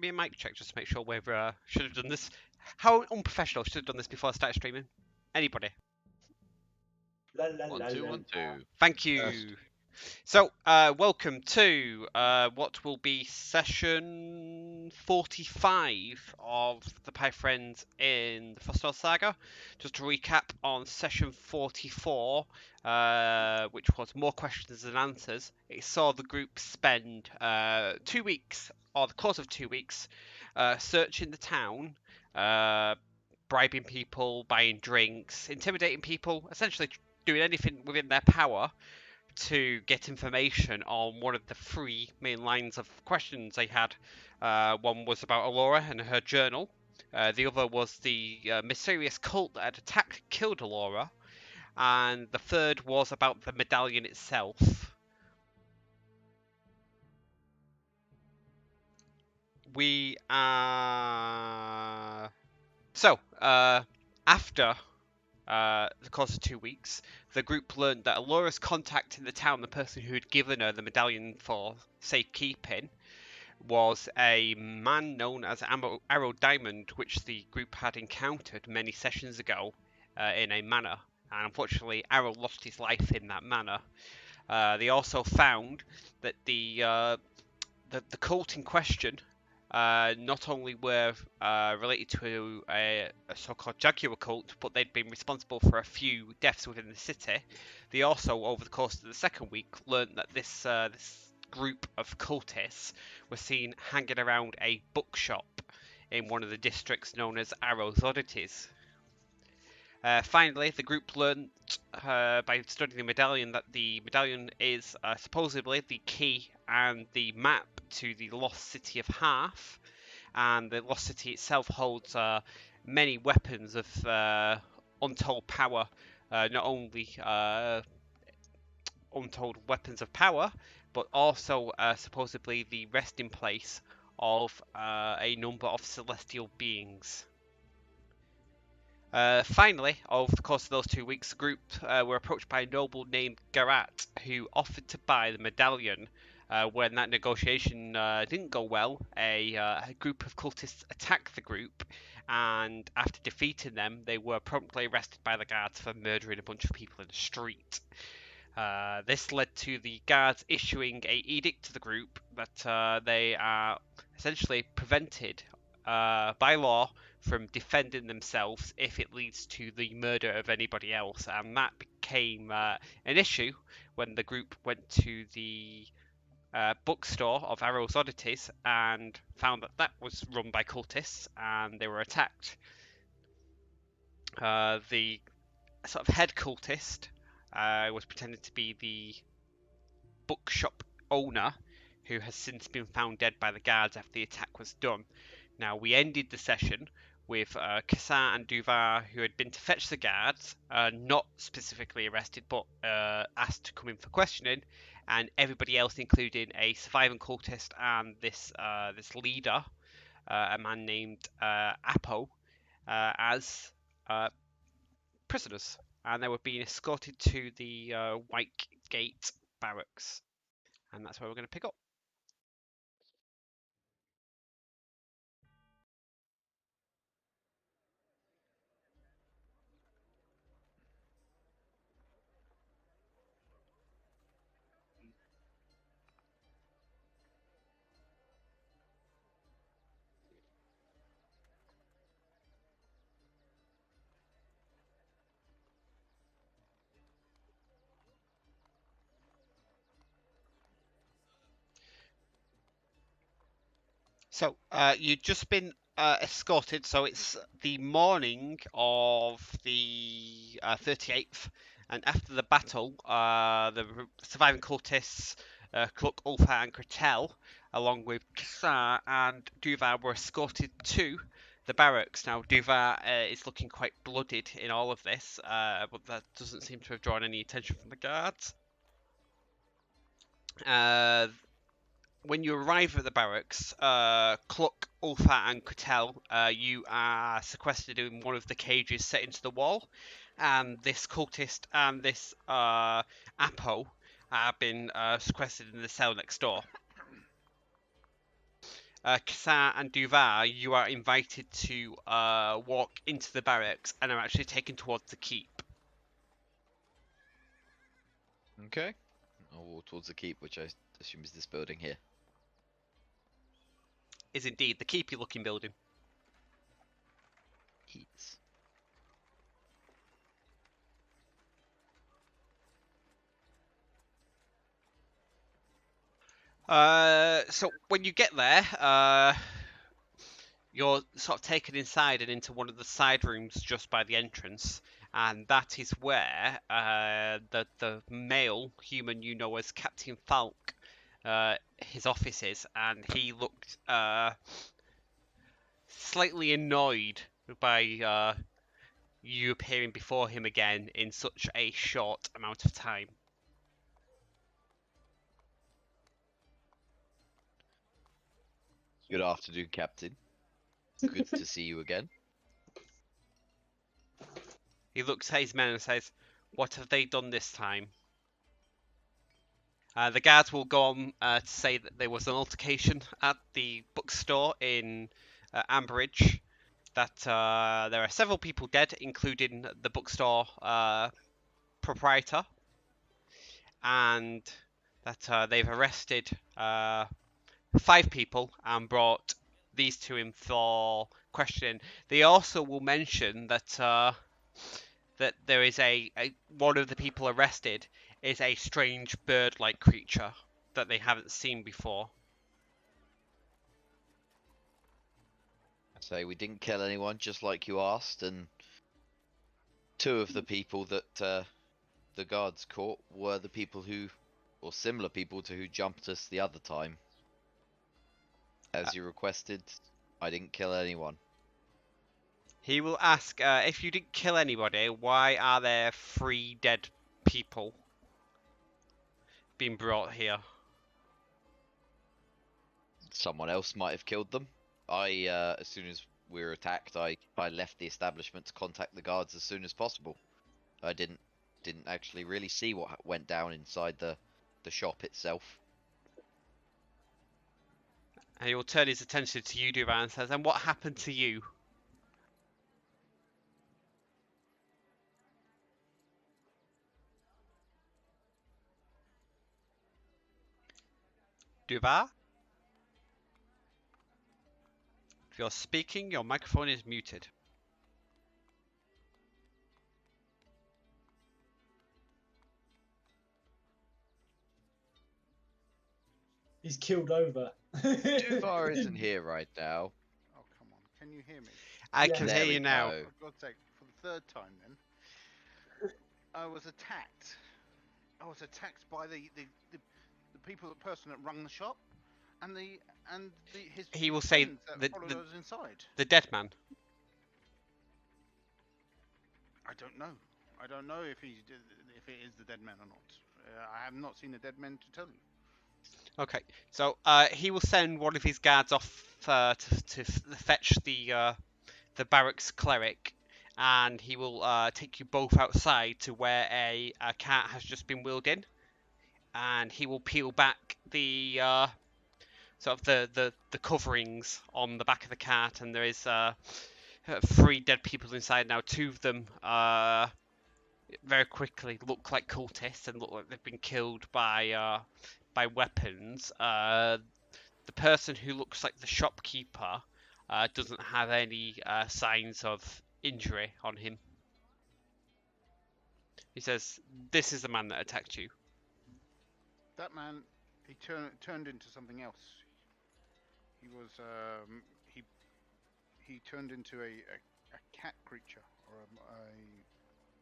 me a mic check just to make sure we've should have done this. How unprofessional should have done this before I started streaming? Anybody? 1 2 1 2. Thank you. Test. So, welcome to what will be session 45 of the Pi Friends in the Frostnyrrd Saga. Just to recap on session 44, which was more questions than answers. It saw the group spend 2 weeks, or the course of 2 weeks, searching the town, bribing people, buying drinks, intimidating people, essentially doing anything within their power to get information on one of the 3 main lines of questions they had. One was about Alora and her journal. The other was the mysterious cult that had attacked and killed Alora. And the third was about the medallion itself. We are... So, after the course of 2 weeks, the group learned that Alora's contact in the town, the person who had given her the medallion for safekeeping, was a man known as Arrow Diamond, which the group had encountered many sessions ago in a manor. And unfortunately, Arrow lost his life in that manor. They also found that the cult in question not only were related to a so-called Jaguar cult, but they'd been responsible for a few deaths within the city. They also, over the course of the second week, learned that this group of cultists were seen hanging around a bookshop in one of the districts known as Arrow's Oddities. Finally, the group learnt by studying the medallion that the medallion is supposedly the key and the map to the lost city of Hearth, and the lost city itself holds many weapons of untold power, not only untold weapons of power, but also supposedly the resting place of a number of celestial beings. Finally, over the course of those 2 weeks, the group were approached by a noble named Garat, who offered to buy the medallion. When that negotiation didn't go well, a group of cultists attacked the group, and after defeating them, they were promptly arrested by the guards for murdering a bunch of people in the street. This led to the guards issuing an edict to the group that they are essentially prevented by law from defending themselves if it leads to the murder of anybody else, and that became an issue when the group went to the bookstore of Arrow's Oddities and found that that was run by cultists and they were attacked. The sort of head cultist was pretending to be the bookshop owner, who has since been found dead by the guards after the attack was done. Now, we ended the session with Cassar and Duvar, who had been to fetch the guards, not specifically arrested, but asked to come in for questioning, and everybody else, including a surviving cultist and this leader, a man named Apo, as prisoners, and they were being escorted to the White Gate barracks, and that's where we're going to pick up. So you've just been escorted, so it's the morning of the 38th, and after the battle, the surviving cultists, Cluck, Ulfa, and Kretel, along with Kassar and Duvar, were escorted to the barracks. Now, Duvar is looking quite bloodied in all of this, but that doesn't seem to have drawn any attention from the guards. When you arrive at the barracks, Cluck, Ulfa, and Kretel, you are sequestered in one of the cages set into the wall, and this cultist and this Apo have been sequestered in the cell next door. Kassar and Duvar, you are invited to walk into the barracks and are actually taken towards the keep. Okay. I'll walk towards the keep, which I assume is this building here. Is indeed the keepy-looking building. Heats. So when you get there, you're sort of taken inside and into one of the side rooms just by the entrance, and that is where the male human you know as Captain Falk, his office is, and he looked slightly annoyed by you appearing before him again in such a short amount of time. Good afternoon, Captain. Good to see you again. He looks at his men and says, "What have they done this time?" The guards will go on to say that there was an altercation at the bookstore in Ambridge, that there are several people dead, including the bookstore proprietor, and that they've arrested 5 people and brought these 2 in for questioning. They also will mention that that there is one of the people arrested is a strange bird-like creature that they haven't seen before. I say we didn't kill anyone, just like you asked, and 2 of the people that the guards caught were the people who, or similar people to who jumped us the other time. As you requested, I didn't kill anyone. He will ask, if you didn't kill anybody, why are there 3 dead people being brought here? Someone else might have killed them. As soon as we were attacked, I left the establishment to contact the guards as soon as possible. I didn't actually really see what went down inside the shop itself. And he will turn his attention to you, Duran, and says, "And what happened to you?" Duvar? If you're speaking, your microphone is muted. He's killed over. Duvar isn't here right now. Oh, come on. Can you hear me? I Yeah. can There hear we you now. go. For God's sake, for the 3rd time then. I was attacked. I was attacked by the person that rung the shop, and his He will say friends that the- followed the- us inside. The dead man. I don't know. I don't know if it is the dead man or not. I have not seen the dead man to tell you. Okay, so he will send one of his guards off to fetch the barracks cleric, and he will take you both outside to where a cart has just been wheeled in, and he will peel back the sort of the coverings on the back of the cart, and there is 3 dead people inside now. 2 of them very quickly look like cultists and look like they've been killed by weapons. The person who looks like the shopkeeper doesn't have any signs of injury on him. He says, "This is the man that attacked you." That man, he turned into something else. He was he turned into a cat creature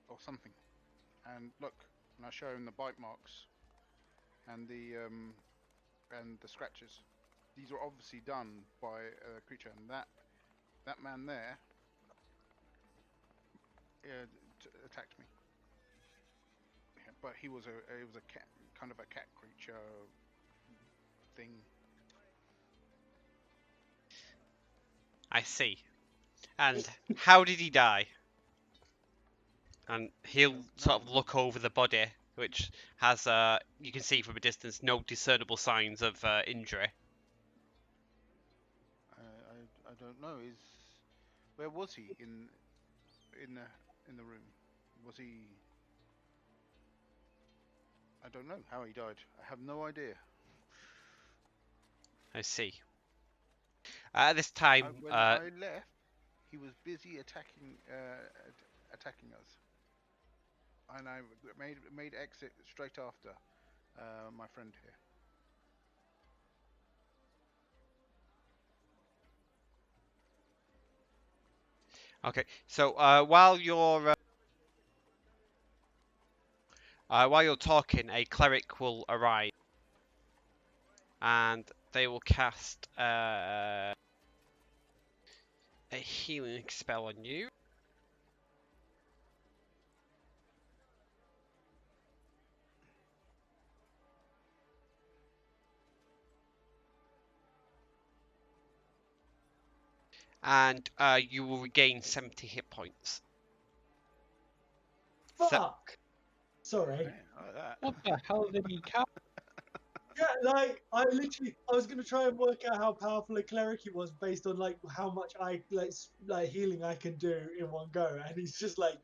or something. And look, and I show him the bite marks and the scratches. These were obviously done by a creature, and that man there attacked me. Yeah, but he was a cat, kind of a cat creature thing. I see. And how did he die? And he'll sort of look over the body, which has, you can see from a distance, no discernible signs of injury. I don't know. Where was he in the room? Was he? I don't know how he died. I have no idea. I see. At this time, When I left, he was busy attacking us, and I made exit straight after my friend here. okay. So while you're talking, a cleric will arrive, and they will cast a healing spell on you. And you will regain 70 hit points. Fuck! Sorry. Man, like that. What the hell did he cast? Yeah, like I was gonna try and work out how powerful a cleric he was based on like how much like healing I can do in one go, and he's just like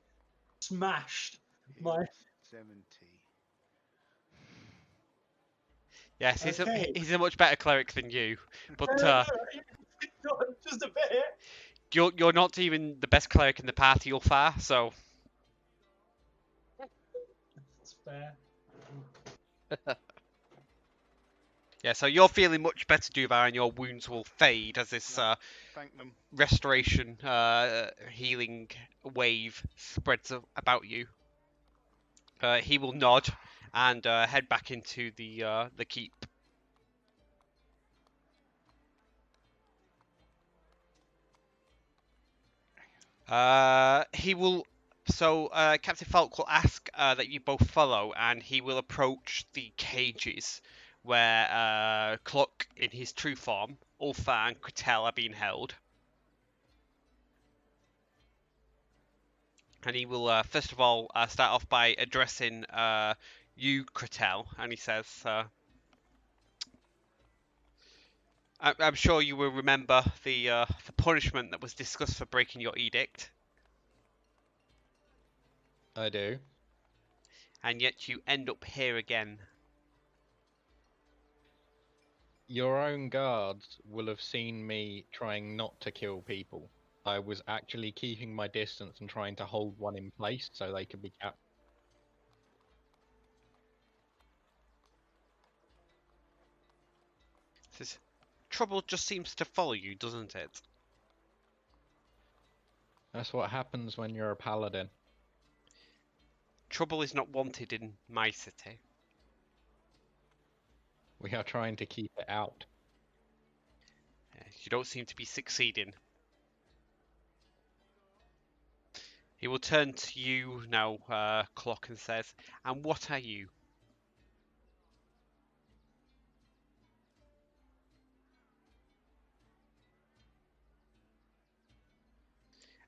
smashed my. Healed 70. Yes, Okay. he's a much better cleric than you, but Not just a bit. you're not even the best cleric in the party, Ulfar. So It's fair. yeah, so you're feeling much better, Duvar, and your wounds will fade as this Thank them. restoration healing wave spreads about you. He will nod and head back into the keep. He will. So Captain Falk will ask that you both follow, and he will approach the cages where Cluck, in his true form, Ulfa, and Cretel are being held. And he will first of all start off by addressing you, Cretel, and he says, "I'm sure you will remember the punishment that was discussed for breaking your edict, I do. and yet you end up here again." Your own guards will have seen me trying not to kill people. I was actually keeping my distance and trying to hold one in place so they could be captured. Says, "Trouble just seems to follow you, doesn't it?" That's what happens when you're a paladin. "Trouble is not wanted in my city." We are trying to keep it out. You don't seem to be succeeding. He will turn to you now, Clock, and says, "And what are you?"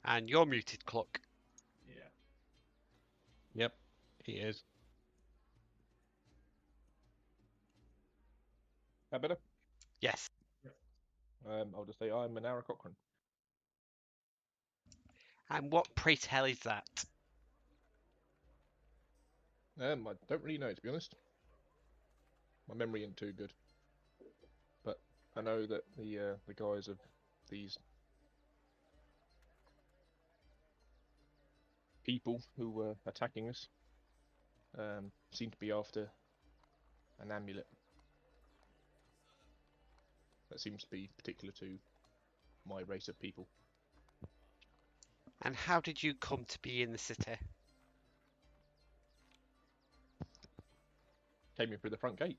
"And you're muted, Clock." Yeah. Yep, he is. That better? "Yes." I'll just say I'm Manara Cochrane. "And what, pray tell, is that?" I don't really know, to be honest. My memory isn't too good. But I know that the guys of these people who were attacking us seem to be after an amulet. That seems to be particular to my race of people. "And how did you come to be in the city?" Came in through the front gate.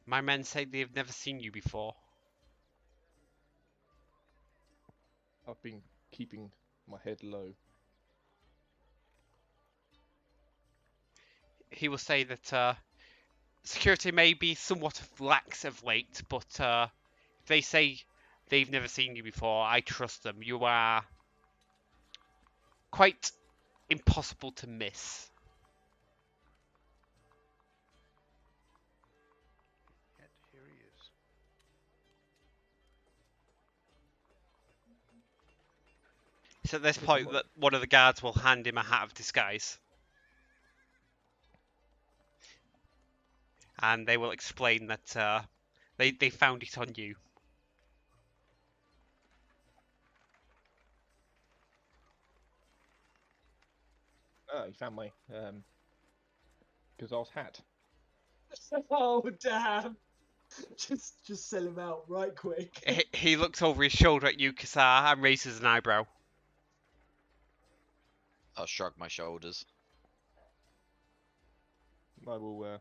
"My men say they've never seen you before." I've been keeping my head low. He will say that security may be somewhat lax of late, but they say they've never seen you before. I trust them. You are quite impossible to miss. Yet here he is. It's at this point that one of the guards will hand him a hat of disguise. And they will explain that they found it on you. Oh, you found my Gazar's hat. Oh damn! Just sell him out right quick. He looks over his shoulder at you, Kasar, and raises an eyebrow. I'll shrug my shoulders. I will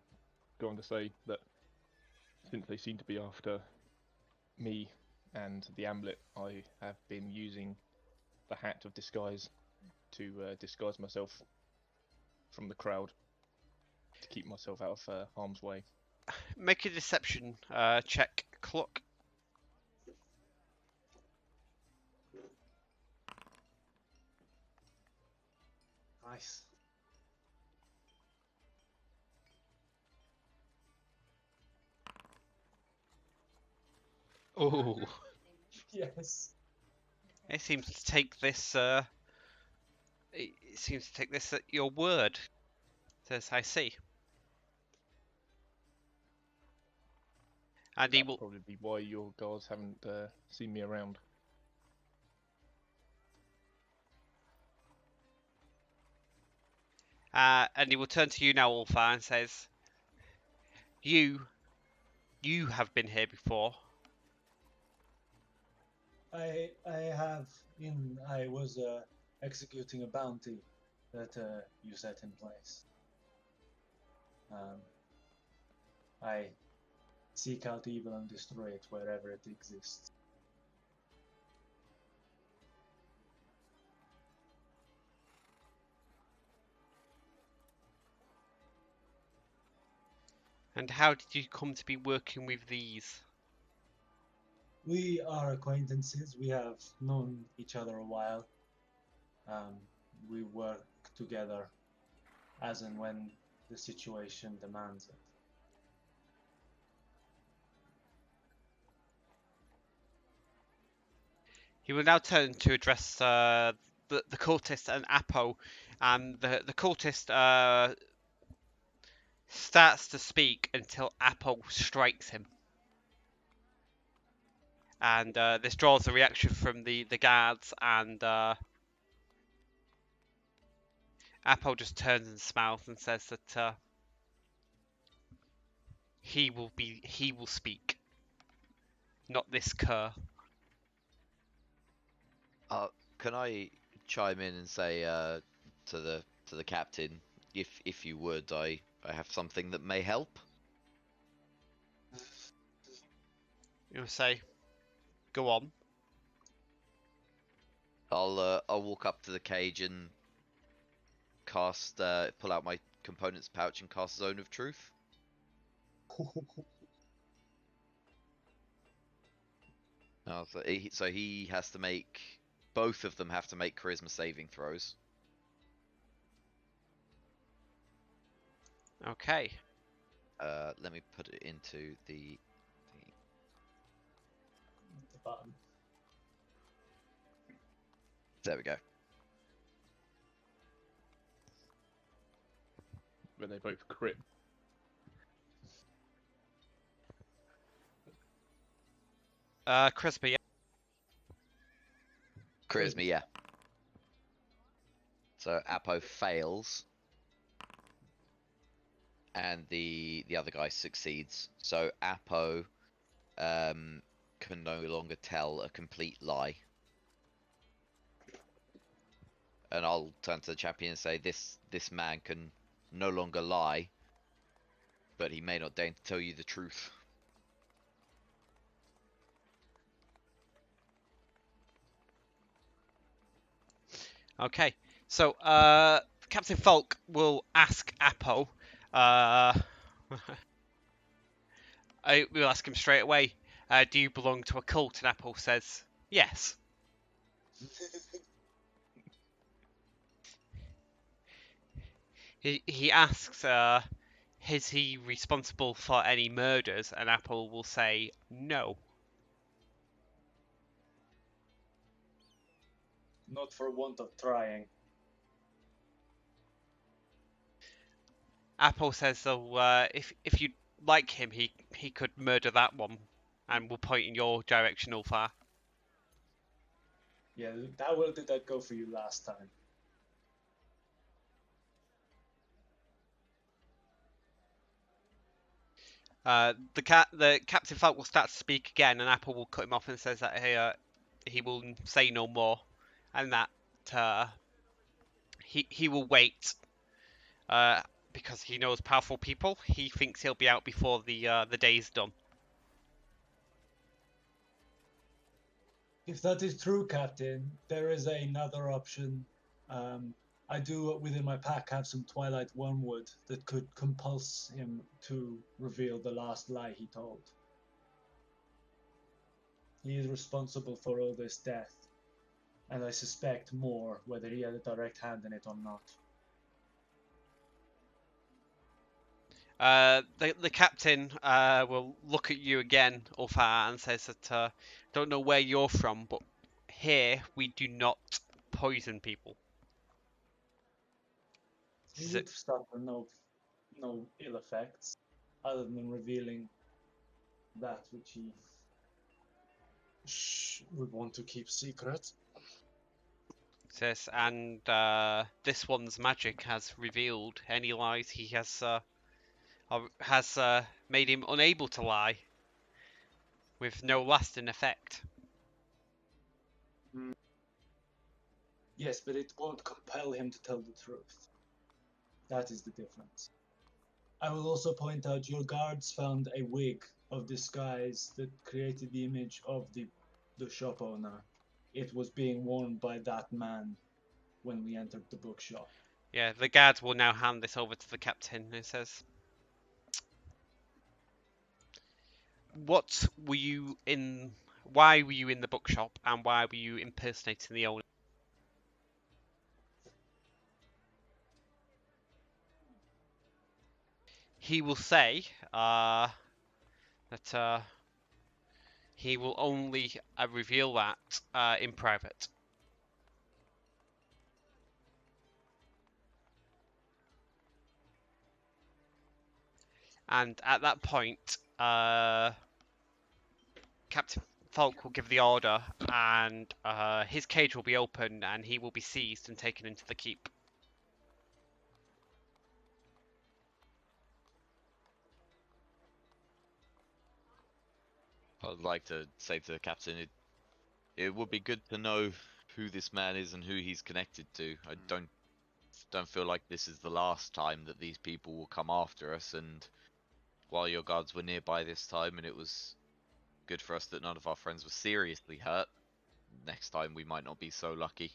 go on to say that since they seem to be after me and the amulet, I have been using the hat of disguise to disguise myself from the crowd to keep myself out of harm's way. Make a deception check, Cluck. Nice. Oh, Yes. it seems to take this. It seems to take this at your word. Says, I see. And he That'll will. probably be why your guards haven't seen me around. And he will turn to you now, Ulfar, and says, You have been here before. I was executing a bounty that you set in place. I seek out evil and destroy it wherever it exists. And how did you come to be working with these? We are acquaintances. We have known each other a while. We work together as and when the situation demands it. He will now turn to address the cultist and Apo, and the cultist starts to speak until Apo strikes him. And this draws a reaction from the guards, and Apo just turns and smiles and says that he will speak, not this cur. Can I chime in and say to the captain, if you would, I have something that may help. You'll say, go on. I'll walk up to the cage and cast pull out my components pouch and cast Zone of Truth. So he has to make, both of them have to make charisma saving throws. Okay. Let me put it into the button. There we go. Where they both crit. Crispy. Charisma, yeah. So Apo fails, and the other guy succeeds. So Apo can no longer tell a complete lie. And I'll turn to the champion and say, this man can no longer lie, but he may not deign to tell you the truth. Okay, so Captain Falk will ask Apo. We'll ask him straight away. Do you belong to a cult? And Apo says yes. He asks, is he responsible for any murders? And Apo will say no. not for want of trying. Apple says so. If you like him, he could murder that one, and will point in your direction, Ulfar. Yeah, how well did that go for you last time? The Captain Falk will start to speak again, and Apple will cut him off and says that he will say no more, and that he will wait because he knows powerful people. He thinks he'll be out before the day's done. If that is true, Captain, there is another option. I do, within my pack, have some Twilight Wormwood that could compulse him to reveal the last lie he told. He is responsible for all this death, and I suspect more, whether he had a direct hand in it or not. The captain will look at you again, Ulfar, and says that don't know where you're from, but here we do not poison people. He would suffer no ill effects, other than revealing that which he would want to keep secret. Says, and this one's magic has revealed any lies he has made him unable to lie, with no lasting effect. Yes, but it won't compel him to tell the truth. That is the difference. I will also point out your guards found a wig of disguise that created the image of the shop owner. It was being worn by that man when we entered the bookshop. Yeah, the guards will now hand this over to the captain, who says, "What were you in? Why were you in the bookshop, and why were you impersonating the owner?" He will say that he will only reveal that in private. And at that point, Captain Falk will give the order, and his cage will be opened, and he will be seized and taken into the keep. I'd like to say to the captain, it would be good to know who this man is and who he's connected to. I don't feel like this is the last time that these people will come after us, and while your guards were nearby this time and it was good for us that none of our friends were seriously hurt, next time we might not be so lucky.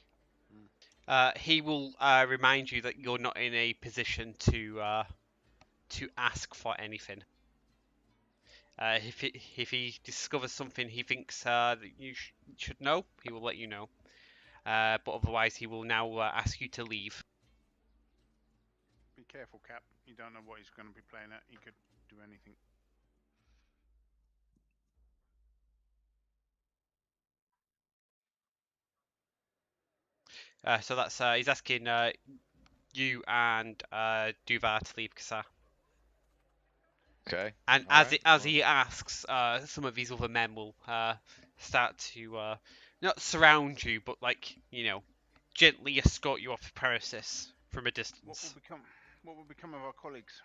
He will remind you that you're not in a position to ask for anything. If he discovers something he thinks that you should know, he will let you know. But otherwise, he will now ask you to leave. Be careful, Cap. You don't know what he's going to be playing at. He could do anything. So that's he's asking you and Duvar to leave Kassar. Okay. And Alright, as well, he asks, some of these other men will start to not surround you, but like gently escort you off the premises from a distance. What will become of our colleagues?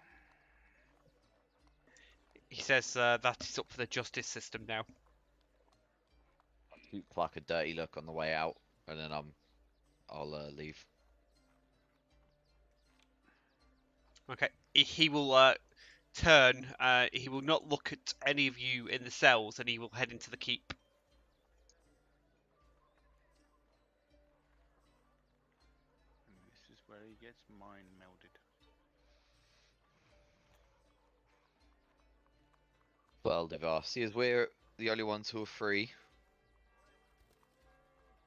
He says that is up for the justice system now. shoot like a dirty look on the way out, and then I'll leave. Okay, he will turn. He will not look at any of you in the cells, and he will head into the keep. And this is where he gets mind melded. Well, Devar, see as we're the only ones who are free,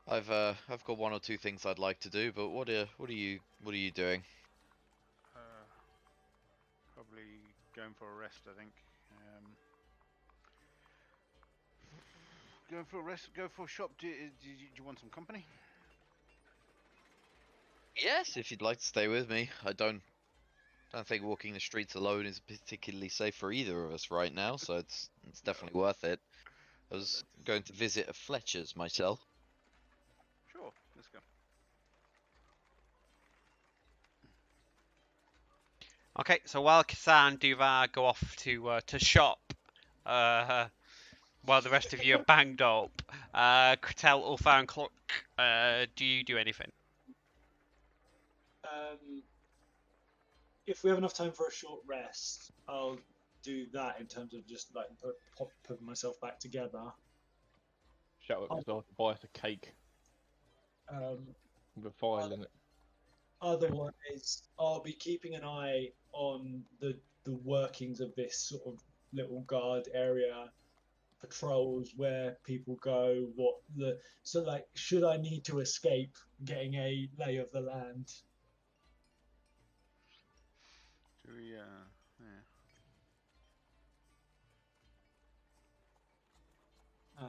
I've got one or two things I'd like to do, but what are you doing? Probably going for a rest, I think. Going for a rest, go for a shop. Do you want some company? Yes, if you'd like to stay with me. I don't think walking the streets alone is particularly safe for either of us right now, so it's definitely worth it. I was going to visit a Fletcher's myself. Sure, let's go. Okay, so while Kasa and Duvar go off to shop, while the rest of you are banged up, Cretel, Ulfa, and Cluck, do you do anything? If we have enough time for a short rest, I'll do that in terms of just like putting myself back together. Shout out to buy us a cake with a file in it. Otherwise, I'll be keeping an eye on the workings of this sort of little guard area, patrols, where people go, so like, should I need to escape, getting a lay of the land. Do we? Yeah. Um,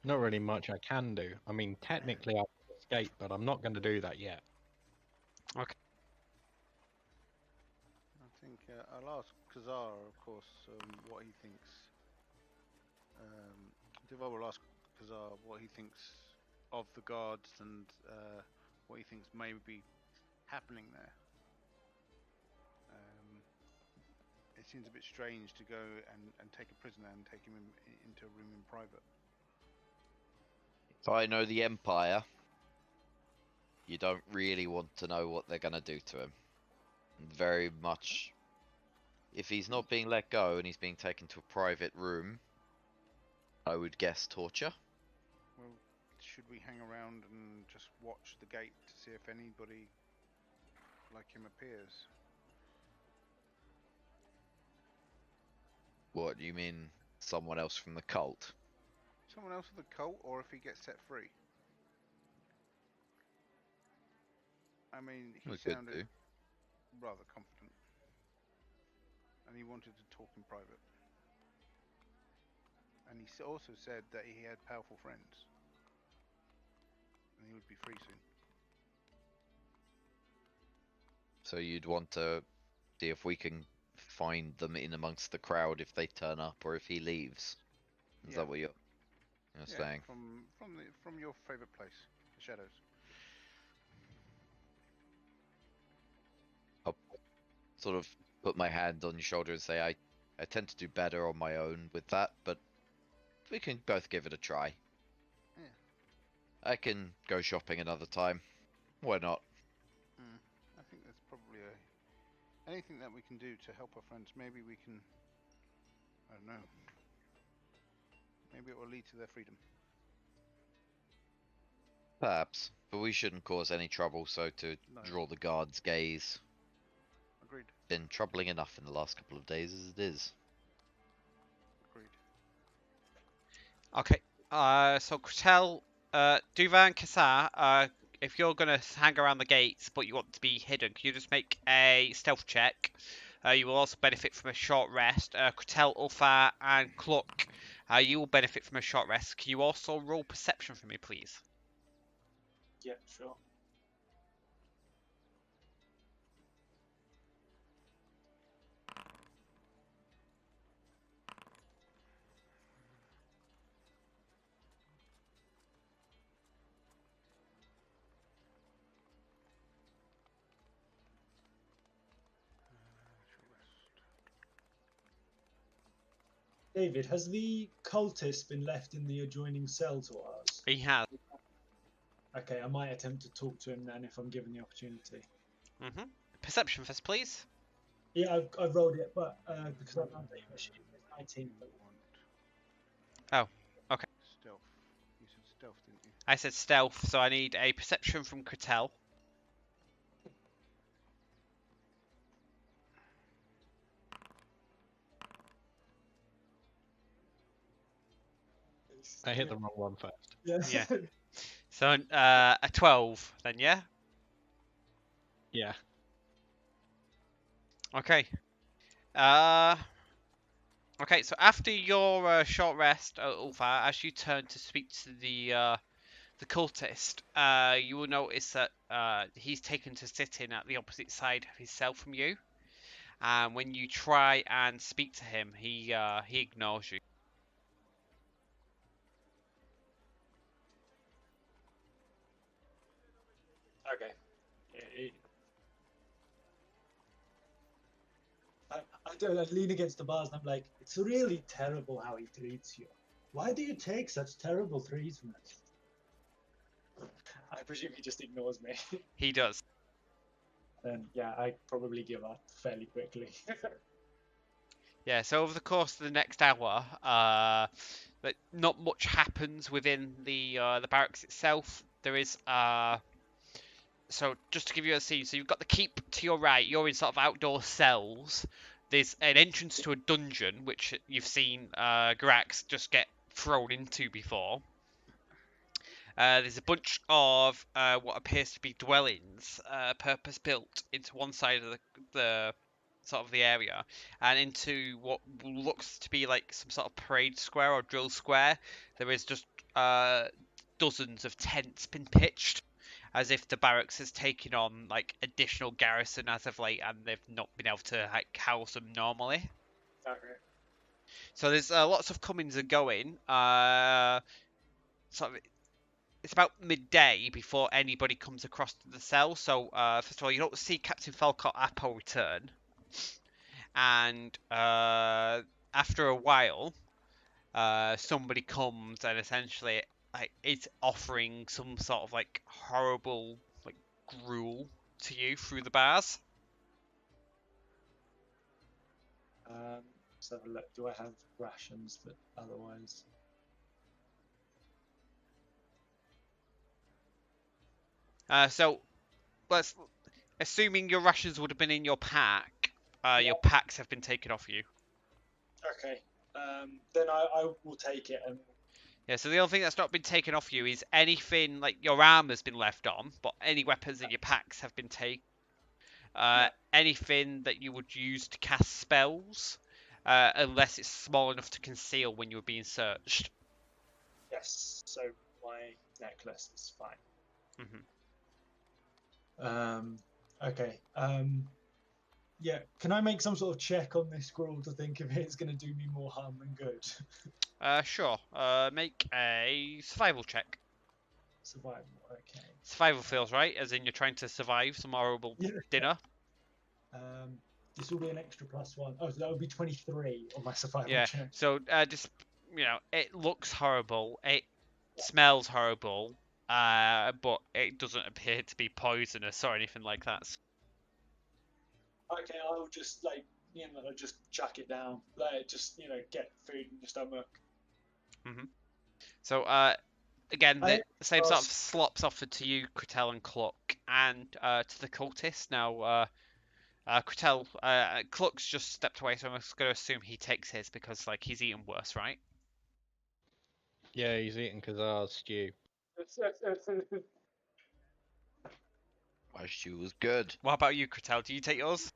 Not really much I can do. I mean, technically I can escape, but I'm not going to do that yet. Okay. I think I'll ask Kazar, of course, what he thinks. Duval will ask Kazar what he thinks of the guards and what he thinks may be happening there. It seems a bit strange to go and take a prisoner and take him into a room in private. If I know the Empire, you don't really want to know what they're going to do to him. Very much. If he's not being let go and he's being taken to a private room, I would guess torture. Well, should we hang around and just watch the gate to see if anybody like him appears? What, do you mean someone else from the cult? Someone else of the cult, or if he gets set free? I mean, he We could sounded do. rather confident, and he wanted to talk in private. And he also said that he had powerful friends, and he would be free soon. So you'd want to see if we can find them in amongst the crowd if they turn up or if he leaves. Is that what you're saying? From your favorite place, the shadows. I'll sort of put my hand on your shoulder and say I tend to do better on my own with that, but we can both give it a try. Yeah. I can go shopping another time. Why not? I think that's probably anything that we can do to help our friends. Maybe we can. I don't know. Maybe it will lead to their freedom. Perhaps, but we shouldn't cause any trouble so to draw the guards' gaze. Agreed. Been troubling enough in the last couple of days as it is. Agreed. Okay. So Cretel, Duvar, and Kasa, if you're gonna hang around the gates but you want to be hidden, can you just make a stealth check? You will also benefit from a short rest. Cretel, Ulfa, and Cluck, you will benefit from a short rest. Can you also roll perception for me, please? yeah, sure. David, has the cultist been left in the adjoining cell to ours? He has. Okay, I might attempt to talk to him then if I'm given the opportunity. Perception first, please. Yeah, I've rolled it, but because I've done the machine, it's 19. Oh, okay. Stealth. You said stealth, didn't you? I said stealth, so I need a perception from Cretel. I hit the wrong one first. Yeah. Yeah. So a 12 then, yeah? Yeah. Okay. Okay, so after your short rest, Ulfa, as you turn to speak to the cultist, you will notice that he's taken to sitting at the opposite side of his cell from you. And when you try and speak to him, he ignores you. Okay. I lean against the bars and I'm like, it's really terrible how he treats you. Why do you take such terrible treatment? I presume he just ignores me. He does. And yeah, I probably give up fairly quickly. Yeah, so over the course of the next hour, but not much happens within the barracks itself. There is so just to give you a scene, so you've got the keep to your right. You're in sort of outdoor cells. There's an entrance to a dungeon, which you've seen Grax just get thrown into before. There's a bunch of what appears to be dwellings, purpose-built into one side of the sort of the area, and into what looks to be like some sort of parade square or drill square. There is just dozens of tents been pitched, as if the barracks has taken on like additional garrison as of late, and they've not been able to like house them normally. Okay. So there's lots of comings and going. Sort of, it's about midday before anybody comes across to the cell. So first of all, you don't see Captain Falcott Apple return, and after a while, somebody comes and essentially like is offering some sort of like horrible like gruel to you through the bars. So look, do I have rations that otherwise? So let's assuming your rations would have been in your pack, your Yeah. packs have been taken off you. Okay. Then I will take it and Yeah, so the only thing that's not been taken off you is anything like your armor's been left on, but any weapons in your packs have been taken. Anything that you would use to cast spells, unless it's small enough to conceal when you're being searched. yes. So my necklace is fine. Mhm. Okay. Yeah. Can I make some sort of check on this scroll to think if it's going to do me more harm than good? Sure. Make a survival check. Survival. Okay. Survival feels right, as in you're trying to survive some horrible Yeah. dinner. This will be an extra +1. Oh, so that would be 23 on my survival Yeah. check. So just it looks horrible. It smells horrible. But it doesn't appear to be poisonous or anything like that. Okay, I'll just just chuck it down. Just get food in your stomach. So again, the same sort of ask- slops offered to you, Critel and Cluck, and to the cultist. Now, Critel, Cluck's just stepped away, so I'm just going to assume he takes his because like he's eaten worse, right? Yeah, he's eating Kazar's stew. My stew was good. What about you, Critel? Do you take yours?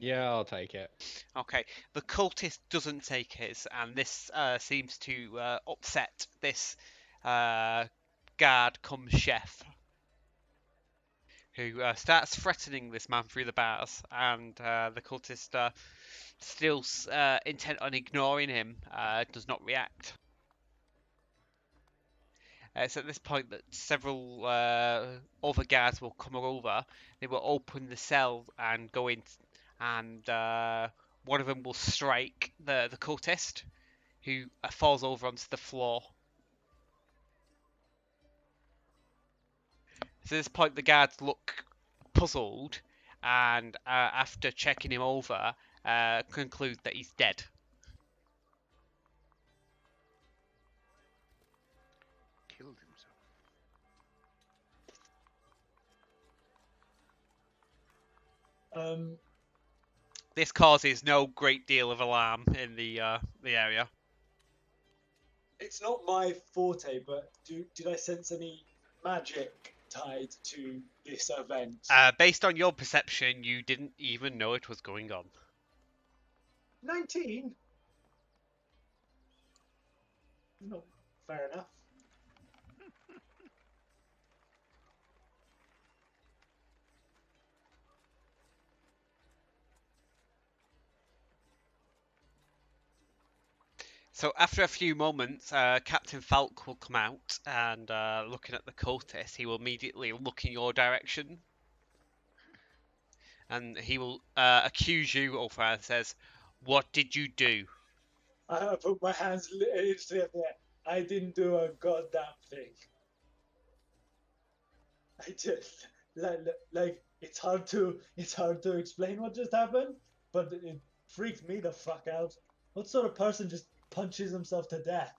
Yeah, I'll take it. Okay, the cultist doesn't take his, and this seems to upset this guard come chef, who starts threatening this man through the bars, and the cultist, still intent on ignoring him, does not react. It's at this point that several other guards will come over. They will open the cell and go in, and one of them will strike the cultist, who falls over onto the floor. So at this point, the guards look puzzled, and after checking him over, conclude that he's dead. Killed himself. This causes no great deal of alarm in the area. it's not my forte, but did I sense any magic tied to this event? Based on your perception, you didn't even know it was going on. 19. No, fair enough. So after a few moments, Captain Falk will come out and looking at the cultist, he will immediately look in your direction. And he will accuse you, Ulfar, and says, "What did you do?" I put my hands literally up there. I didn't do a goddamn thing. I just like it's hard to explain what just happened, but it freaked me the fuck out. What sort of person just punches himself to death?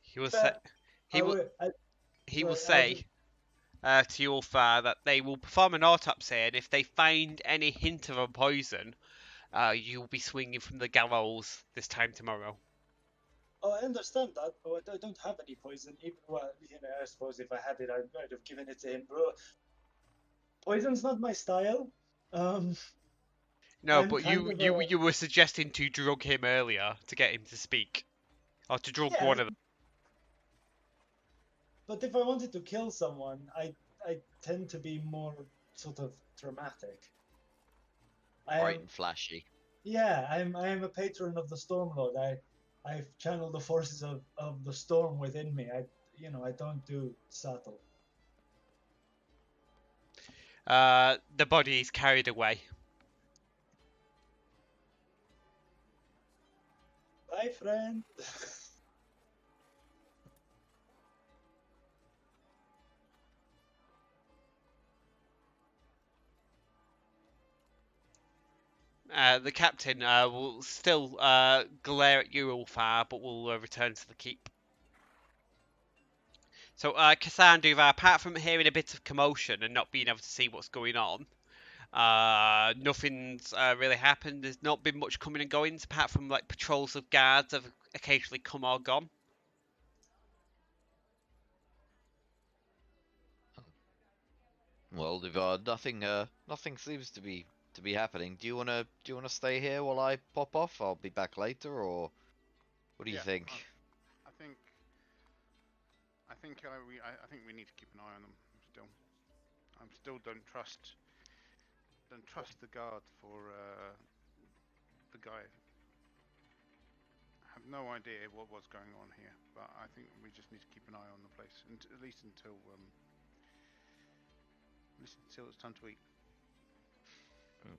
He will say, Fair. he will, he will say to you, Ulfar, that they will perform an autopsy, and if they find any hint of a poison, you'll be swinging from the gallows this time tomorrow. Oh, I understand that, but I don't have any poison. Even, well, I suppose if I had it, I'd have given it to him. Bro, poison's not my style. No, I'm but kind you were suggesting to drug him earlier to get him to speak, or to drug Yeah, one of them. but if I wanted to kill someone, I tend to be more sort of dramatic. Bright and flashy. Yeah, I am a patron of the Stormlord. I've channeled the forces of the storm within me. I don't do subtle. The body is carried away. Bye, friend. The captain will still glare at you, Ulfar, but will return to the keep. So, Cassandra, apart from hearing a bit of commotion and not being able to see what's going on, nothing's really happened. There's not been much coming and going, apart from like patrols of guards have occasionally come or gone. Well, Divard, nothing seems to be happening. Do you wanna stay here while I pop off? I'll be back later, or what do you think? I think we need to keep an eye on them still. I still don't trust the guard for the guy. I have no idea what was going on here, but I think we just need to keep an eye on the place, at least until it's time to eat.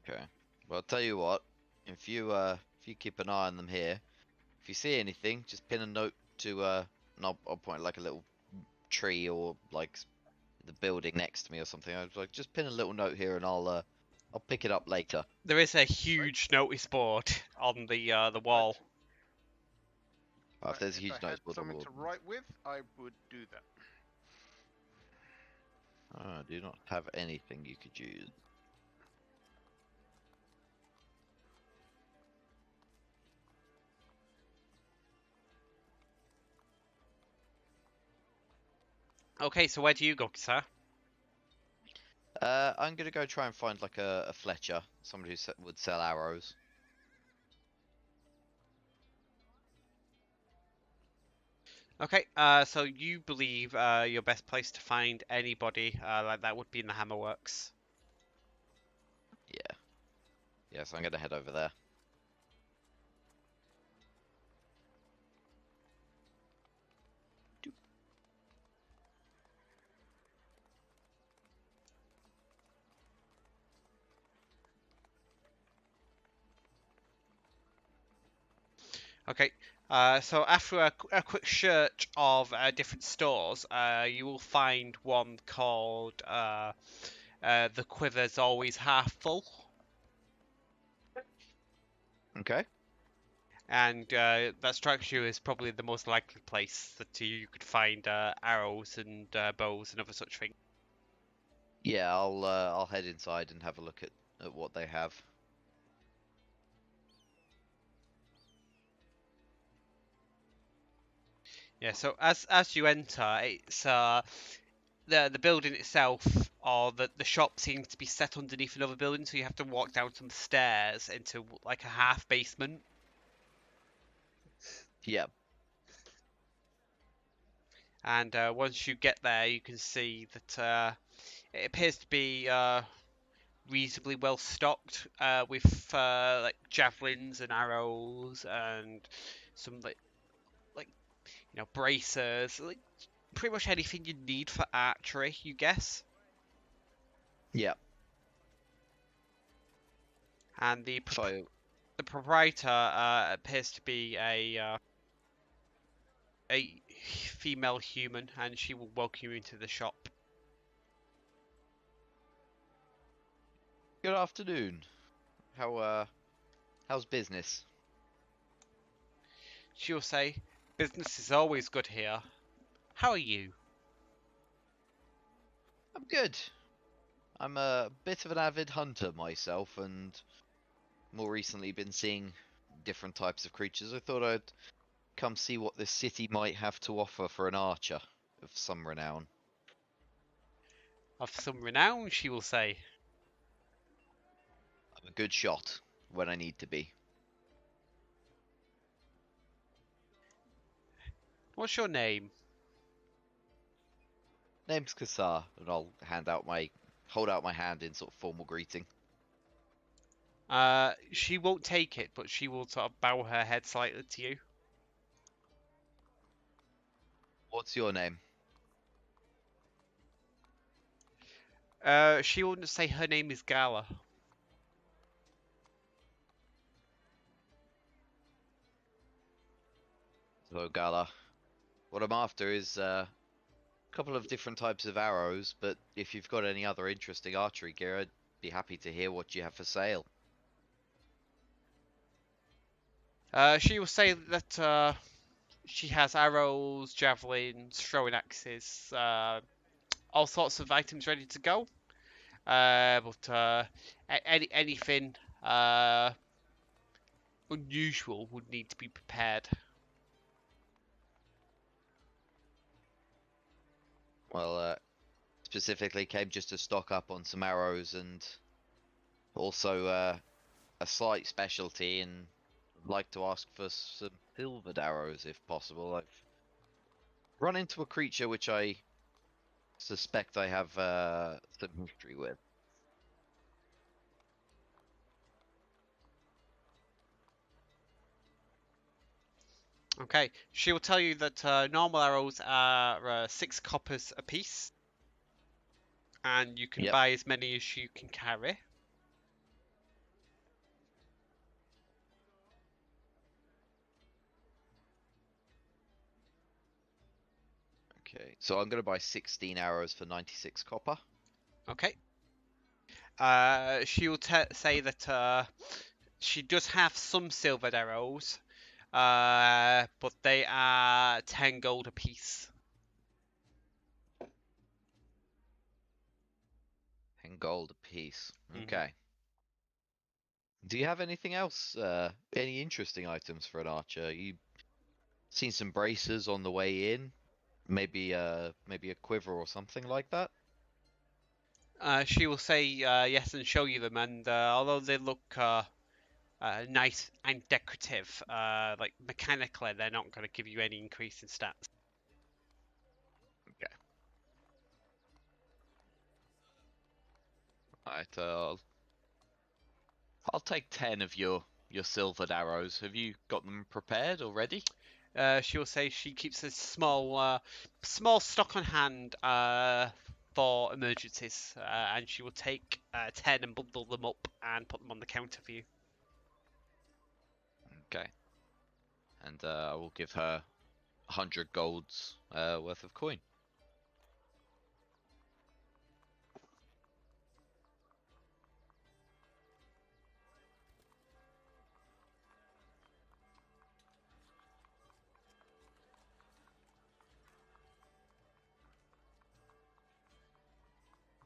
Okay. Well, I'll tell you what. If you keep an eye on them here, if you see anything, just pin a note to and I'll point like a little tree or like the building next to me or something. I was like, just pin a little note here, and I'll pick it up later. There is a huge notice board on the wall. If there's a huge If I notice had board on something the to wall. write with, I would do that. I do not have anything you could use. Okay, so where do you go, sir? I'm gonna go try and find like a Fletcher, somebody who would sell arrows. Okay, so you believe your best place to find anybody like that would be in the Hammerworks. Yeah, so I'm gonna head over there. Okay, so after a quick search of different stores, you will find one called The Quiver's Always Half Full. Okay. And that strikes you as probably the most likely place that you could find arrows and bows and other such things. Yeah, I'll head inside and have a look at at what they have. Yeah, so as you enter, it's the building itself, or the shop seems to be set underneath another building, so you have to walk down some stairs into like a half basement. Yeah. And once you get there, you can see that it appears to be reasonably well stocked with like javelins and arrows and some like bracers, like pretty much anything you need for archery, you guess. Yeah. And the So proprietor appears to be a female human, and she will welcome you into the shop. good afternoon. How's business? She will say, "Business is always good here. How are you?" I'm good. I'm a bit of an avid hunter myself, and more recently been seeing different types of creatures. I thought I'd come see what this city might have to offer for an archer of some renown. Of some renown, she will say. I'm a good shot when I need to be. What's your name? Name's Kassar, and I'll hold out my hand in sort of formal greeting. She won't take it, but she will sort of bow her head slightly to you. What's your name? She will say her name is Gala. So Gala. What I'm after is a couple of different types of arrows, but if you've got any other interesting archery gear, I'd be happy to hear what you have for sale. She will say that she has arrows, javelins, throwing axes, all sorts of items ready to go. But anything unusual would need to be prepared. Well, specifically came just to stock up on some arrows and also a slight specialty, and I'd like to ask for some silvered arrows if possible. I've run into a creature which I suspect I have some history with. Okay, she will tell you that normal arrows are 6 coppers apiece, and you can Yep. buy as many as you can carry. Okay, so I'm going to buy 16 arrows for 96 copper. Okay. She will say that she does have some silvered arrows, but they are 10 gold apiece. 10 gold apiece. Mhm. Okay. Do you have anything else? Any interesting items for an archer? You seen some bracers on the way in? Maybe a quiver or something like that? She will say yes and show you them, and although they look nice and decorative, like mechanically, they're not going to give you any increase in stats. Okay. Alright, I'll take 10 of your silvered arrows. Have you got them prepared already? She will say she keeps a small stock on hand for emergencies, and she will take 10 and bundle them up and put them on the counter for you. Okay. And I will give her 100 golds worth of coin.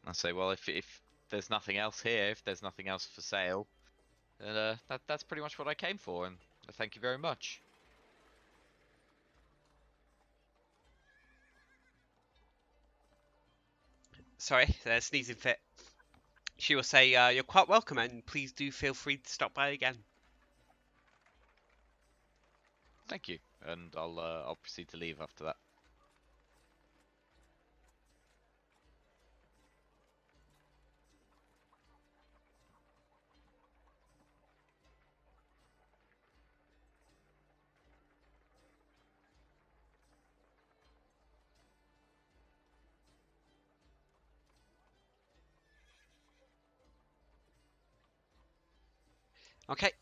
I say, well, if there's nothing else here, if there's nothing else for sale, then that's pretty much what I came for, and thank you very much. Sorry, sneezing fit. She will say, "You're quite welcome, and please do feel free to stop by again." Thank you, and I'll proceed to leave after that. Okay.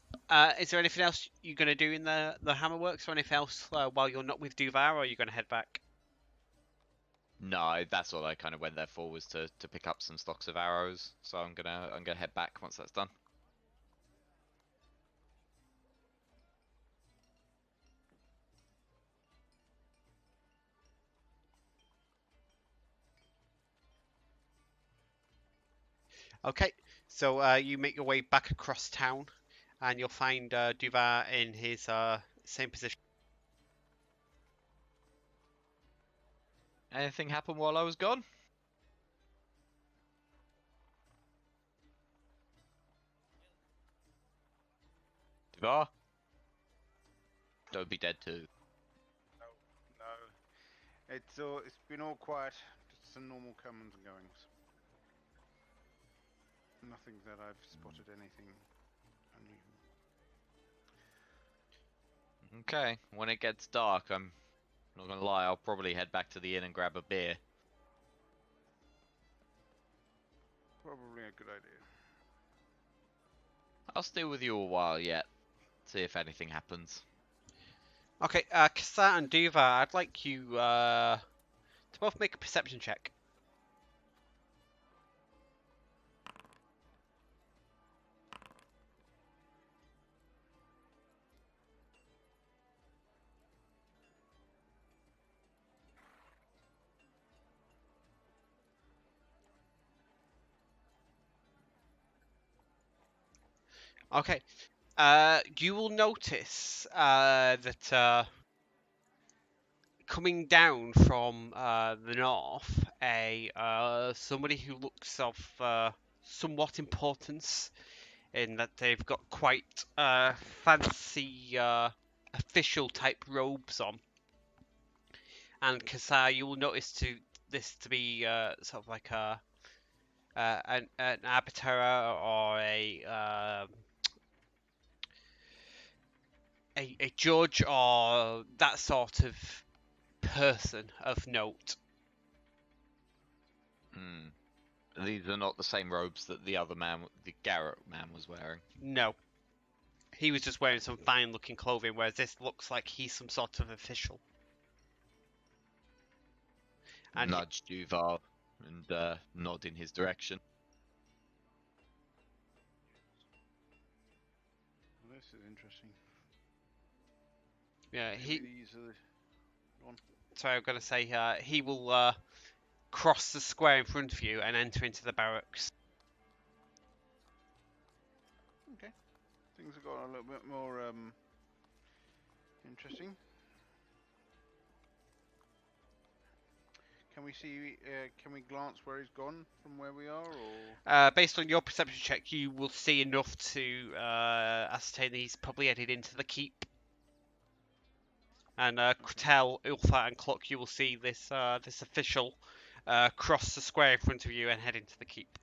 Is there anything else you're going to do in the Hammerworks, or anything else while you're not with Duvar, or are you going to head back? No, that's all I kind of went there for, was to pick up some stocks of arrows. So I'm gonna head back once that's done. Okay. So you make your way back across town, and you'll find Duvar in his same position. Anything happen while I was gone? Divar? Don't be dead too. No. It's been all quiet. Just some normal comings and goings. Nothing that I've spotted anything unusual. Okay, when it gets dark, I'm not gonna lie, I'll probably head back to the inn and grab a beer. Probably a good idea. I'll stay with you a while yet, see if anything happens. Okay, Kasa and Duvar, I'd like you to both make a perception check. Okay. You will notice that coming down from the north, somebody who looks of somewhat importance, in that they've got quite fancy official type robes on. And Kasar, you will notice this to be sort of like an arbiter or a judge or that sort of person of note. These are not the same robes that the other man, the Garrett man, was wearing. No. He was just wearing some fine looking clothing, whereas this looks like he's some sort of official. And Nudge Duval and nod in his direction. Well, this is interesting. yeah, Maybe these are the one. sorry, I'm gonna say he will cross the square in front of you and enter into the barracks. Okay. Things have got a little bit more interesting. Can we see? Can we glance where he's gone from where we are, or? Based on your perception check, you will see enough to ascertain he's probably headed into the keep. And Kretel, Ulfa, and Cluck, you will see this this official cross the square in front of you and head into the keep.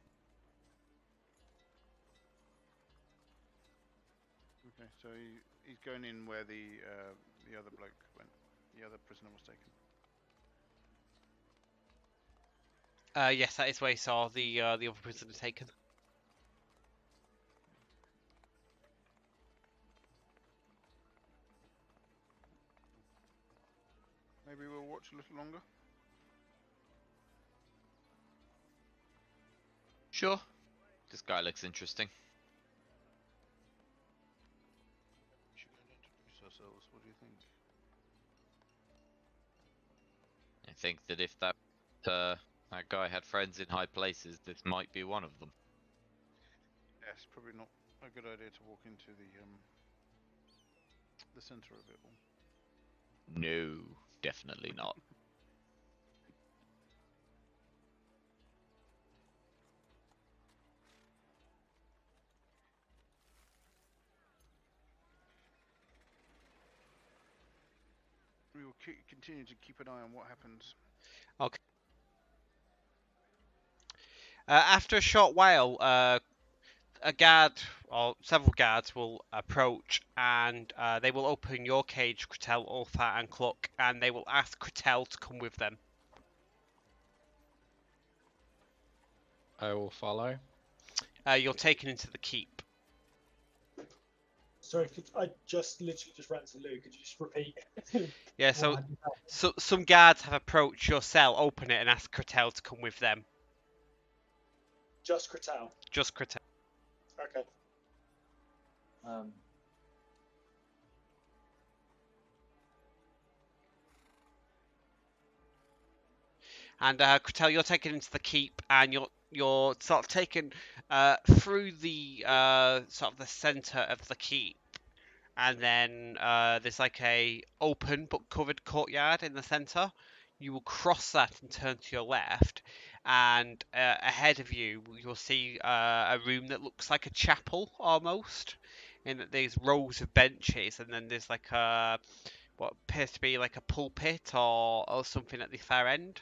Okay, so he's going in where the other bloke went. The other prisoner was taken. Yes, that is where he saw the other prisoner taken. Maybe we'll watch a little longer. Sure. This guy looks interesting. We should go and introduce ourselves. What do you think? I think that if that guy had friends in high places, this might be one of them. Yes, probably not a good idea to walk into the center of it all. No, definitely not. We will continue to keep an eye on what happens. Okay. After a short while, a guard or several guards will approach and they will open your cage, Kretel, Ulfa, and Cluck, and they will ask Kretel to come with them. I will follow. You're taken into the keep. Sorry, I just literally just ran to Lou. Could you just repeat? Yeah, what so, had you found? so some guards have approached your cell, open it, and ask Kretel to come with them. Just Kretel. Just Kretel. Okay. And Kretel, you're taken into the keep, and you're sort of taken through the sort of the center of the keep, and then there's like a open but covered courtyard in the center. You will cross that and turn to your left, and ahead of you you'll see a room that looks like a chapel almost, in that there's rows of benches, and then there's like a what appears to be like a pulpit or something at the far end.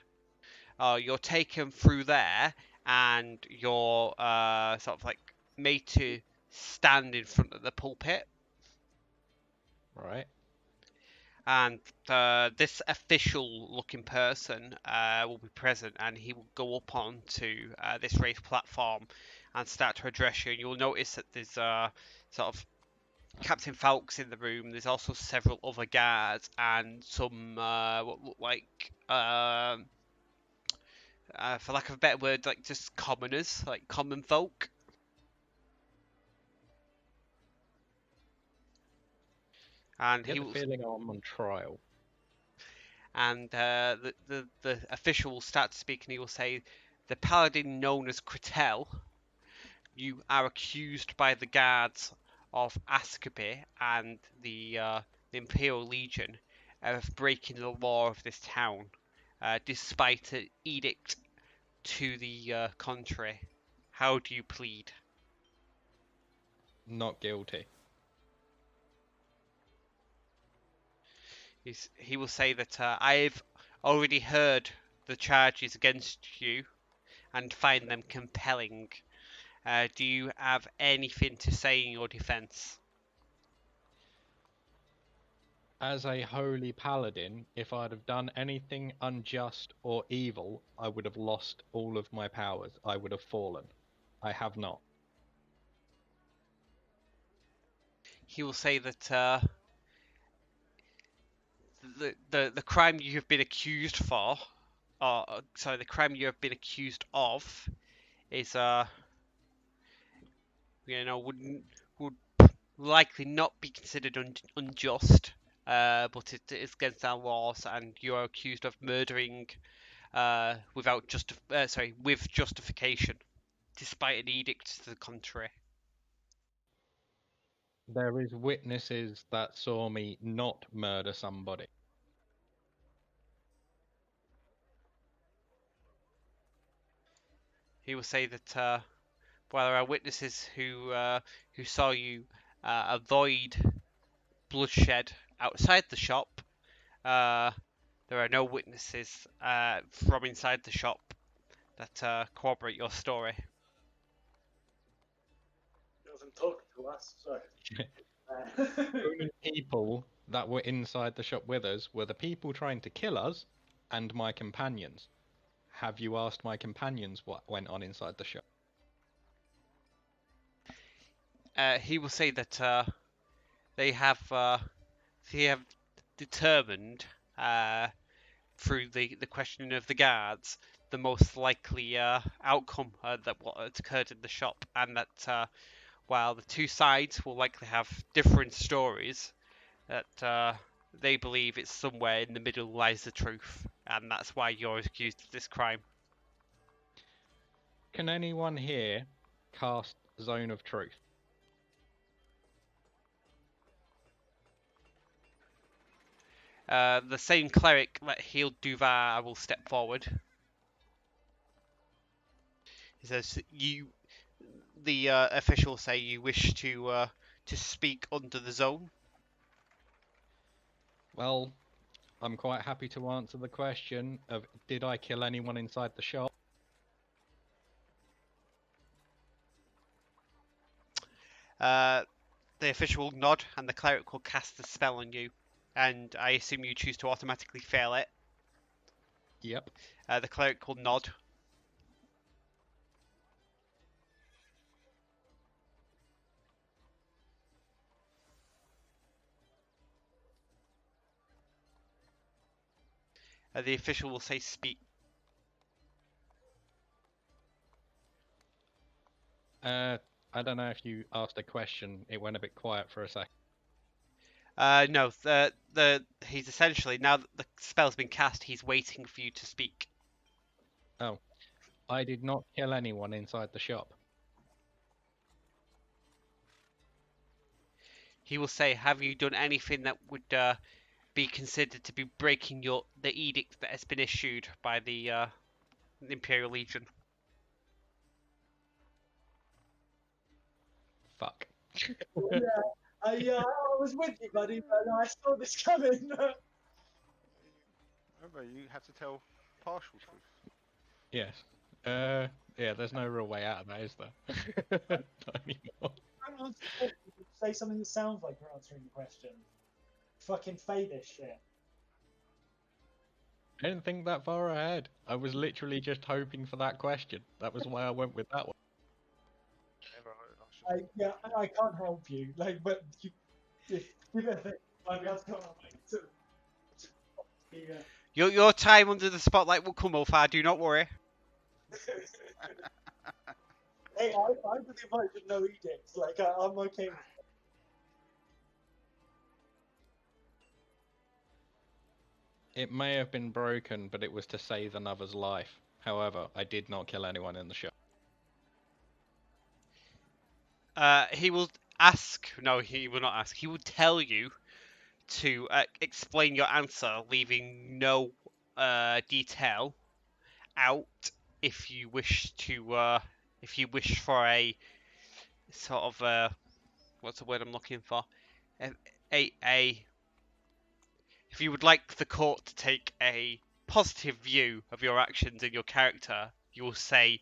You're taken through there, and you're sort of like made to stand in front of the pulpit. Right. And this official-looking person will be present, and he will go up onto this raised platform and start to address you. And you'll notice that there's sort of Captain Falks in the room. There's also several other guards and some what look like for lack of a better word, like just commoners, like common folk. And I get he the will, feeling I'm on trial. and the official will start to speak, and he will say, "The paladin known as Kretel, you are accused by the guards of Ascopy and the Imperial Legion of breaking the law of this town, despite an edict to the contrary. How do you plead?" Not guilty. He will say that I've already heard the charges against you and find them compelling. Do you have anything to say in your defense? As a holy paladin, if I'd have done anything unjust or evil, I would have lost all of my powers. I would have fallen. I have not. He will say that the crime you have been accused for, or sorry, the crime you have been accused of, is would likely not be considered unjust, but it is against our laws, and you are accused of murdering with justification, despite an edict to the contrary. There is witnesses that saw me not murder somebody. He will say that while there are witnesses who saw you avoid bloodshed outside the shop, there are no witnesses from inside the shop that corroborate your story. He wasn't talking to us. Sorry. The only people that were inside the shop with us were the people trying to kill us and my companions. Have you asked my companions what went on inside the shop? He will say that they have determined through the questioning of the guards the most likely outcome that what had occurred in the shop, and that while the two sides will likely have different stories, that they believe it's somewhere in the middle lies the truth, and that's why you're accused of this crime. Can anyone here cast zone of truth. The same cleric that healed Duvar will step forward. He says, "You, the officials say you wish to speak under the zone." Well, I'm quite happy to answer the question of did I kill anyone inside the shop? The official will nod, and the cleric will cast the spell on you. And I assume you choose to automatically fail it. Yep. The cleric will nod. The official will say speak. I don't know if you asked a question. It went a bit quiet for a second. No, he's essentially, now that the spell's been cast, he's waiting for you to speak. Oh, I did not kill anyone inside the shop. He will say, have you done anything that would be considered to be breaking the edict that has been issued by the Imperial Legion? Fuck. Yeah, I was with you, buddy, but I saw this coming. Remember, you have to tell partial truth. Yes. Yeah, there's no real way out of that, is there? Not anymore. Don't answer the question, say something that sounds like you're answering the question. Fucking fade this shit. I didn't think that far ahead. I was literally just hoping for that question. That was why I went with that one. I can't help you. Like, but you, if give it a thing, I'd be able to come up with Your time under the spotlight will come, Ulfar, do not worry. Hey, I believe I should know edicts. Like, I'm okay with it. It may have been broken, but it was to save another's life. However, I did not kill anyone in the shop. He will ask. No, he will not ask. He will tell you to explain your answer, leaving no detail out. If you wish to, if you wish for a sort of what's the word I'm looking for? A if you would like the court to take a positive view of your actions and your character, you will say,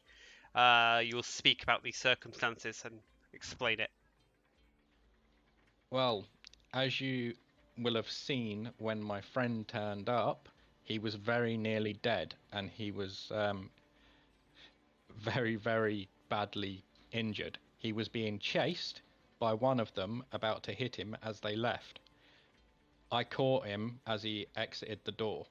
you will speak about these circumstances and explain it. Well, as you will have seen when my friend turned up, he was very nearly dead, and he was very, very badly injured. He was being chased by one of them, about to hit him as they left. I caught him as he exited the door.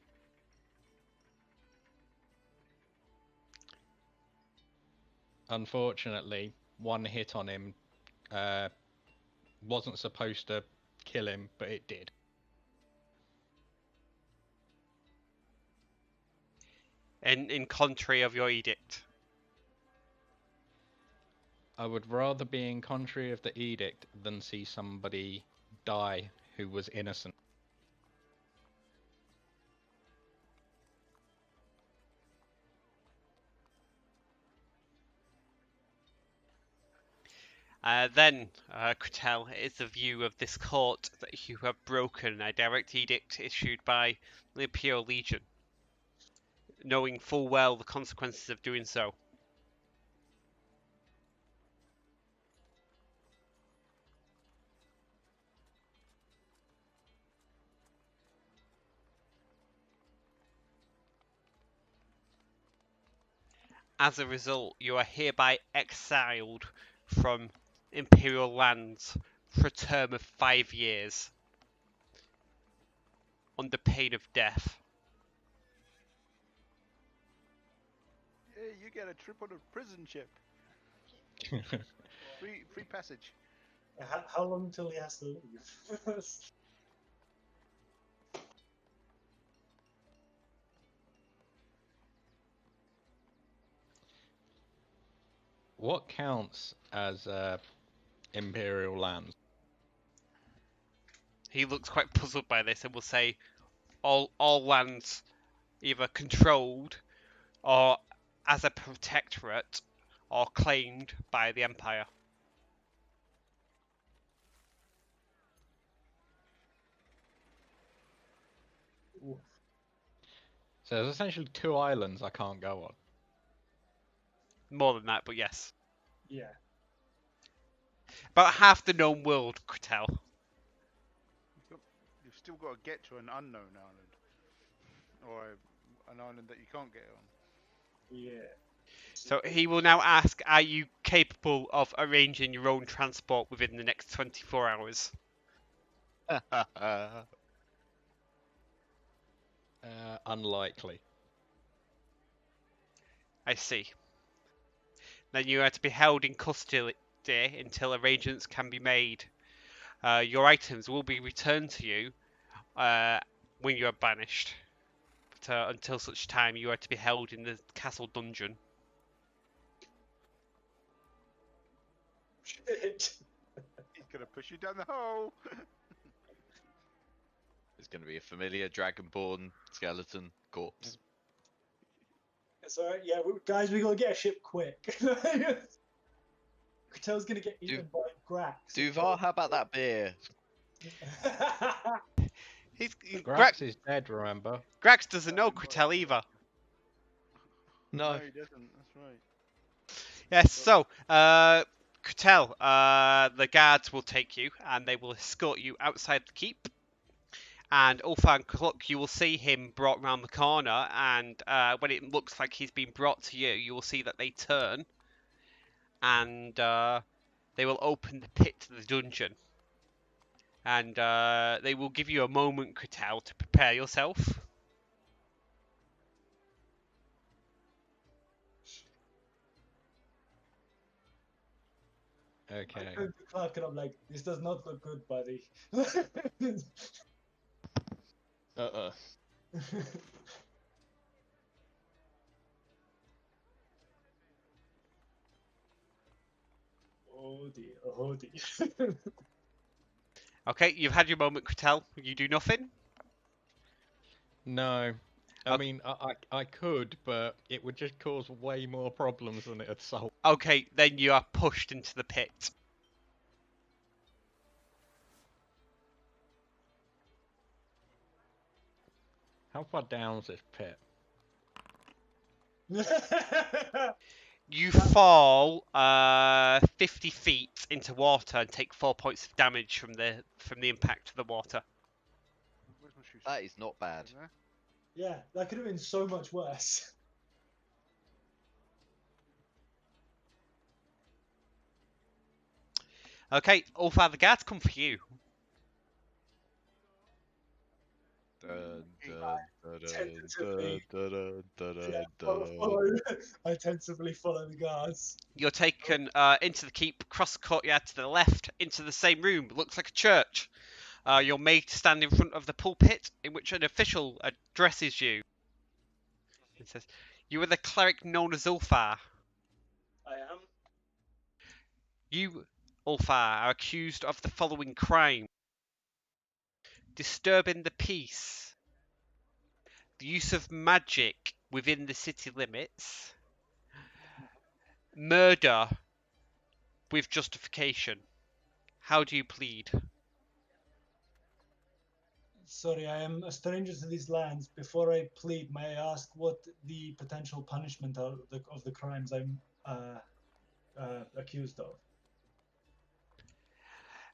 Unfortunately, one hit on him wasn't supposed to kill him, but it did. In contrary of your edict. I would rather be in contrary of the edict than see somebody die who was innocent. Then, Cretel, it is the view of this court that you have broken a direct edict issued by the Imperial Legion, knowing full well the consequences of doing so. As a result, you are hereby exiled from Imperial lands for a term of 5 years, under pain of death. Yeah, you get a trip on a prison ship. Free passage. How long until he has to leave? What counts as imperial lands? He looks quite puzzled by this and will say, all lands either controlled or as a protectorate or claimed by the Empire. Oof. So there's essentially 2 islands I can't go on. More than that, but yes. Yeah. About half the known world, Kretel. You've still got to get to an unknown island, or an island that you can't get on. Yeah. So he will now ask, are you capable of arranging your own transport within the next 24 hours? Unlikely. I see. Then you are to be held in custody until arrangements can be made. Your items will be returned to you when you are banished. But until such time, you are to be held in the castle dungeon. Shit. He's gonna push you down the hole. There's going to be a familiar dragonborn skeleton corpse. It's alright. Yeah, guys, we gotta get a ship quick. Kretel's gonna get eaten by Grax. Duvar, how about that beer? Grax is dead, remember? Grax doesn't know Kretel either. No. He doesn't. That's right. Yes, so, Kretel, the guards will take you and they will escort you outside the keep. And Ulfar, look, you will see him brought round the corner, and when it looks like he's been brought to you, you will see that they turn, and they will open the pit to the dungeon. And they will give you a moment, Kretel, to prepare yourself. Okay. I go to Clark and I'm like, this does not look good, buddy. Oh dear, oh dear. Okay, you've had your moment, Kretel. You do nothing? No. I Okay. mean, I could, but it would just cause way more problems than it'd solve. Okay, then you are pushed into the pit. How far down is this pit? You fall 50 feet into water and take 4 points of damage from the impact of the water. Where's my shoes? That is not bad. Is there? Yeah, that could have been so much worse. Okay, Ulfar, the guards come for you. I tentatively follow the guards. You're taken into the keep, across the courtyard to the left, into the same room. Looks like a church. You're made to stand in front of the pulpit, in which an official addresses you. It says, "You are the cleric known as Ulfar. I am. You, Ulfar, are accused of the following crime: disturbing the peace, the use of magic within the city limits, murder with justification. How do you plead?" Sorry, I am a stranger to these lands. Before I plead, may I ask what the potential punishment of the crimes I'm accused of?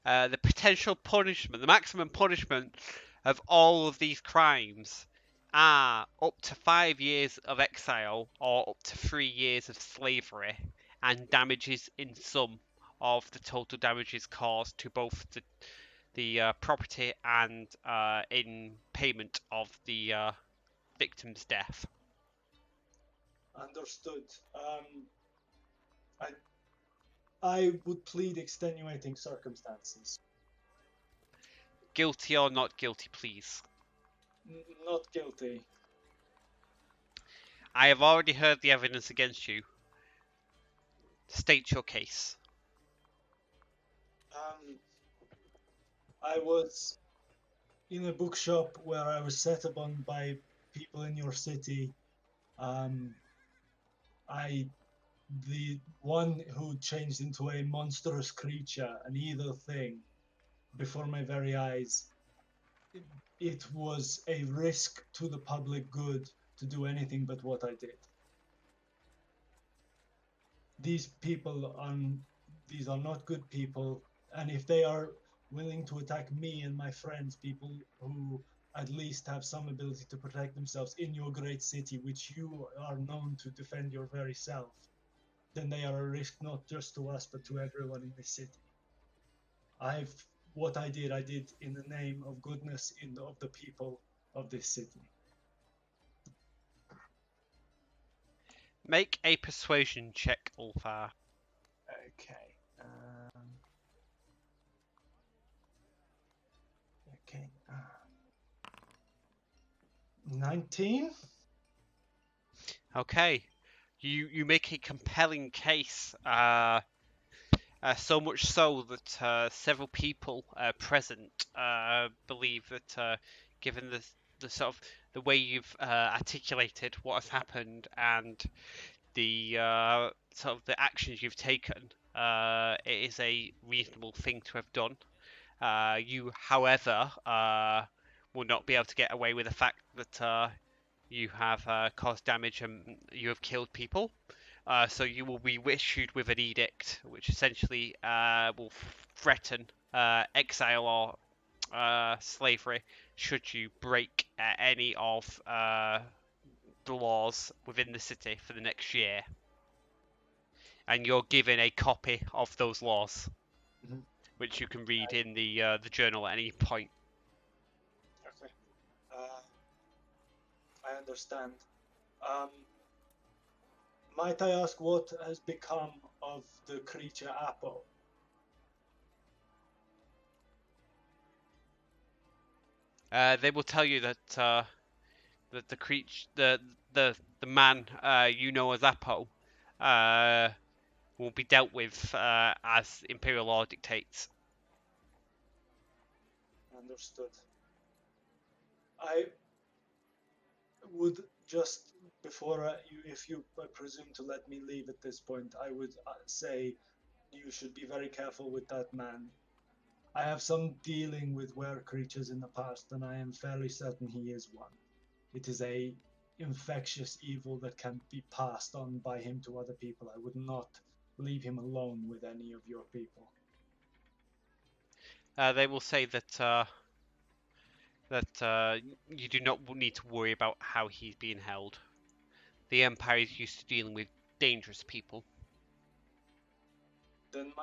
The potential punishment, the maximum punishment of all of these crimes are up to 5 years of exile or up to 3 years of slavery, and damages in sum of the total damages caused to both the property and in payment of the victim's death. Understood. I would plead extenuating circumstances. Guilty or not guilty, please? Not guilty. I have already heard the evidence against you. State your case. I was in a bookshop where I was set upon by people in your city. The one who changed into a monstrous creature, an evil thing, before my very eyes. It was a risk to the public good to do anything but what I did. These are not good people, and if they are willing to attack me and my friends, people who at least have some ability to protect themselves in your great city, which you are known to defend your very self, then they are a risk not just to us but to everyone in this city. What I did in the name of goodness of the people of this city. Make a persuasion check, Ulfar. Okay. 19. Okay. You make a compelling case. So much so that several people present believe that, given the sort of the way you've articulated what has happened and the sort of the actions you've taken, it is a reasonable thing to have done. You, however, will not be able to get away with the fact that you have caused damage and you have killed people. So you will be issued with an edict, which essentially will threaten exile or slavery should you break any of the laws within the city for the next year. And you're given a copy of those laws, which you can read in the journal at any point. Okay. I understand. Might I ask what has become of the creature Apple? They will tell you that that the creature, the man you know as Apo, will be dealt with as Imperial law dictates. Understood. I would just, before if you presume to let me leave at this point, I would say you should be very careful with that man. I have some dealing with were creatures in the past, and I am fairly certain he is one. It is a infectious evil that can be passed on by him to other people. I would not leave him alone with any of your people. They will say that you do not need to worry about how he's being held. The Empire is used to dealing with dangerous people. Then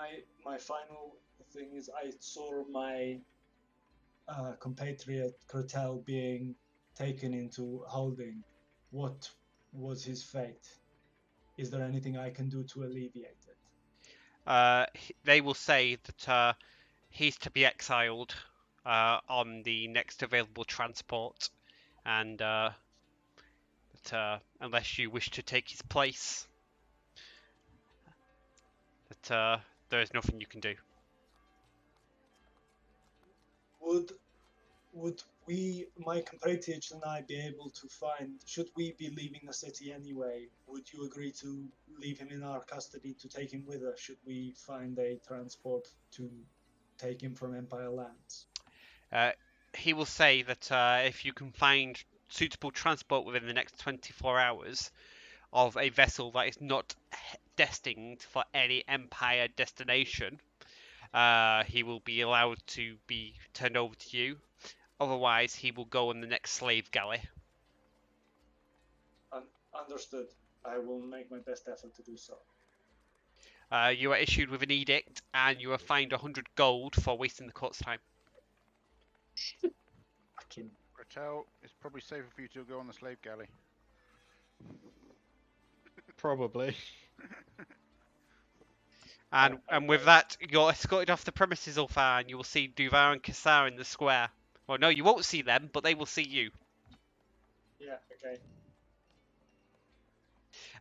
my final thing is, I saw my compatriot Crotel being taken into holding. What was his fate? Is there anything I can do to alleviate it? They will say that he's to be exiled on the next available transport, and that unless you wish to take his place, that there is nothing you can do. Would we, my compatriots and I, be able to find, should we be leaving the city anyway, would you agree to leave him in our custody to take him with us, should we find a transport to take him from Empire lands? He will say that if you can find suitable transport within the next 24 hours of a vessel that is not destined for any Empire destination, he will be allowed to be turned over to you. Otherwise, he will go on the next slave galley. Understood. I will make my best effort to do so. You are issued with an edict, and you are fined 100 gold for wasting the court's time. Ratel, it's probably safer for you to go on the slave galley. Probably. And with that, you're escorted off the premises, Ulfar, and you will see Duvar and Kassar in the square. Well, no, you won't see them, but they will see you. Yeah, okay.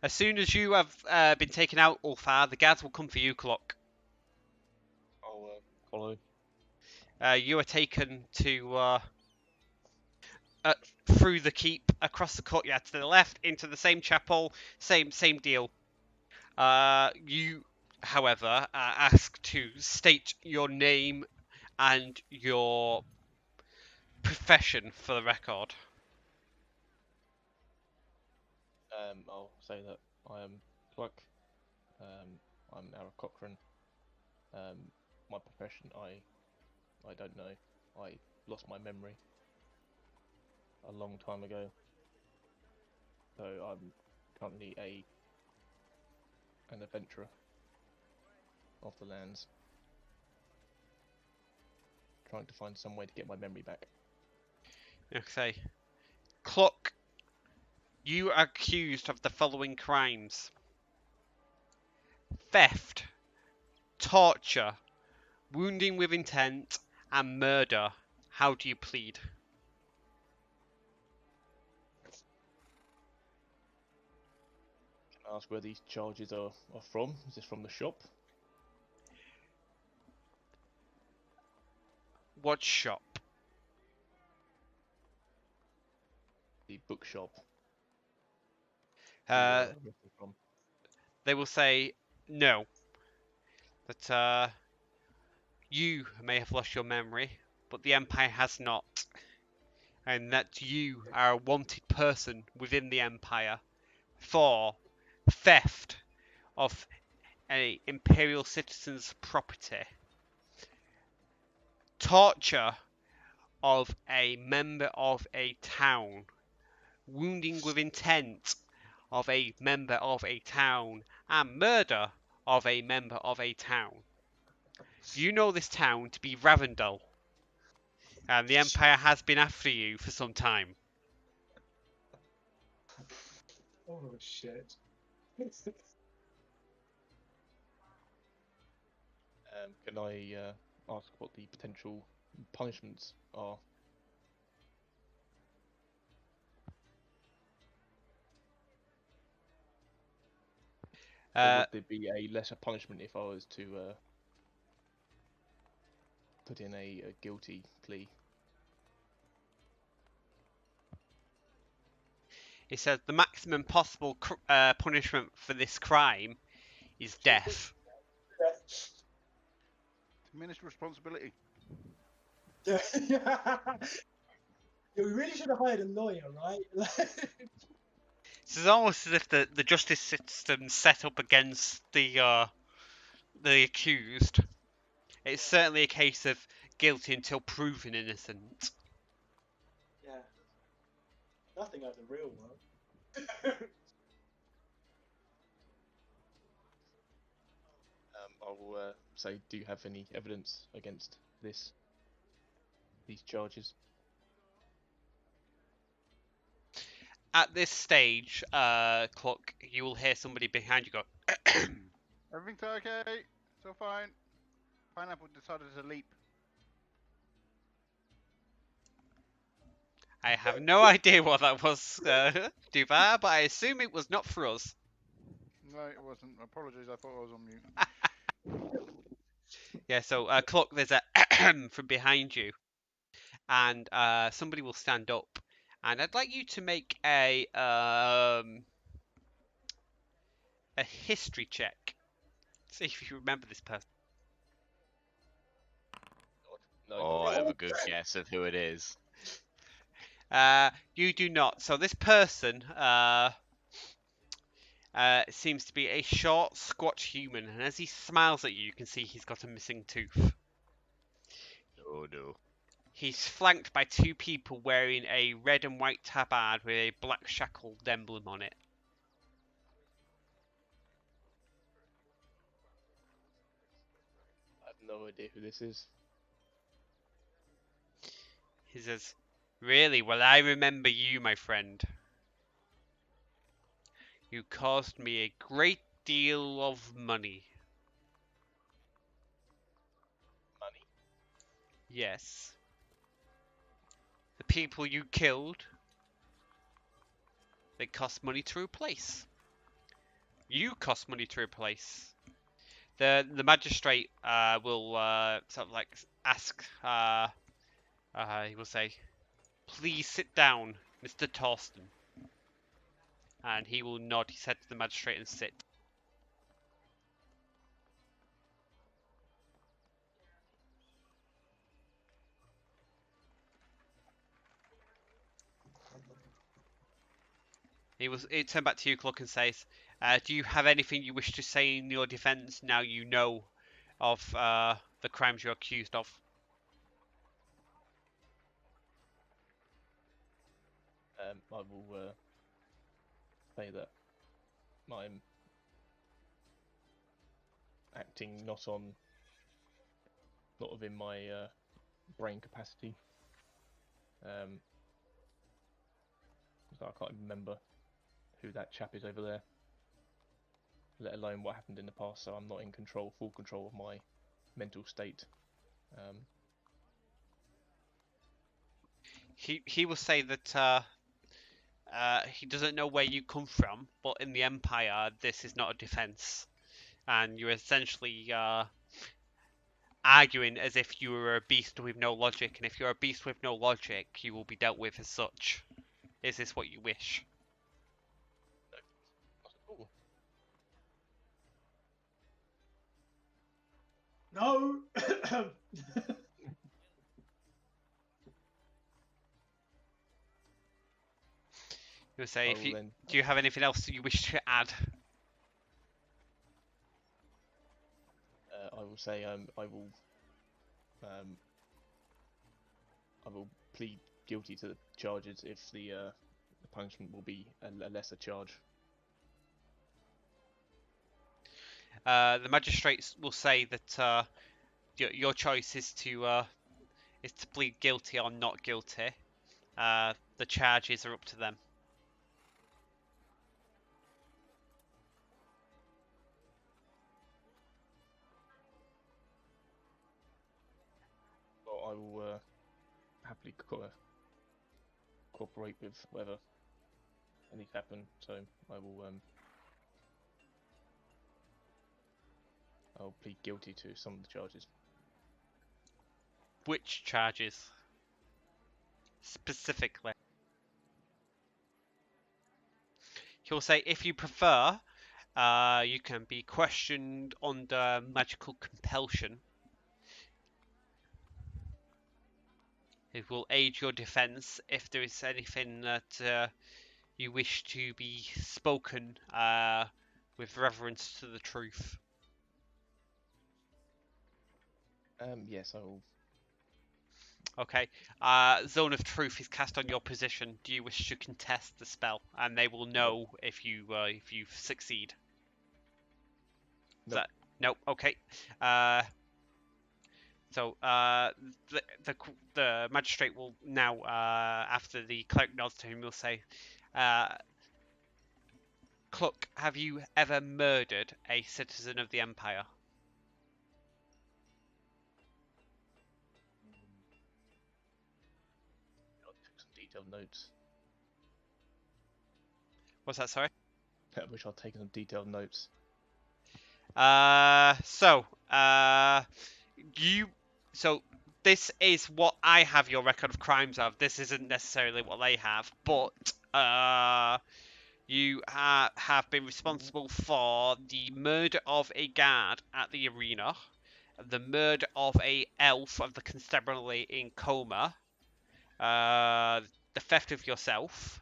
As soon as you have been taken out, Ulfar, the guards will come for you, Clock. I'll follow. You are taken to through the keep, across the courtyard to the left, into the same chapel, same deal. You, however, are asked to state your name and your profession for the record. I'll say that I am Cluck. I'm Ara Cochrane. My profession, I don't know. I lost my memory a long time ago. So I'm currently an adventurer of the lands, trying to find some way to get my memory back. Okay. Clock, you are accused of the following crimes: theft, torture, wounding with intent, and murder. How do you plead? Can I ask where these charges are from? Is this from the shop? What shop? The bookshop? Uh, From? they will say no. That you may have lost your memory, but the Empire has not. And that you are a wanted person within the Empire for theft of an Imperial citizen's property, torture of a member of a town, wounding with intent of a member of a town, and murder of a member of a town. You know this town to be Ravendell, and the Empire has been after you for some time. Oh shit. Can I ask what the potential punishments are? Or would there be a lesser punishment if I was to put in a guilty plea? It says the maximum possible punishment for this crime is death. Diminished responsibility. Yeah. Yeah, we really should have hired a lawyer, right? It's almost as if the justice system's set up against the accused. It's certainly a case of guilty until proven innocent. Yeah. Nothing like the real world. I'll say, do you have any evidence against these charges? At this stage, Clock, you will hear somebody behind you go, Everything's okay. So fine. Pineapple decided to leap. I have no idea what that was, Duvar, but I assume it was not for us. No, it wasn't. Apologies, I thought I was on mute. Yeah, so Clock, there's a from behind you, and somebody will stand up, and I'd like you to make a history check. See if you remember this person. No, Oh, I have a good guess of who it is. You do not. So this person seems to be a short, squat human, and as he smiles at you, you can see he's got a missing tooth. Oh no. He's flanked by two people wearing a red and white tabard with a black shackled emblem on it. I have no idea who this is. He says, "Really? Well, I remember you, my friend. You caused me a great deal of money." Money? Yes. The people you killed, they cost money to replace. You cost money to replace. The magistrate will sort of like ask. He will say, "Please sit down, Mr. Torsten." And he will nod his head to the magistrate and sit. He will turn back to you, Cluck, and says, "Do you have anything you wish to say in your defence now you know of the crimes you're accused of?" I will say that I'm acting not within my brain capacity. So I can't remember who that chap is over there, let alone what happened in the past. So I'm not in full control of my mental state. He will say that he doesn't know where you come from, but in the Empire, this is not a defence, and you're essentially arguing as if you were a beast with no logic, and if you're a beast with no logic, you will be dealt with as such. Is this what you wish? No. He'll say, do you have anything else that you wish to add? I will say I will plead guilty to the charges if the punishment will be a lesser charge. The magistrates will say that your choice is to plead guilty or not guilty. The charges are up to them. Well, I will happily cooperate with whatever needs to happen. So I will I'll plead guilty to some of the charges. Which charges? Specifically. He'll say, if you prefer, you can be questioned under magical compulsion. It will aid your defence if there is anything that you wish to be spoken with reverence to the truth. Yes, I will. Okay. Zone of Truth is cast on your position. Do you wish to contest the spell? And they will know if you succeed. Nope. Nope. Okay. So the magistrate will now, after the cleric nods to him, will say, "Cluck, have you ever murdered a citizen of the Empire?" I took some detailed notes. What's that? Sorry. I wish I'd taken some detailed notes. So this is what I have your record of crimes of. This isn't necessarily what they have, but you have been responsible for the murder of a guard at the arena, the murder of a elf of the constabulary in coma, the theft of yourself,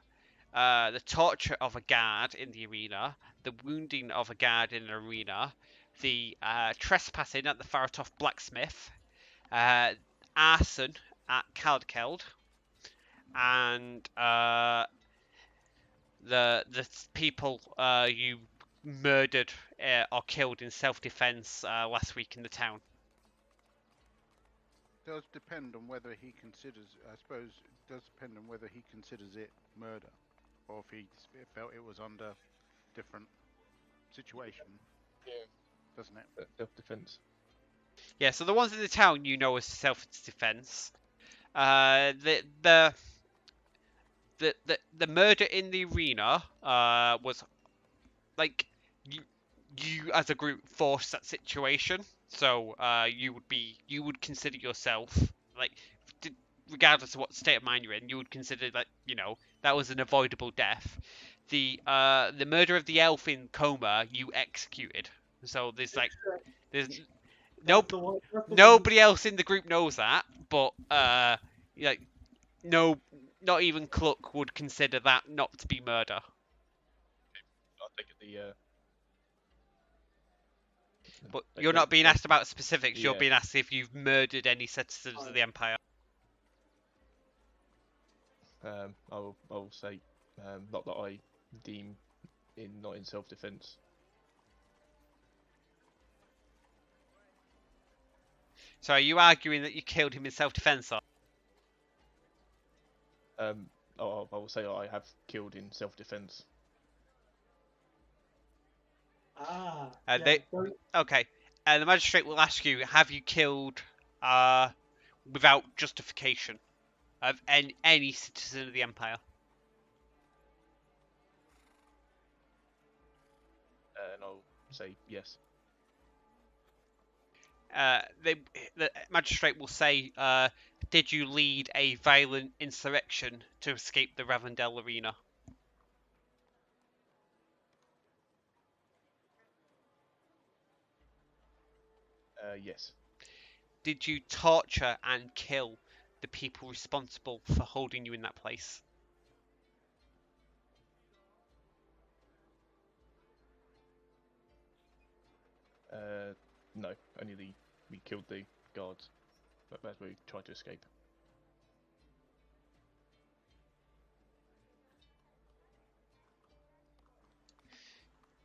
the torture of a guard in the arena, the wounding of a guard in an arena, the trespassing at the Faratov blacksmith, arson at Caldkeld, and the people you murdered or killed in self-defense last week in the town. Does depend on whether he considers. I suppose it does depend on whether he considers it murder, or if he felt it was under different situation. Yeah. Doesn't it? Self-defense. Yeah. So the ones in the town you know as self-defense. The murder in the arena was like you as a group forced that situation. So you would consider yourself like, regardless of what state of mind you're in, you would consider that that was an avoidable death. The murder of the elf in coma you executed. So there's That's the one. That's the one. nobody else in the group knows that, but like no, not even Cluck would consider that not to be murder. I think the But But you're not being the- asked about specifics. You're yeah. being asked if you've murdered any citizens of the Empire. I will say, not that I deem not in self-defense. So are you arguing that you killed him in self-defense? I will say I have killed in self-defense. Ah. Okay. The magistrate will ask you: have you killed without justification of any citizen of the Empire? And I'll say yes. The magistrate will say, did you lead a violent insurrection to escape the Ravendell arena? Yes. Did you torture and kill the people responsible for holding you in that place? No, only we killed the guards as we tried to escape.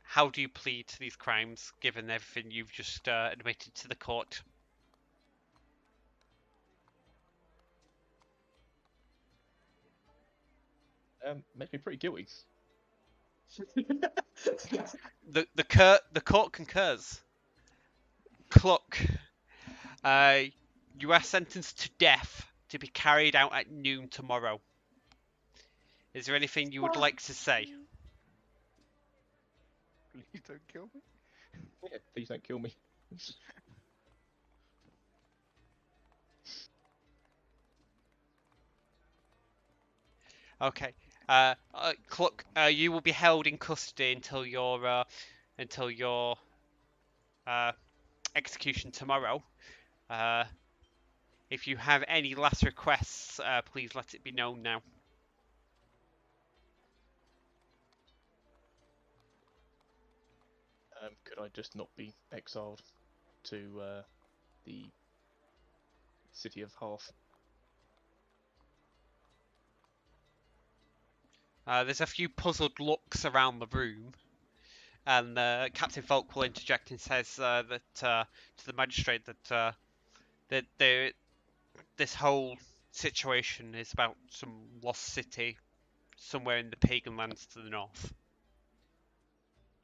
How do you plead to these crimes, given everything you've just admitted to the court? Makes me pretty guilty. The court concurs. Cluck, you are sentenced to death to be carried out at noon tomorrow. Is there anything you would like to say? Please don't kill me. Yeah, please don't kill me. Okay. Cluck, you will be held in custody until your execution tomorrow. If you have any last requests, please let it be known now. Could I just not be exiled to the city of Hearth? There's a few puzzled looks around the room, and Captain Falk will interject and says that to the magistrate that this whole situation is about some lost city somewhere in the pagan lands to the north.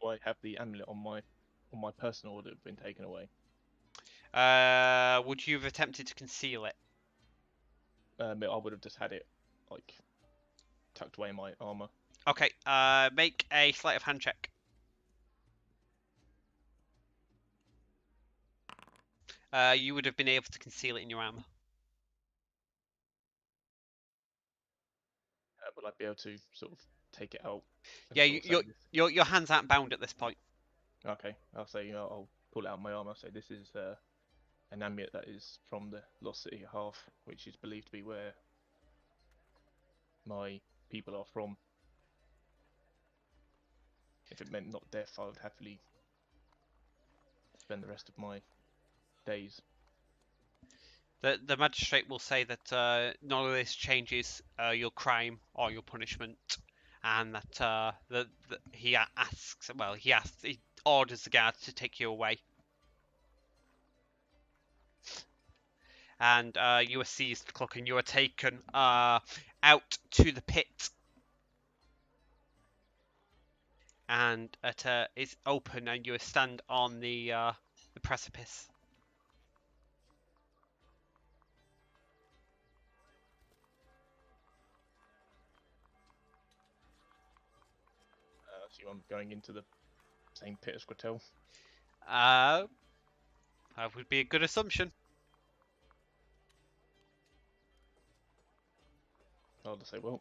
Do I have the amulet on my person, or would it have been taken away? Would you have attempted to conceal it? I would have just had it like tucked away in my armor. Okay. Make a sleight of hand check. You would have been able to conceal it in your armor. Will I be able to sort of take it out? and Yeah, sort of say your hands aren't bound at this point. Okay, I'll say I'll pull out my armor. Say this is an amulet that is from the lost city of Hearth, which is believed to be where my people are from. If it meant not death, I would happily spend the rest of my days. The magistrate will say that none of this changes your crime or your punishment, and that he orders the guards to take you away, and you are seized, Cluck, and you are taken out to the pit, and it is open, and you stand on the precipice. So I'm going into the same pit as Gretel. That would be a good assumption. I'll just say, well,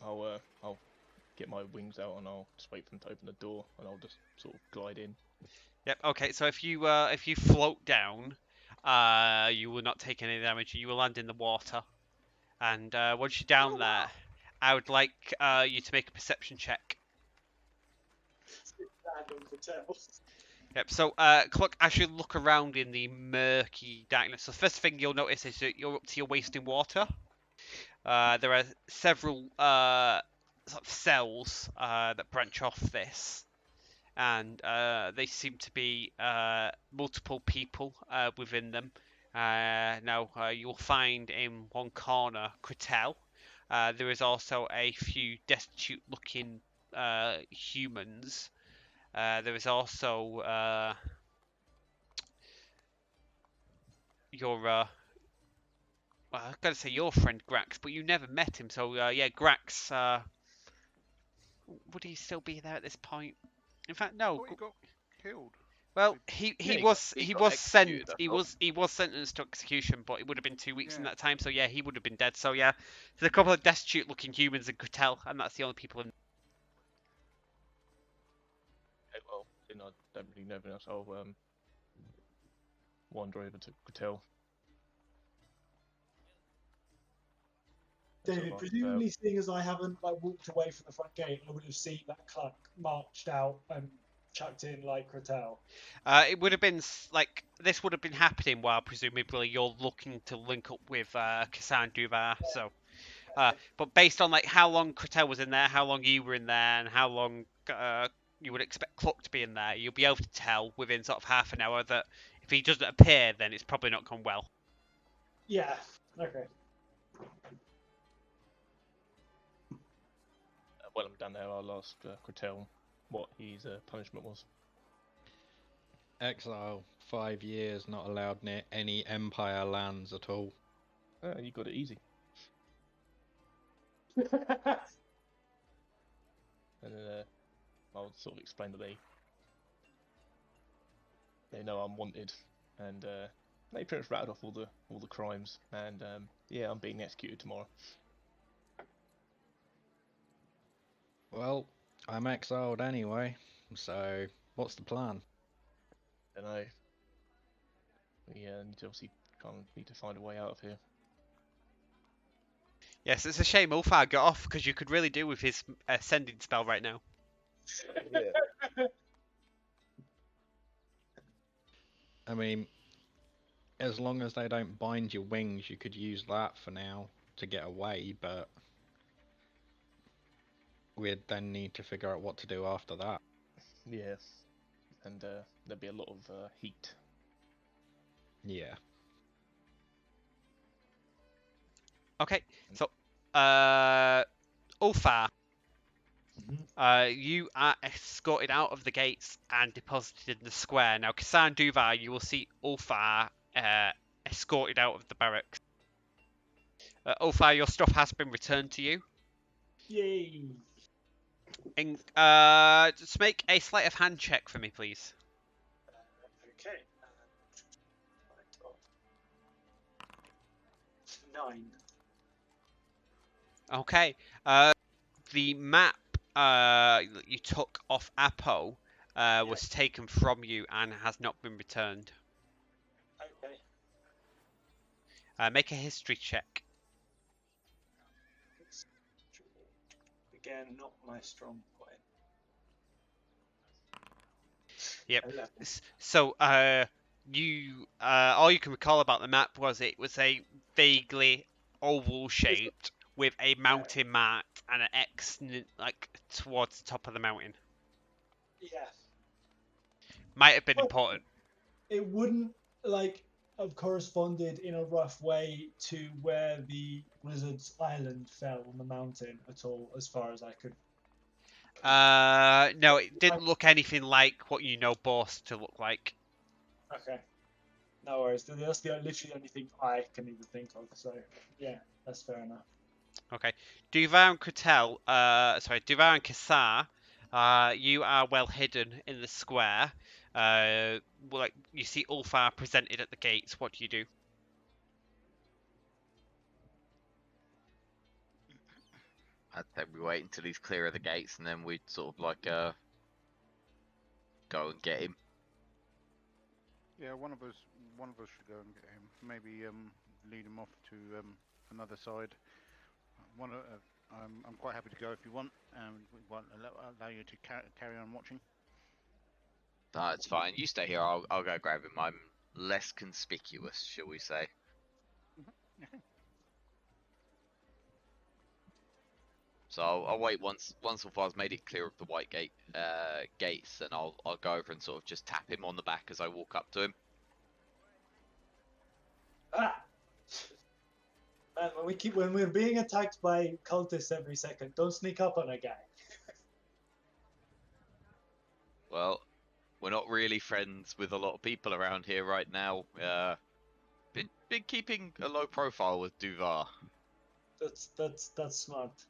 I'll get my wings out and I'll just wait for them to open the door and I'll just sort of glide in. Yep. Okay. So if you float down, you will not take any damage. You will land in the water, and once you're down there, I would like you to make a perception check. Random Gretel. Yep. So Cluck, as you look around in the murky darkness, the first thing you'll notice is that you're up to your waist in water. There are several sort of cells that branch off this, and they seem to be multiple people within them. Now you'll find in one corner Cretel. There is also a few destitute-looking humans. There is also your well, I was going to say your friend Grax, but you never met him. So yeah, Grax. Would he still be there at this point? In fact, no. Oh, he got killed. Well, he he was got sent. executed, I He thought. was sentenced to execution, but it would have been 2 weeks in Yeah. that time. So yeah, he would have been dead. So yeah, there's a couple of destitute-looking humans in Gretel, and that's the only people in. Okay, well, then I don't really know anything else. I'll wander over to Gretel. David, presumably seeing as I haven't like walked away from the front gate, I would have seen that Cluck marched out and chucked in like Gretel. It would have been like this would have been happening while presumably you're looking to link up with Kassan Duvar. So, but based on like how long Cretel was in there, how long you were in there, and how long you would expect Cluck to be in there, you'll be able to tell within sort of half an hour that if he doesn't appear, then it's probably not gone well. Yeah. Okay. While I'm down there, I'll ask Gretel what his punishment was. Exile, 5 years, not allowed near any Empire lands at all. You got it easy. And then I'll sort of explain that they know I'm wanted, and they pretty much rattled off all the crimes, and yeah, I'm being executed tomorrow. Well, I'm exiled anyway, so what's the plan? And I need to obviously need to find a way out of here. Yes, it's a shame Ulfar got off because you could really do with his sending spell right now. Yeah. I mean, as long as they don't bind your wings, you could use that for now to get away, but we'd then need to figure out what to do after that. Yeah, and there'll be a lot of heat. Yeah. Okay, so Ulfar, you are escorted out of the gates and deposited in the square. Now, Kassan Duvar, you will see Ulfar escorted out of the barracks. Ulfar, your stuff has been returned to you. Yay. And, just make a sleight of hand check for me, please. Okay. 9. Okay. The map that you took off Apo was taken from you and has not been returned. Okay. Make a history check. Again, not my strong point. Yep. 11. So, you all you can recall about the map was it was a vaguely oval shaped with a mountain mark and an X like towards the top of the mountain. Yeah. Might have been important. It wouldn't like have corresponded in a rough way to where the Wizard's Island fell on the mountain at all, as far as I could. No, it didn't look anything like what you know Boss to look like. Okay. No worries. That's literally the only thing I can even think of. So yeah, that's fair enough. Okay. Duvar and Cretel, Duvar and Kassar, You are well hidden in the square. Like you see Ulfar presented at the gates. What do you do? I'd say we wait until he's clear of the gates, and then we'd sort of like go and get him. Yeah, one of us should go and get him. Maybe lead him off to another side. I'm quite happy to go if you want, and we won't allow you to carry on watching. No, it's fine. You stay here. I'll go grab him. I'm less conspicuous, shall we say? Okay. So I'll wait once Ulfar's made it clear of the white gates, and I'll go over and sort of just tap him on the back as I walk up to him. Ah! Man, when we're being attacked by cultists every second, don't sneak up on a guy. Well, we're not really friends with a lot of people around here right now. Been keeping a low profile with Duvar. That's smart.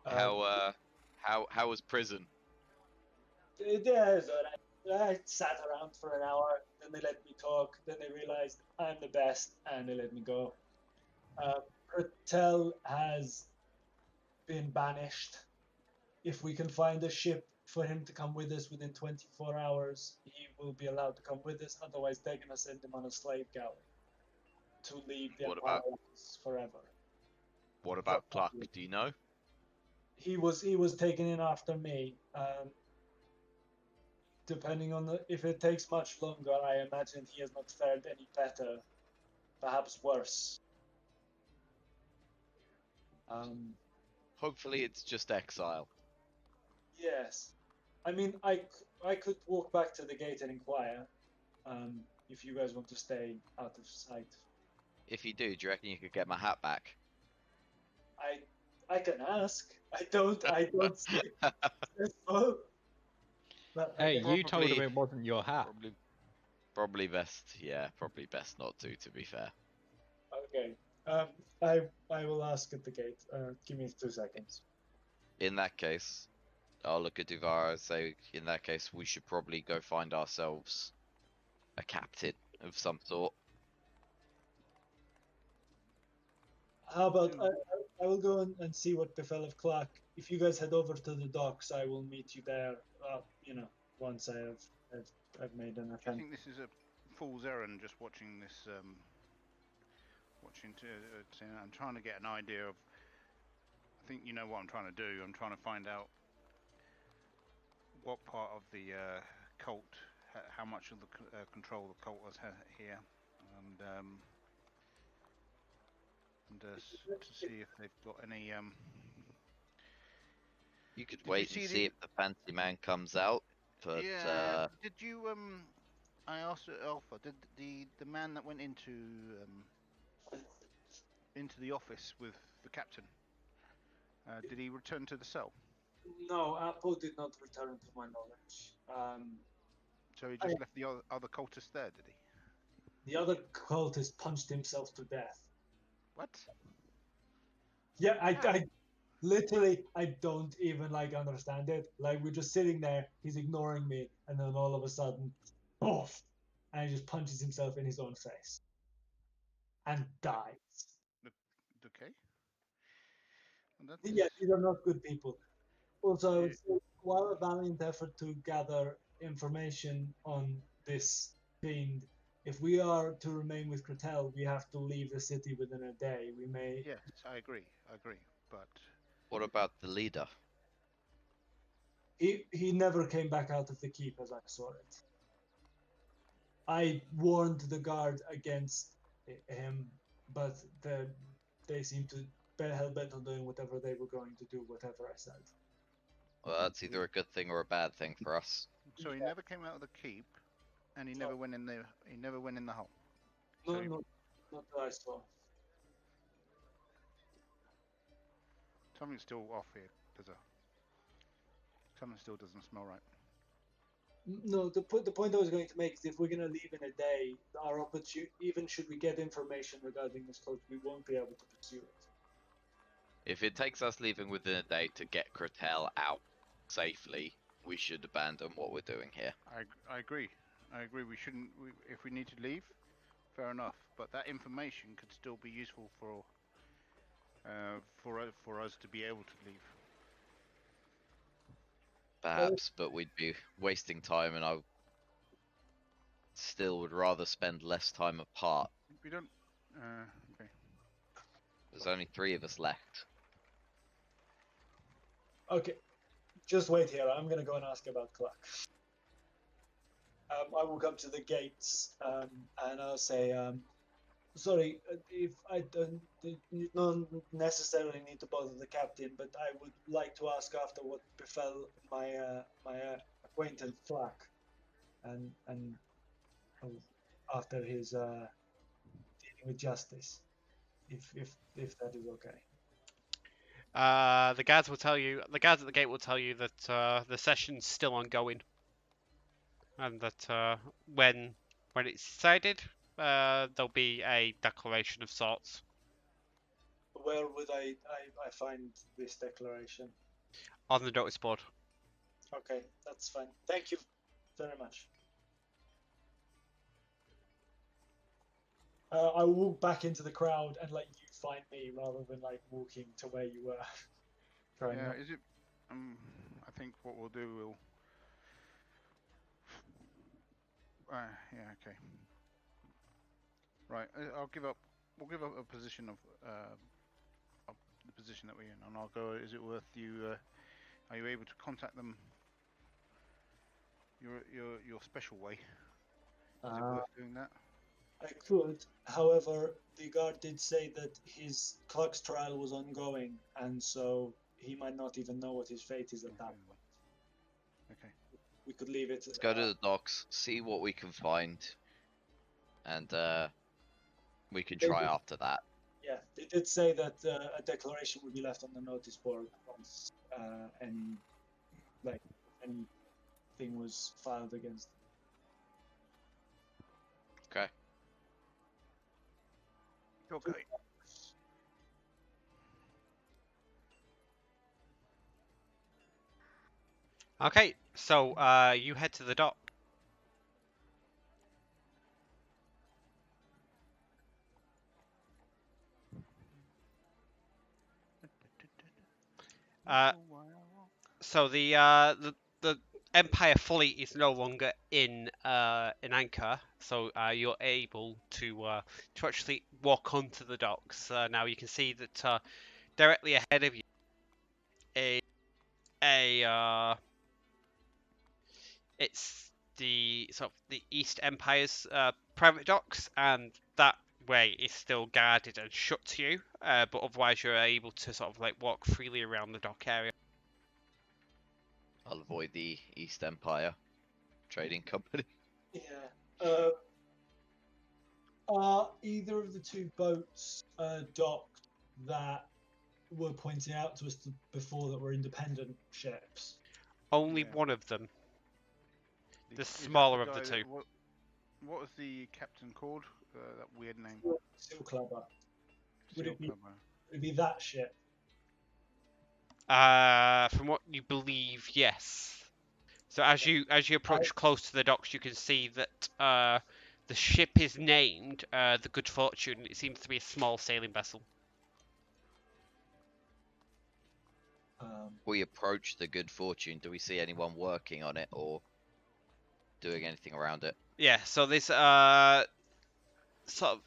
How was prison? Yeah, it's alright. I sat around for an hour, then they let me talk, then they realized I'm the best, and they let me go. Ertel has been banished. If we can find a ship for him to come with us within 24 hours, he will be allowed to come with us. Otherwise, they're going to send him on a slave galley to leave the Empire forever. What about Cluck? Do you know? He was taken in after me. Depending on if it takes much longer, I imagine he has not fared any better, perhaps worse. Hopefully it's just exile. Yes, I mean I could walk back to the gate and inquire, if you guys want to stay out of sight. If you do you reckon you could get my hat back? I can ask. I don't see successful. But Hey, you told him Probably- it wasn't your hat. Probably best. Yeah, probably best not to. To be fair. Okay. I will ask at the gate. Give me 2 seconds. In that case, I'll look at Duvar and say, in that case, we should probably go find ourselves a captain of some sort. How about I will go and see what befell of Clark. If you guys head over to the docks, I will meet you there. Once I've made an I attempt. think this is a fool's errand. Just watching this, I'm trying to get an idea of. I think you know what I'm trying to do. I'm trying to find out what part of the cult, how much of the control the cult has here, and to see if they've got any. You could Did you wait see and the- see if the fancy man comes out, but Yeah. Did you I asked Alpha. Did the man that went into the office with the captain? Did he return to the cell? No, Apple did not return to my knowledge. So he just left the other cultist there, did he? The other cultist punched himself to death. What? Yeah, I literally I don't even understand it. Like we're just sitting there, he's ignoring me, and then all of a sudden, poof, and he just punches himself in his own face and dies. Okay. Well, Yeah, these are not good people. Also, I would Yeah. say, while a valiant effort to gather information on this fiend, if we are to remain with Kratel, we have to leave the city within a day. We may. Yes, I agree. But what about the leader? He never came back out of the keep as I saw it. I warned the guard against him, but they seemed to be hell bent on doing whatever they were going to do, whatever I said. Well, that's either a good thing or a bad thing for us. so he never came out of the keep, and he never went in the hole. No, So no, not that I saw. something's still off here. Something still doesn't smell right. No, the point I was going to make is if we're going to leave in a day, our opportunity, even should we get information regarding this cult, we won't be able to pursue it. If it takes us leaving within a day to get Kratel out safely, we should abandon what we're doing here. I agree. I agree. We shouldn't. If we need to leave, fair enough. But that information could still be useful for us to be able to leave. Perhaps, but we'd be wasting time, and I still would rather spend less time apart. We don't. Okay. There's only 3 of us left. Okay, just wait here. I'm gonna go and ask about Clark. I will come to the gates and I'll say, sorry, if I don't necessarily need to bother the captain, but I would like to ask after what befell my acquaintance Clark, and after his dealing with justice, if that is okay. The guards will tell you. The guards at the gate will tell you that the session's still ongoing, and that when it's decided, there'll be a declaration of sorts. Where would I find this declaration? On the notice board. Okay, that's fine. Thank you very much. I will walk back into the crowd and let you find me rather than like walking to where you were. Yeah. Is it? I think what we'll do, we'll. Yeah. Okay. Right. I'll give up. We'll give up a position of the position that we're in, and I'll go. Is it worth you? Are you able to contact them? Your special way. Is it worth doing that? I could. However, the guard did say that his Clark's trial was ongoing, and so he might not even know what his fate is at that point. Okay. We could leave it. Let's go to the docks, see what we can find, and we can try after that. Yeah, they did say that a declaration would be left on the notice board once anything was filed against them. Okay. Okay. Okay, so you head to the dock. So the Empire fleet is no longer in anchor, so you're able to actually walk onto the docks. Now you can see that directly ahead of you it's the sort of the East Empire's private docks, and that way is still guarded and shut to you. But otherwise, you're able to sort of like walk freely around the dock area. I'll avoid the East Empire Trading Company. Yeah. Are either of the 2 boats docked that were pointed out to us before that were independent ships? Only one of them. The smaller of the 2. What was the captain called? That weird name. Seal Clubber. Would Seal it be- Clubber. Would it be that ship? From what you believe, yes. So as you approach close to the docks, you can see that the ship is named the Good Fortune. It seems to be a small sailing vessel. We approach the Good Fortune. Do we see anyone working on it or doing anything around it? Yeah. So there's sort of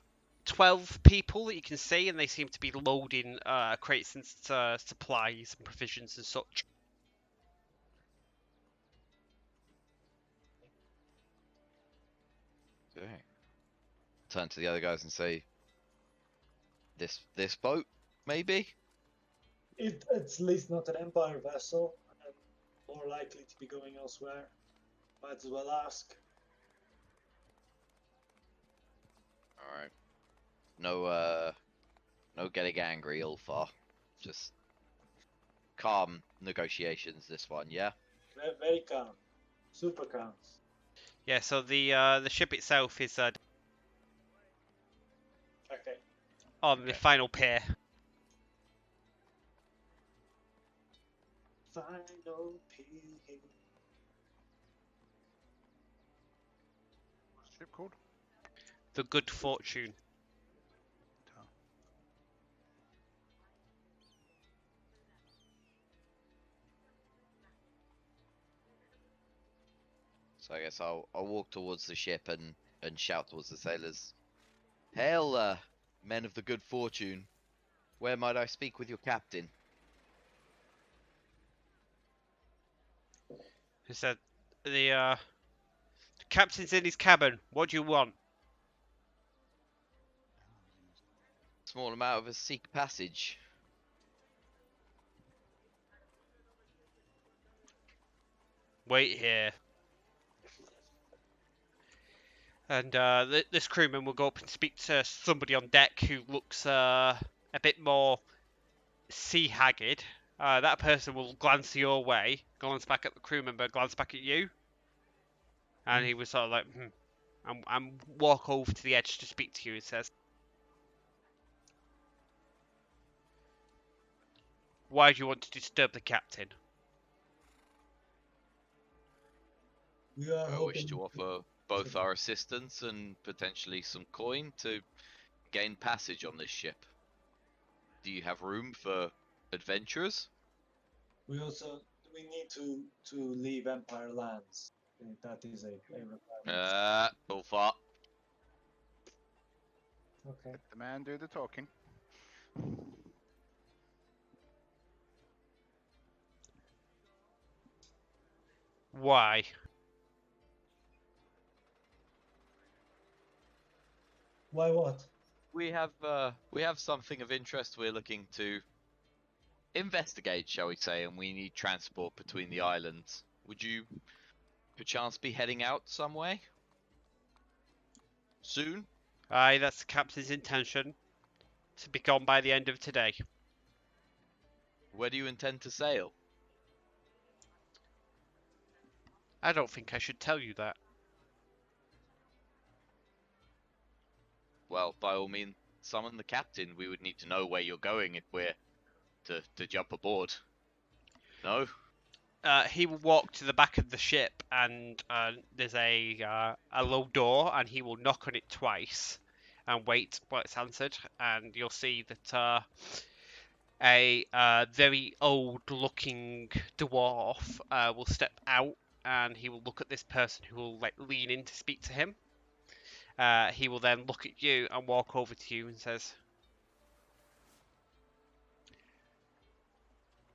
12 people that you can see, and they seem to be loading crates and supplies and provisions and such. Okay. Turn to the other guys and say, this boat, maybe? It's at least not an Empire vessel, and more likely to be going elsewhere. Might as well ask. Alright. No getting angry, Ulfar. Just calm negotiations, this one, yeah? Very, very calm. Super calm. Yeah. So the ship itself is Okay. on the final pier. final peak. What's the ship called? The Good Fortune. Oh. So I guess I'll walk towards the ship and shout towards the sailors. Hail, men of the good fortune. Where might I speak with your captain? He said, the captain's in his cabin. What do you want? Small amount of a seek passage. Wait here. And this crewman will go up and speak to somebody on deck who looks a bit more sea haggard. That person will glance your way, glance back at the crew member, glance back at you, and he was sort of like, and walk over to the edge to speak to you. And says, "Why do you want to disturb the captain?" We are I wish hoping to offer both our assistance and potentially some coin to gain passage on this ship. Do you have room for adventurers? we need to leave Empire lands. That is a requirement. Full fart. Okay. Let the man do the talking. Why? Why what? We have something of interest we're looking to investigate, shall we say, and we need transport between the islands. Would you perchance be heading out some way? Soon? Aye, that's the captain's intention. To be gone by the end of today. Where do you intend to sail? I don't think I should tell you that. Well, by all means, summon the captain. We would need to know where you're going if we're to jump aboard. No? He will walk to the back of the ship, and there's a low door, and he will knock on it twice, and wait while it's answered. And you'll see that a very old-looking dwarf will step out, and he will look at this person who will like lean in to speak to him. He will then look at you and walk over to you and says,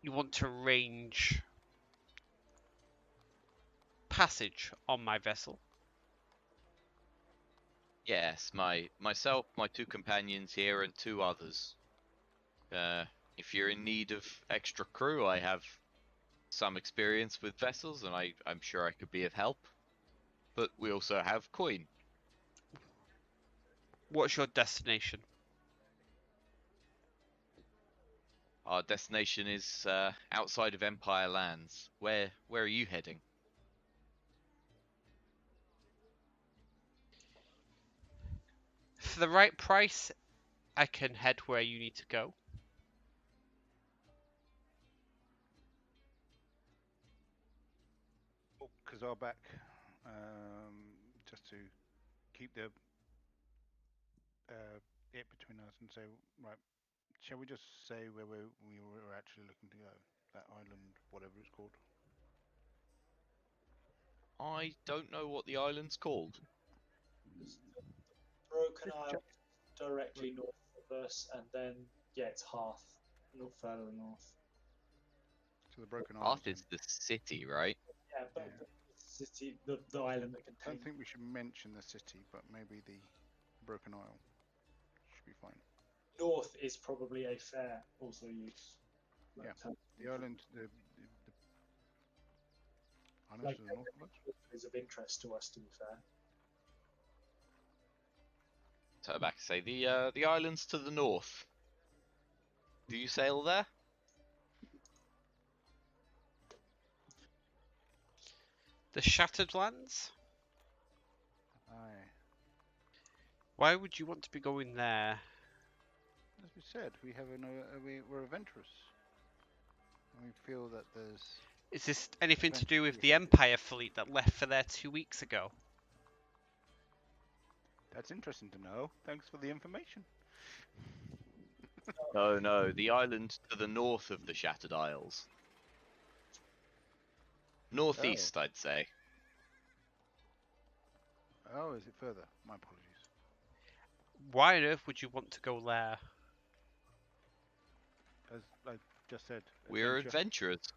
"You want to arrange passage on my vessel?" Yes, myself, my two companions here, and two others. If you're in need of extra crew, I have some experience with vessels, and I'm sure I could be of help. But we also have coin. What's your destination? Our destination is outside of Empire lands. Where are you heading? For the right price, I can head where you need to go. Kazar back, just to keep the it between us and say, right, shall we just say where we were actually looking to go? That island, whatever it's called. I don't know what the island's called. Broken Isle directly north of us, and then it's half further north. So the Broken Arth Island. is the city, right? Yeah, but Yeah. the city, the island that I don't contains. think we should mention the city, but maybe the Broken Isle should be fine. North is probably a fair also use. Yeah. The island, the island Like to the north of us. is of interest to us, to be fair. So back, say the islands to the north. Do you sail there? The Shattered Lands? Aye. Why would you want to be going there? As we said, we have we're adventurous. We feel that there's. Is this anything to do with Eventually the happen. Empire fleet that left for there 2 weeks ago? That's interesting to know. Thanks for the information. No, no, the island to the north of the Shattered Isles. Northeast, I'd say. Oh, is it further? My apologies. Why on earth would you want to go there? As I just said, We're adventure. adventurers.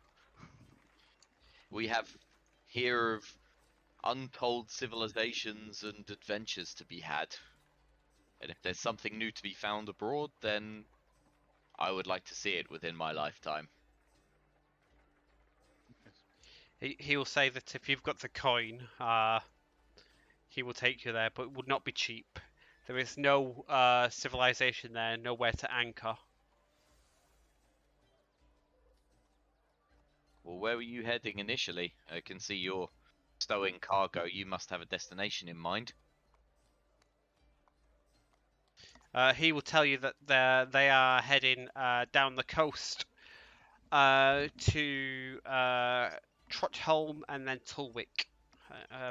We have here of untold civilizations and adventures to be had. And if there's something new to be found abroad, then I would like to see it within my lifetime. He will say that if you've got the coin, he will take you there, but it would not be cheap. There is no civilization there, nowhere to anchor. Well, where were you heading initially? I can see you're stowing cargo. You must have a destination in mind. He will tell you that they are heading down the coast to Trotholm and then Tulwick,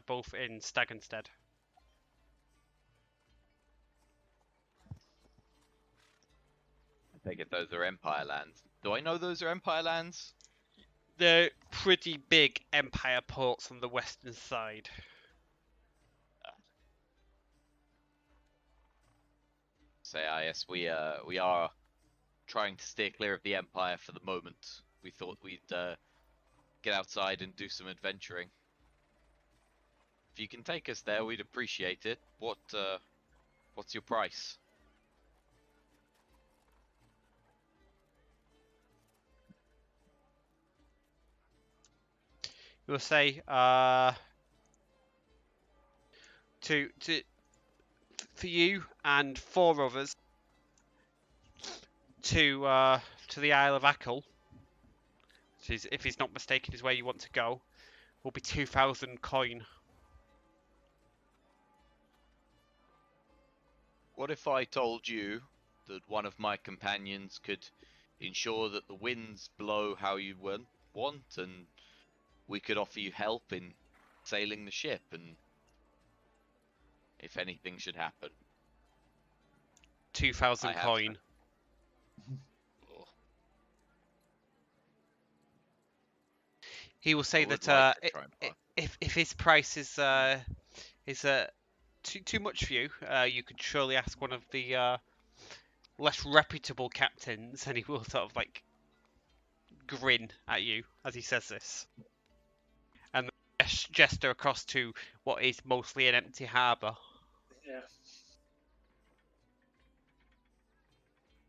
both in Stagenstead. I take it those are Empire lands. Do I know those are Empire lands? They're pretty big Empire ports on the western side. Say, yes, we are trying to steer clear of the Empire for the moment. We thought we'd get outside and do some adventuring. If you can take us there, we'd appreciate it. What's your price? You'll say to for you and 4 others to the Isle of Ackle, which is, if he's not mistaken, is where you want to go, will be 2,000 coin. What if I told you that one of my companions could ensure that the winds blow how you want, and we could offer you help in sailing the ship, and if anything should happen? 2,000 I have coin. Oh, He will say I would that like to try and buy. if his price is too much for you, you could surely ask one of the less reputable captains, and he will sort of like grin at you as he says this, and gesture across to what is mostly an empty harbour. Yeah.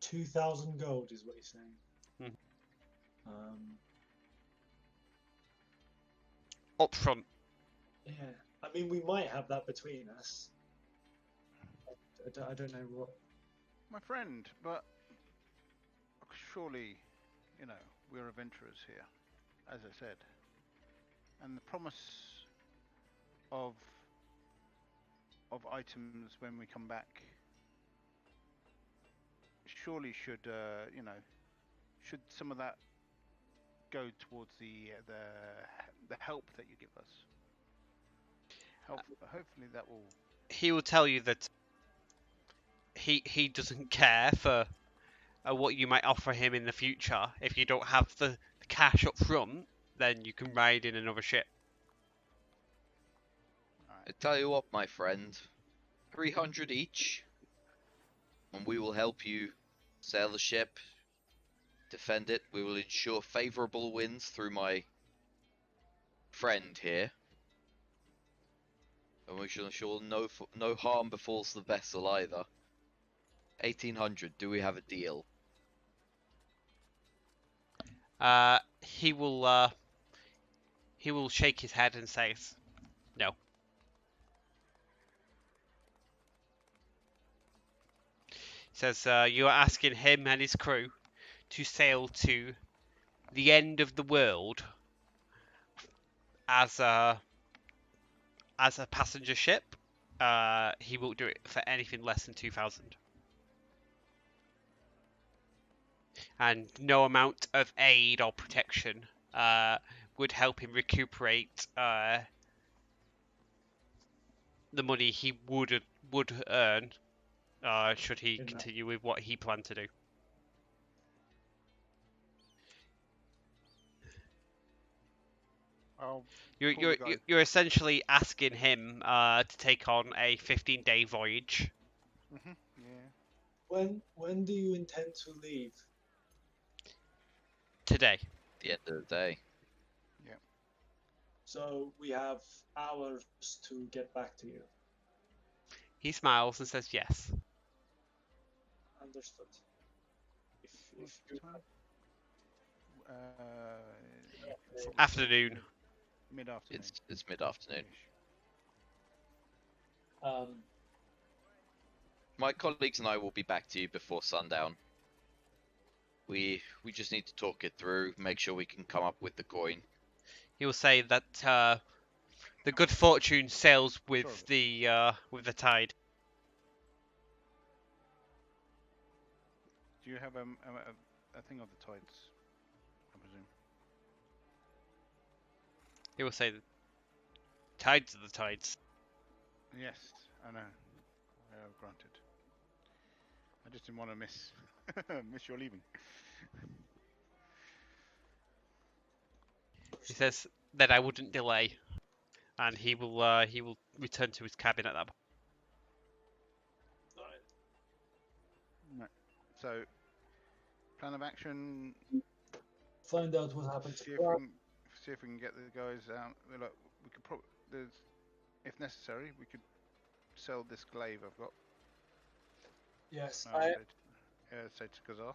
2,000 gold is what you're saying. Up front. Yeah. I mean, we might have that between us. I don't know what. My friend, but surely, we're adventurers here, as I said. And the promise of items when we come back surely should, should some of that go towards the help that you give us. Hopefully that will. He will tell you that he doesn't care for what you might offer him in the future. If you don't have the cash up front, then you can ride in another ship. I tell you what, my friend, 300 each, and we will help you sail the ship, defend it. We will ensure favourable winds through my friend here, and we shall ensure no harm befalls the vessel either. 1,800. Do we have a deal? He will shake his head and say no. He says you are asking him and his crew to sail to the end of the world as a passenger ship. He won't do it for anything less than 2,000. and no amount of aid or protection would help him recuperate the money he would earn should he continue with what he planned to do. I'll pull the guy. You're essentially asking him to take on a 15-day voyage. Yeah. When do you intend to leave? Today. the end of the day. So we have hours to get back to you. He smiles and says yes. Understood. If What's the you time? Afternoon. Mid-afternoon. It's mid-afternoon. My colleagues and I will be back to you before sundown. We just need to talk it through, make sure we can come up with the coin. He will say that the good fortune sails with the tide. Do you have a thing of the tides? I presume. He will say, tides are the tides. Yes, I know. Granted. I just didn't want to miss miss your leaving. He says that I wouldn't delay, and he will return to his cabin at that point. Right. So, plan of action. find out what happened to See if Clark. we can get the guys out. Look, we could probably, if necessary, we could sell this glaive I've got. Yes, Say to Kazar.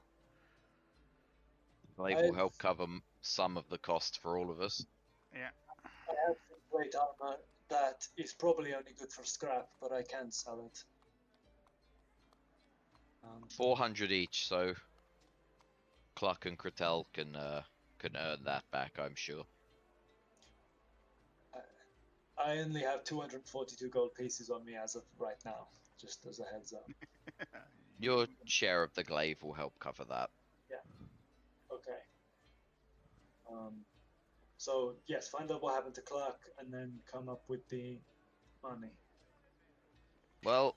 Glaive will help cover some of the cost for all of us. Yeah. I have some great armor that is probably only good for scrap, but I can sell it. 400 each, so Cluck and Kratel can earn that back, I'm sure. I only have 242 gold pieces on me as of right now, just as a heads up. Your share of the glaive will help cover that. Okay. So yes, find out what happened to Clark, and then come up with the money. Well,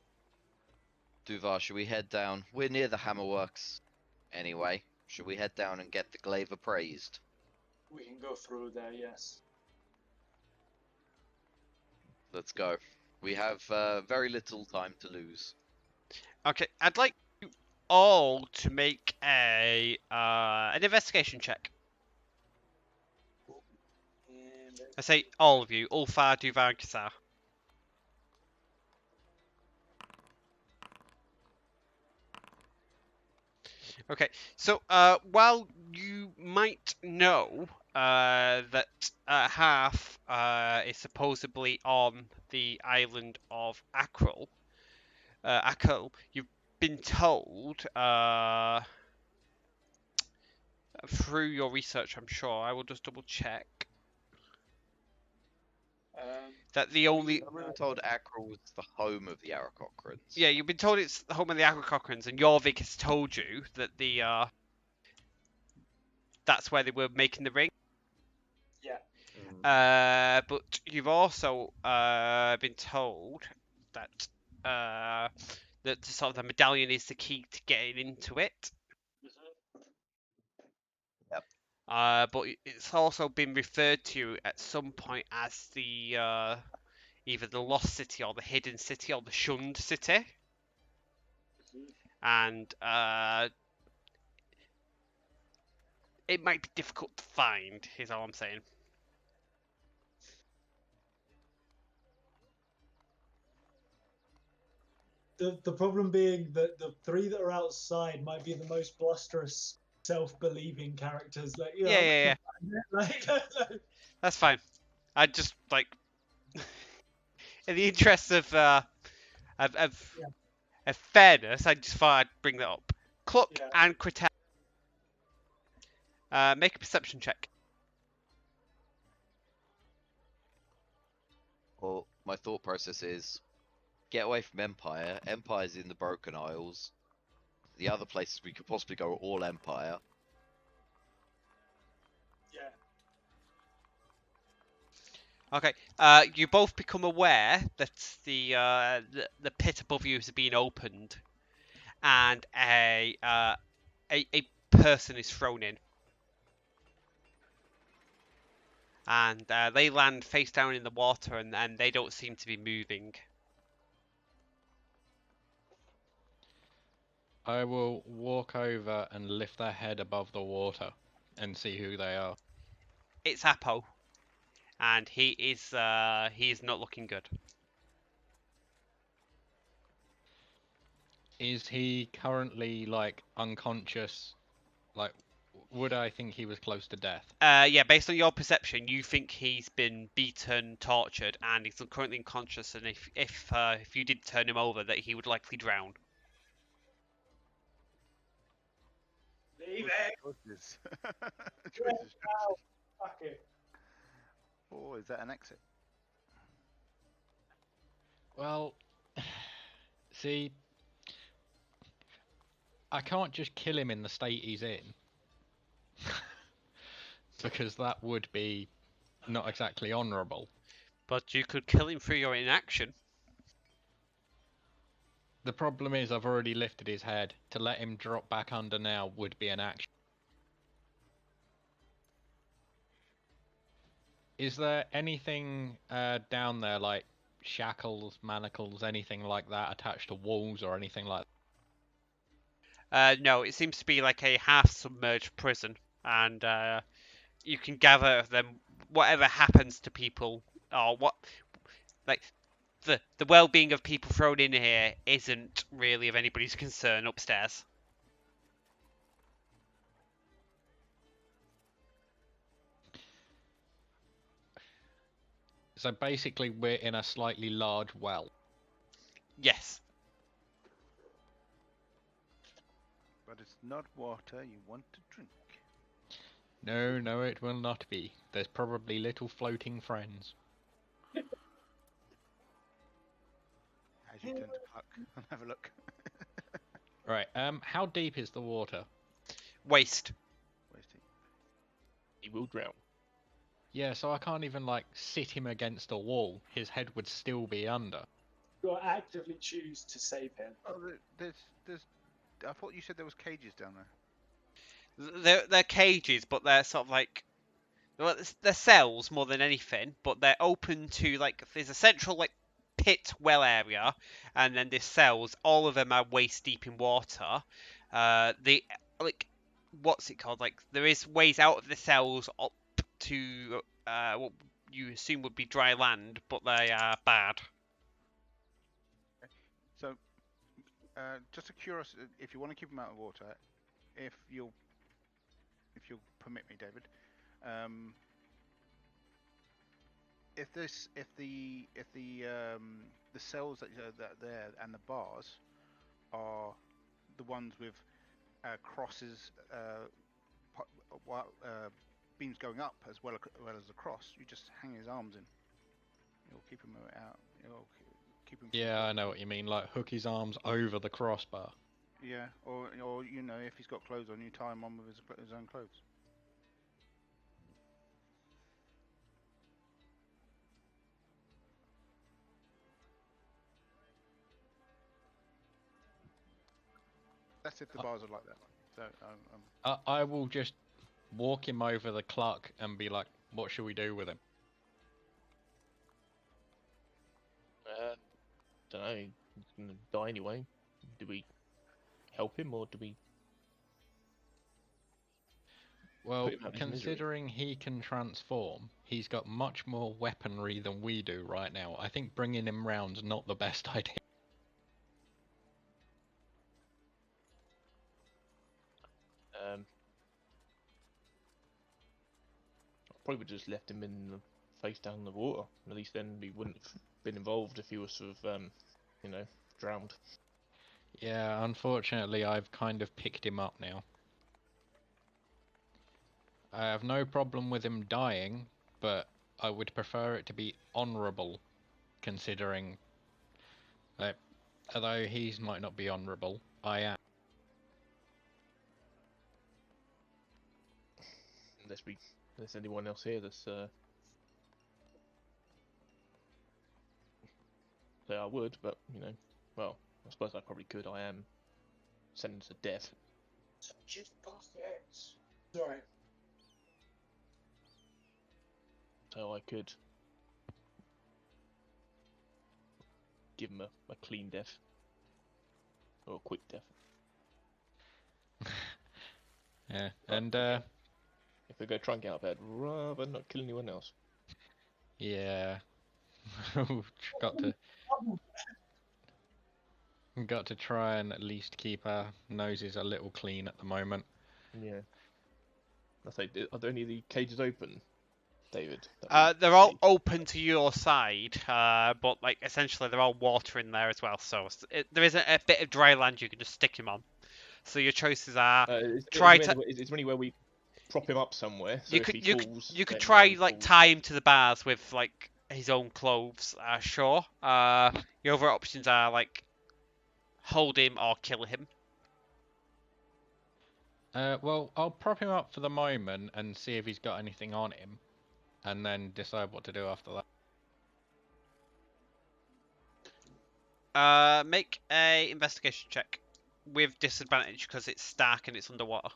Duvar, should we head down? We're near the Hammerworks anyway. Should we head down and get the glaive appraised? We can go through there, yes. Let's go. We have very little time to lose. Okay, I'd like you all to make an investigation check. And I say all of you, Ulfar, Duvar, and Kazar. Okay, so while you might know that half is supposedly on the island of Akril, you've been told through your research, I'm sure, I will just double check, that the only... We were told Akril was the home of the Aarakocrans. Yeah, you've been told it's the home of the Aarakocrans, and Jorvik has told you that the that's where they were making the ring. yeah. But you've also been told that that sort of the medallion is the key to getting into it. Yep. But it's also been referred to at some point as the either the lost city or the hidden city or the shunned city. And it might be difficult to find, is all I'm saying. The problem being that the three that are outside might be the most blusterous, self-believing characters. Like, you know, Yeah. like, That's fine. I just like, in the interest of fairness, I just thought I'd bring that up. Cluck and Kratel, make a perception check. Well, my thought process is get away from Empire. Empire's in the Broken Isles. The other places we could possibly go are all Empire. Okay. You both become aware that the pit above you has been opened, and a person is thrown in, and they land face down in the water, and they don't seem to be moving. I will walk over and lift their head above the water and see who they are. It's Apo, and he is not looking good. Is he currently like unconscious? Like, would I think he was close to death? Yeah, based on your perception, you think he's been beaten, tortured, and he's currently unconscious. And if you did turn him over, that he would likely drown. Leave it. Choices. Yeah, Choices. wow. Fuck it. Oh, is that an exit? Well, see, I can't just kill him in the state he's in. Because that would be not exactly honourable. But you could kill him through your inaction. The problem is I've already lifted his head. To let him drop back under now would be an action. Is there anything down there like shackles, manacles, anything like that attached to walls or anything like that? No, it seems to be like a half-submerged prison, and you can gather them. Whatever happens to people, or what, like the well-being of people thrown in here isn't really of anybody's concern upstairs. So basically we're in a slightly large well. Yes. But it's not water you want to drink. No, no, it will not be. There's probably little floating friends. As you turn to Puck and have a look. Right, how deep is the water? Waste. Where's he? He will drown. Yeah, so I can't even like sit him against a wall. His head would still be under. You'll actively choose to save him. Oh, there's. I thought you said there was cages down there. They're cages, but they're sort of like, well, they're cells more than anything, but they're open to, like, there's a central like pit well area, and then there's cells. All of them are waist deep in water. The like, what's it called? Like, there is ways out of the cells up to what you assume would be dry land, but they are bad. So, just a curiosity, if you want to keep them out of water, if you'll permit me, David, if the cells that are there and the bars are the ones with crosses, beams going up as well as the cross, you just hang his arms in. You'll keep him out. You'll keep him. Yeah, I know what you mean. Like hook his arms over the crossbar. Yeah, or you know, if he's got clothes on, you tie him on with his own clothes. That's if the bars are like that. So I will just walk him over the clock and be like, "What should we do with him?" Don't know. He's gonna die anyway. Do we help him or do we? Well, Put him out of his misery. considering he can transform, he's got much more weaponry than we do right now. I think bringing him round's not the best idea. I probably would have just left him in the face down in the water. At least then he wouldn't have been involved if he was sort of, you know, drowned. Yeah, unfortunately, I've kind of picked him up now. I have no problem with him dying, but I would prefer it to be honourable, considering that although he might not be honourable, I am. Unless anyone else here that's say I would, but well, I suppose I probably could. I am sentenced to death. Just pockets. Sorry. So I could give him a clean death. Or a quick death. Yeah, But and if we go try and get out of bed, rather not kill anyone else. yeah, got to try and at least keep our noses a little clean at the moment. Yeah. I say, are there any of the cages open, David? They're all open to your side, but like essentially they're all water in there as well. So there is a bit of dry land you can just stick him on. So your choices are Is try there to. anywhere we prop him up somewhere? So You if could he you falls, could then, try he like falls. tie him to the bars with like his own clothes. Sure. Your other options are like hold him or kill him. Well, I'll prop him up for the moment and see if he's got anything on him, and then decide what to do after that. Make a investigation check with disadvantage because it's dark and it's underwater.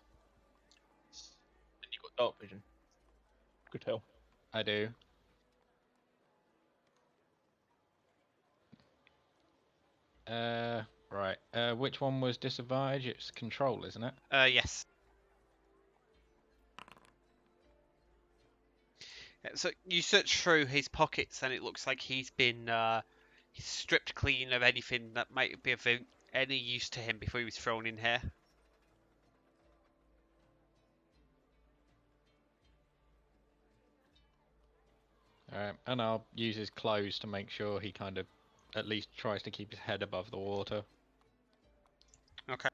And you got dark vision. Good hell. I do. Right. Which one was disadvantage? It's control, isn't it? Yes. So you search through his pockets and it looks like he's been he's stripped clean of anything that might be of any use to him before he was thrown in here. Alright, and I'll use his clothes to make sure he kind of at least tries to keep his head above the water. Okay.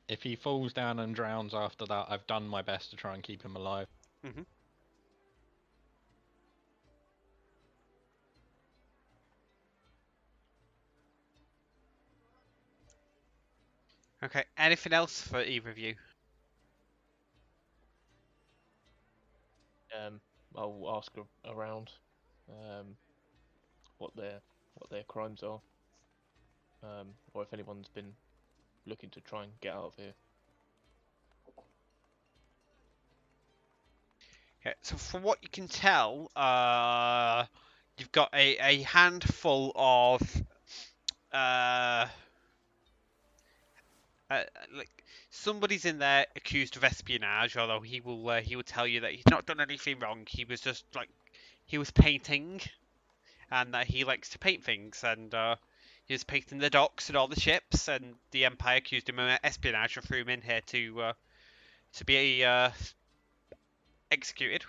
If he falls down and drowns after that, I've done my best to try and keep him alive. Mhm. Okay. Anything else for either of you? I'll ask around what their crimes are, or if anyone's been looking to try and get out of here. Okay. So from what you can tell, you've got a handful of like somebody's in there accused of espionage, although he will tell you that he's not done anything wrong. He was just like he was painting, and that he likes to paint things, and he was painting the docks and all the ships, and the Empire accused him of espionage and threw him in here to be executed.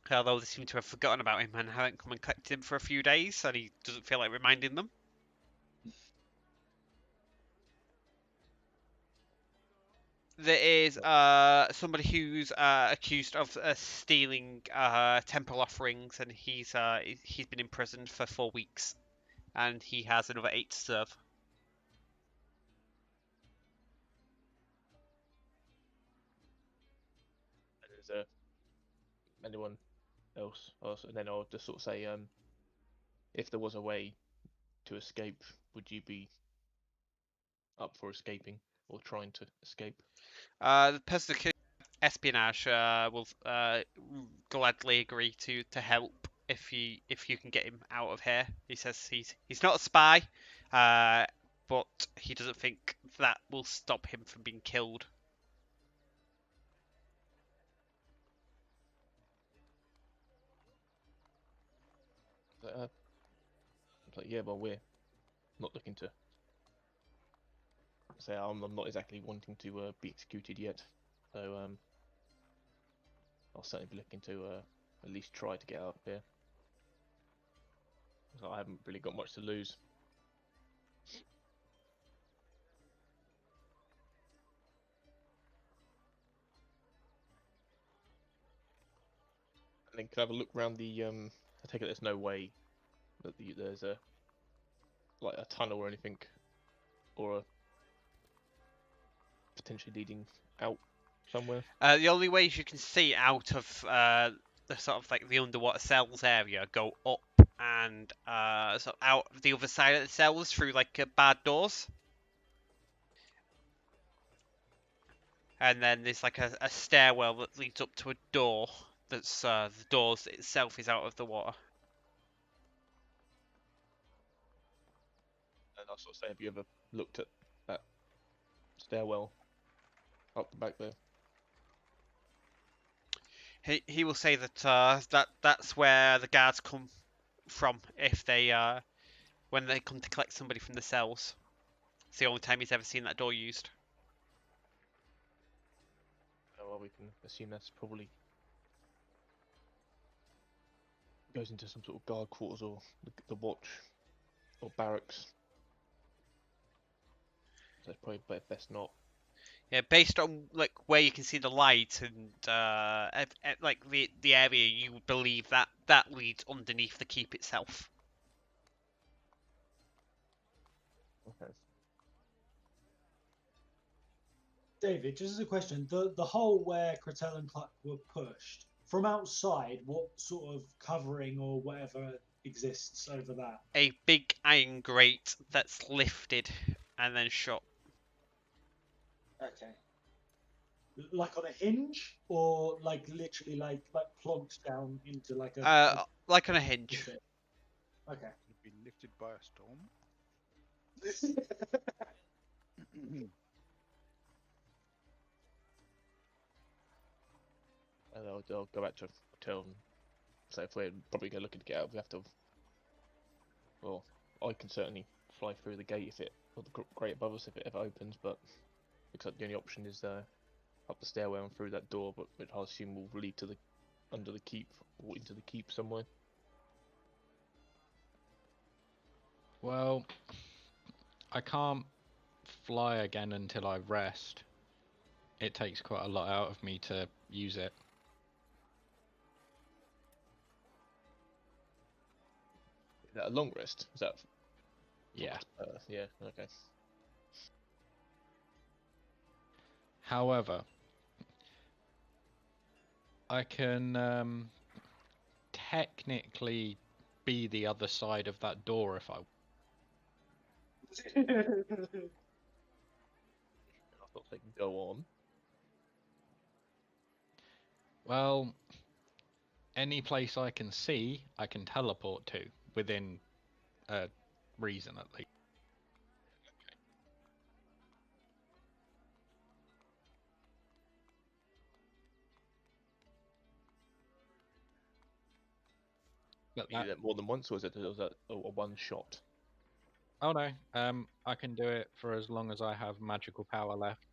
Although they seem to have forgotten about him and haven't come and collected him for a few days, and he doesn't feel like reminding them. There is somebody who's accused of stealing temple offerings, and he's been imprisoned for 4 weeks, and he has another 8 to serve. Is there anyone else? And then I'll just sort of say, if there was a way to escape, would you be up for escaping or trying to escape? The person accused of espionage will gladly agree to help if you can get him out of here. He says he's not a spy, but he doesn't think that will stop him from being killed. It's like, yeah, well, we're not looking to say I'm not exactly wanting to be executed yet, so I'll certainly be looking to at least try to get out of here. So I haven't really got much to lose. And then can I have a look around the I take it there's no way that there's a tunnel or anything, or a potentially leading out somewhere. The only ways you can see out of the sort of like the underwater cells area, go up and sort of out the other side of the cells through like bad doors. And then there's like a stairwell that leads up to a door that's the doors itself is out of the water. And I sort of say, have you ever looked at that stairwell up the back there? He will say that that's where the guards come from if they when they come to collect somebody from the cells. It's the only time he's ever seen that door used. Oh, well, we can assume that's probably goes into some sort of guard quarters or the watch or barracks. So it's probably best not. Yeah, based on like where you can see the light and like the area, you would believe that leads underneath the keep itself. Okay. David, just as a question, the hole where Kretel and Cluck were pushed, from outside, what sort of covering or whatever exists over that? A big iron grate that's lifted and then shut. Okay. Like on a hinge, or like literally like plonked down into like a Like on a hinge. Okay. You've been lifted by a storm. And I'll go back to Kretel and say if we're probably going to look to get out, we have to. Well, I can certainly fly through the gate if it, or the grate above us if it ever opens, but looks like the only option is up the stairwell and through that door, but which I assume will lead to the under the keep or into the keep somewhere. Well, I can't fly again until I rest. It takes quite a lot out of me to use it. Is that a long rest? Is that? Yeah. Yeah. Okay. However, I can technically be the other side of that door if I. I thought they can go on. Well, any place I can see, I can teleport to within reason at least. But You do that more than once, or was that a one shot? Oh no, I can do it for as long as I have magical power left.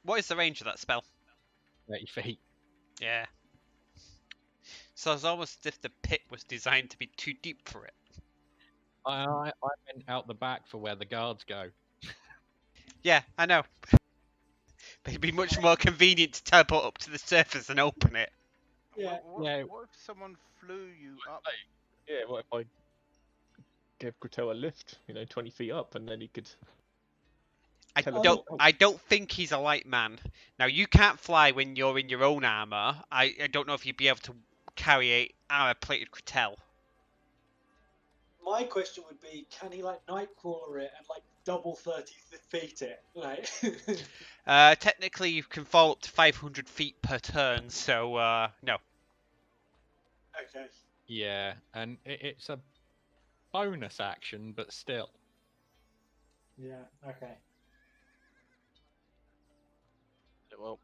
What is the range of that spell? 30 feet. Yeah. So it's almost as if the pit was designed to be too deep for it. I went out the back for where the guards go. Yeah, I know. But it'd be much more convenient to teleport up to the surface and open it. Yeah. What if someone flew you up? Yeah. What if I gave Kretel a lift? 20 feet up, and then he could. I don't think he's a light man. Now you can't fly when you're in your own armor. I don't know if you'd be able to carry a armor-plated Kretel. My question would be, can he like nightcrawler it and like double 30 feet it? Like. Technically, you can fall up to 500 feet per turn, so no. Okay. Yeah, and it's a bonus action, but still. Yeah. Okay. Well,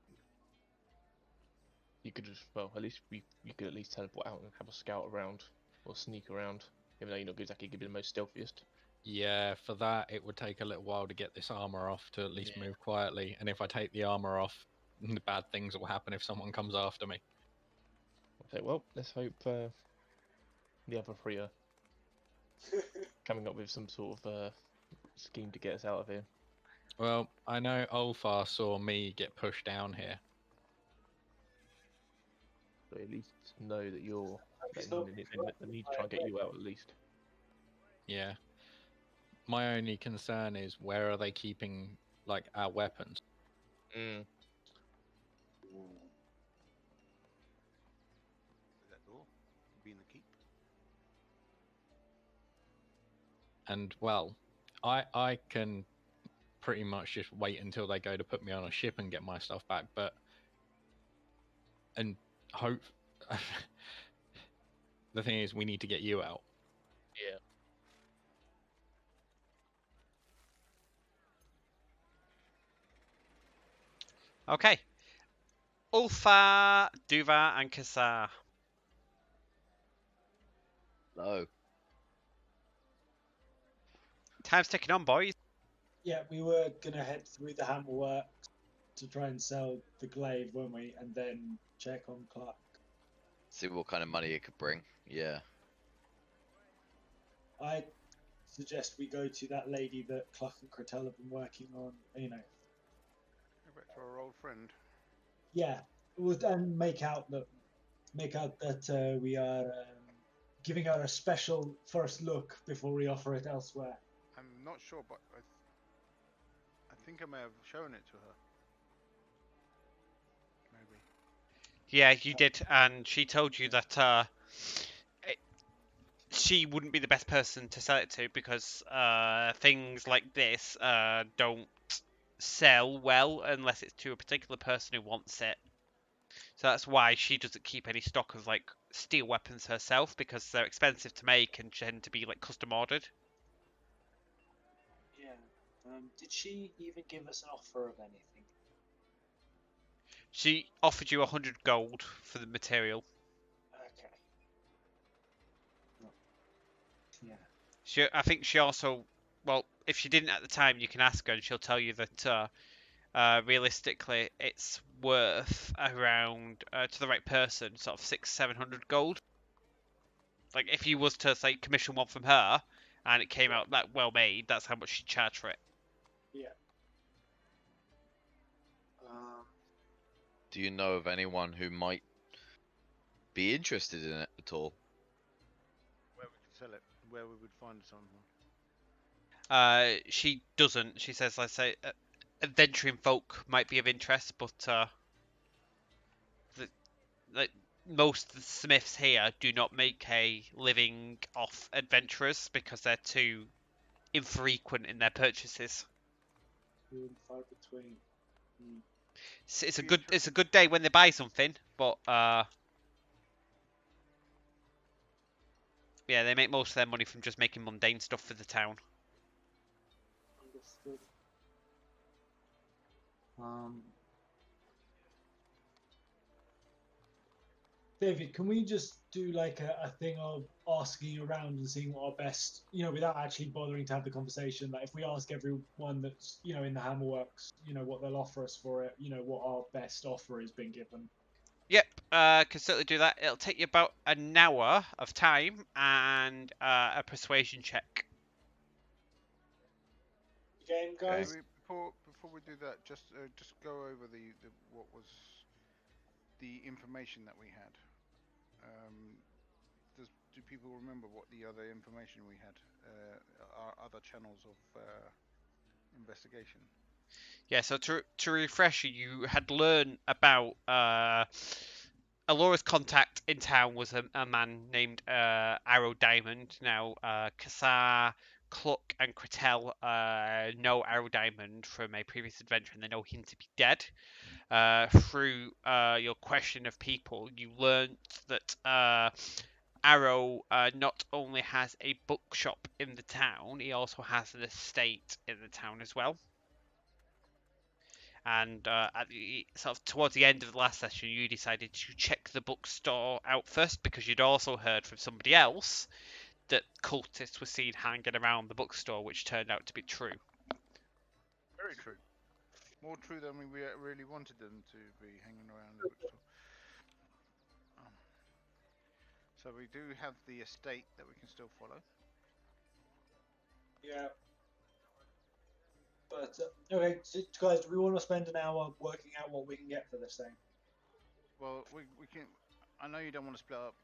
you could just at least you could at least teleport out and have a scout around or sneak around, even though you're not exactly gonna be the most stealthiest. Yeah, for that it would take a little while to get this armor off to at least move quietly, and if I take the armor off, the bad things will happen if someone comes after me. Okay, well, let's hope the other three are coming up with some sort of scheme to get us out of here. Well, I know Ulfar saw me get pushed down here. So at least know that you're. They need to try and get you out at least. Yeah. My only concern is where are they keeping like our weapons? And well, I can pretty much just wait until they go to put me on a ship and get my stuff back, but and hope the thing is we need to get you out. Yeah. Okay. Ulfa, Duva, and Kassar. No. Time's ticking on, boys. Yeah, we were gonna head through the Hammerworks to try and sell the glaive, weren't we? And then check on Clark. See what kind of money it could bring. Yeah. I suggest we go to that lady that Clark and Cretel have been working on. You know, Go back to our old friend. yeah, and make out that we are giving her a special first look before we offer it elsewhere. I'm not sure, but I think I may have shown it to her. Maybe. Yeah, you did, and she told you that she wouldn't be the best person to sell it to because things like this don't sell well unless it's to a particular person who wants it. So that's why she doesn't keep any stock of like steel weapons herself, because they're expensive to make and tend to be like custom ordered. Yeah. Did she even give us an offer of anything? She offered you 100 gold for the material. Okay. Yeah. I think she also, well, if she didn't at the time, you can ask her and she'll tell you that realistically it's worth around, to the right person, sort of 600-700 gold. Like if you was to say commission one from her and it came out that well made, that's how much she'd charge for it. Yeah. Do you know of anyone who might be interested in it at all? Where we could sell it, where we would find someone. She doesn't. She says, I say, adventuring folk might be of interest, but like most of the smiths here do not make a living off adventurers because they're too infrequent in their purchases. Few and far between. It's a good day when they buy something, but yeah, they make most of their money from just making mundane stuff for the town. Understood. David, can we just do like a thing of asking around and seeing what our best, without actually bothering to have the conversation? Like if we ask everyone that's, in the Hammerworks, what they'll offer us for it, what our best offer has been given. Yep, can certainly do that. It'll take you about an hour of time and a persuasion check. Game, guys. Before we do that, just go over the what was the information that we had. Do people remember what the other information we had? Our other channels of investigation. Yeah, so to refresh you, you had learned about Alora's contact in town was a man named Arrow Diamond. Now, Kassar, Cluck, and Cretel know Arrow Diamond from a previous adventure, and they know him to be dead. Through your question of people, you learned that Arrow not only has a bookshop in the town, he also has an estate in the town as well. And sort of towards the end of the last session, you decided to check the bookstore out first because you'd also heard from somebody else that cultists were seen hanging around the bookstore, which turned out to be true. Very true. More true than we really wanted them to be hanging around the bookstore. So we do have the estate that we can still follow. Yeah. But okay, so guys, do we want to spend an hour working out what we can get for this thing? Well, we can. I know you don't want to split up,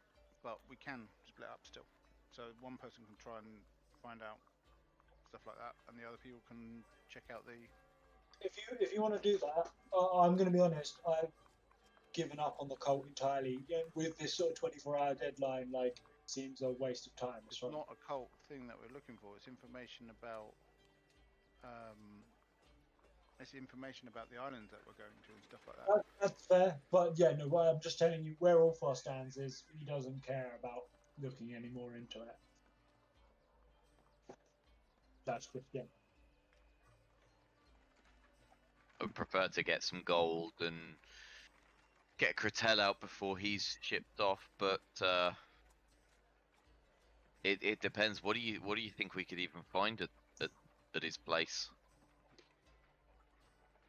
but we can split up still. So one person can try and find out stuff like that, and the other people can check out the. If you want to do that, I'm going to be honest. I've given up on the cult entirely. With this sort of 24-hour deadline, like seems a waste of time. It's So not a cult thing that we're looking for. It's information about the island that we're going to and stuff like that. that's fair. But yeah, no, I'm just telling you where Ulfar stands is he doesn't care about looking any more into it. That's good. Yeah. I would prefer to get some gold and get Kratel out before he's shipped off, but it depends. What do you think we could even find at his place?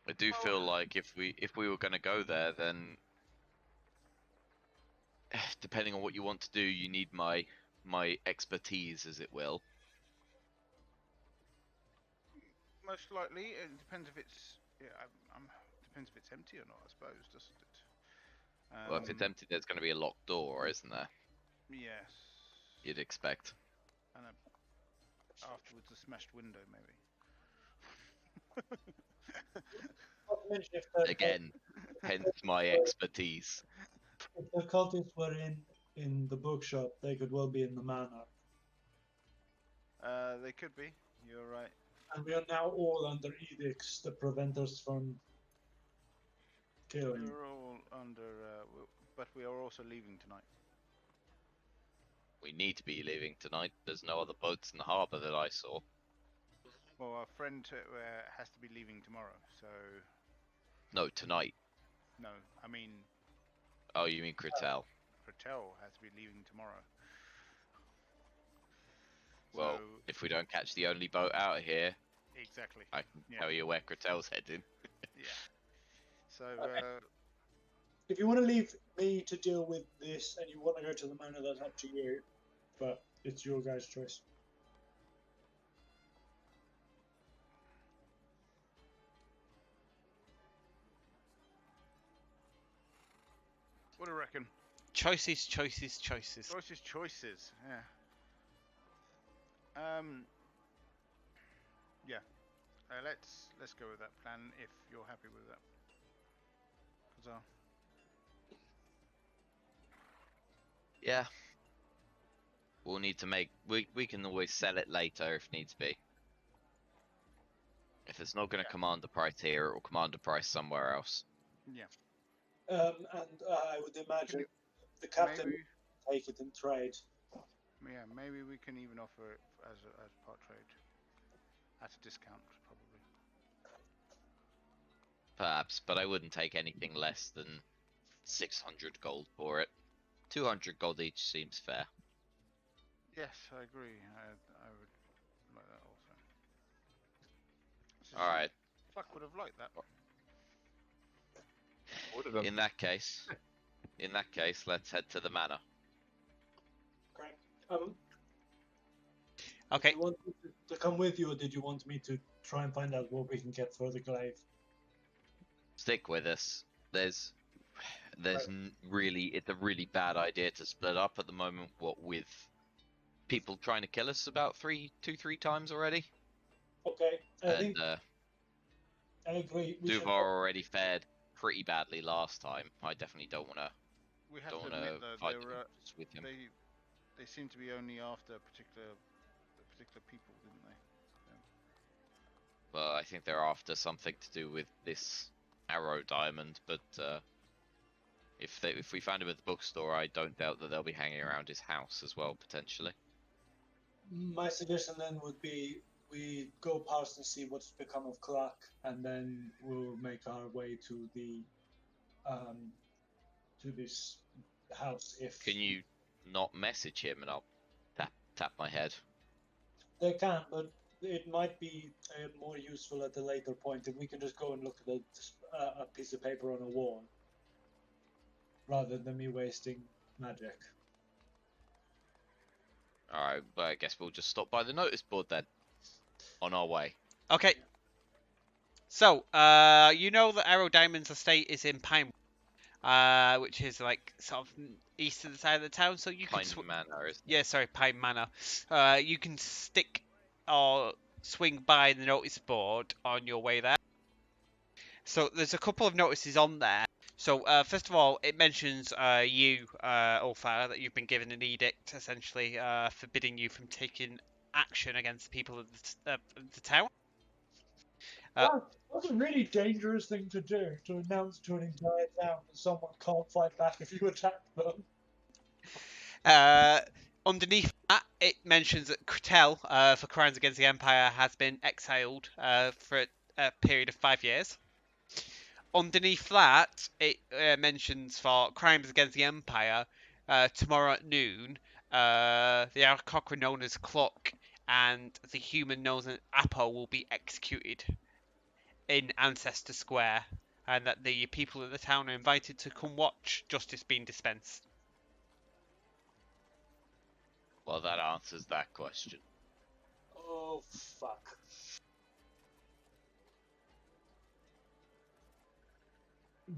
I do feel like if we were going to go there, then depending on what you want to do, you need my expertise, as it will. Most likely, it depends if it's depends if it's empty or not. I suppose, doesn't it? Well, if it's empty, there's going to be a locked door, isn't there? Yes. You'd expect. And afterwards, a smashed window, maybe. Not to mention if the Again, hence my expertise. if the cultists were in the bookshop, they could well be in the manor. They could be. You're right. And we are now all under edicts that prevent us from killing. We're all under, but we are also leaving tonight. We need to be leaving tonight. There's no other boats in the harbour that I saw. Well, our friend has to be leaving tomorrow, so... No, tonight. No, I mean... Oh, you mean Kratel? Kratel has to be leaving tomorrow. Well, So, if we don't catch the only boat out of here, exactly. I can Yeah. tell you where Kratel's heading. Yeah. So, If you want to leave me to deal with this and you want to go to the manor, that's up to you. But it's your guys' choice. what do you reckon? Choices, choices, choices. Choices, yeah. Yeah. Let's go with that plan if you're happy with that. Huzzah. Yeah. We'll need to make... We can always sell it later if needs be. If it's not going to command the price here, it will command a price somewhere else. Yeah. And I would imagine the captain Maybe, would take it in trade. yeah, maybe we can even offer it as part trade at a discount, probably. Perhaps, but I wouldn't take anything less than 600 gold for it. 200 gold each seems fair. Yes, I agree. I would like that also. Alright. Fuck would have liked that. Would have In that case, let's head to the manor. Great. Okay. Do you want me to come with you, or did you want me to try and find out what we can get for the glaive? Stick with us. There's really, it's a really bad idea to split up at the moment. What with people trying to kill us about 3 times already, Okay, I and think I agree. We should- Duvar already fared pretty badly last time. I definitely don't want to We have don't to want to admit though, fight they were with him. they seem to be only after particular people, didn't they? Well, I think they're after something to do with this arrow diamond, but if we find him at the bookstore, I don't doubt that they'll be hanging around his house as well, potentially. My suggestion then would be we go past and see what's become of Clark, and then we'll make our way to the to this house. If Can you not message him and I'll tap my head? they can, but it might be more useful at a later point if we can just go and look at a piece of paper on a wall, rather than me wasting magic. Alright, well, I guess we'll just stop by the notice board then. On our way. Okay. So, you know that Arrow Diamond's estate is in Pine, which is like sort of east of the side of the town. So you Pine can Manor, isn't yeah, sorry, Pine Manor. You can stick or swing by the notice board on your way there. So there's a couple of notices on there. So, first of all, it mentions you, Ulfar, that you've been given an edict, essentially forbidding you from taking action against the people of the town. That's a really dangerous thing to do, to announce to an entire town that someone can't fight back if you attack them. Underneath that, it mentions that Kretel, for crimes against the Empire, has been exiled for a period of 5 years. Underneath that, it mentions for crimes against the Empire, tomorrow at noon, the Aarakocra known as Cluck and the human known as Apo will be executed in Ancestor Square, and that the people of the town are invited to come watch justice being dispensed. Well, that answers that question. Oh, fuck.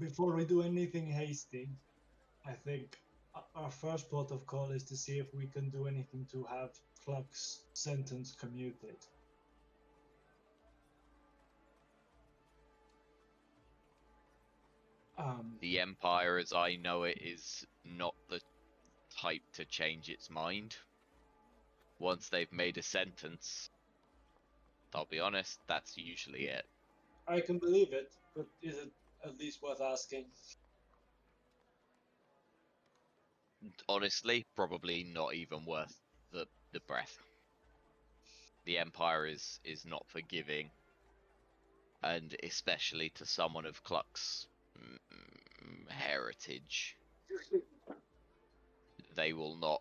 Before we do anything hasty, I think our first port of call is to see if we can do anything to have Cluck's sentence commuted. The Empire, as I know it, is not the type to change its mind. Once they've made a sentence, I'll be honest, that's usually it. I can believe it, but is it at least worth asking? Honestly, probably not even worth the breath. The Empire is not forgiving, and especially to someone of Cluck's heritage, they will not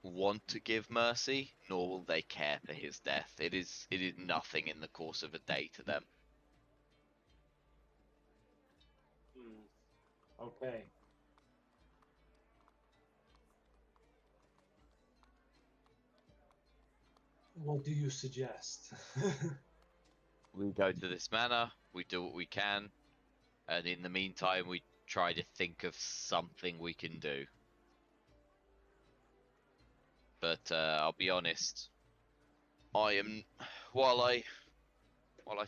want to give mercy, nor will they care for his death. It is nothing in the course of a day to them. Okay. What do you suggest? We go to this manor, we do what we can, and in the meantime we try to think of something we can do. But I'll be honest, while I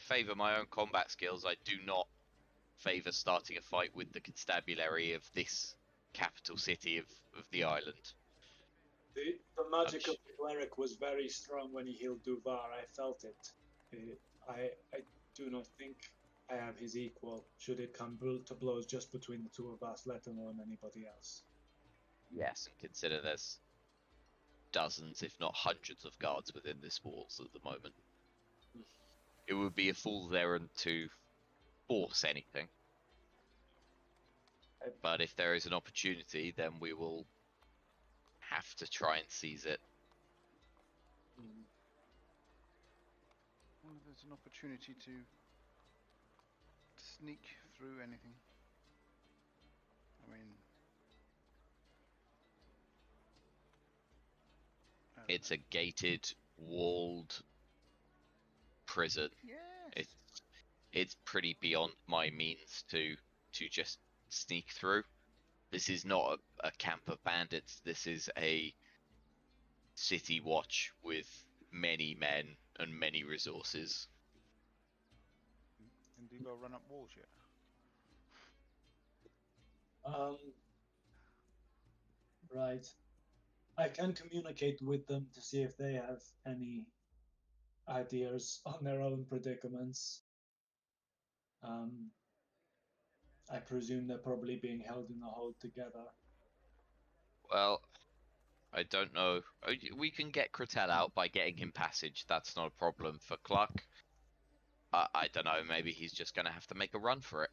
favour my own combat skills, I do not favour starting a fight with the constabulary of this capital city of the island. The magic of the cleric was very strong when he healed Duvar. I felt it. I do not think I have his equal should it come to blows just between the two of us, let alone anybody else. Yes, and consider there's dozens, if not hundreds, of guards within this walls at the moment. It would be a fool's errand to force anything. But if there is an opportunity, then we will have to try and seize it. Well, there's an opportunity to sneak through anything. I mean, It's a gated, walled prison. yes. It's pretty beyond my means to just sneak through. This is not a camp of bandits. This is a city watch with many men and many resources. And do you go run up walls yet? Right. I can communicate with them to see if they have any ideas on their own predicaments. I presume they're probably being held in a hold together. Well, I don't know. We can get Kretel out by getting him passage. That's not a problem for Cluck. I don't know. Maybe he's just going to have to make a run for it.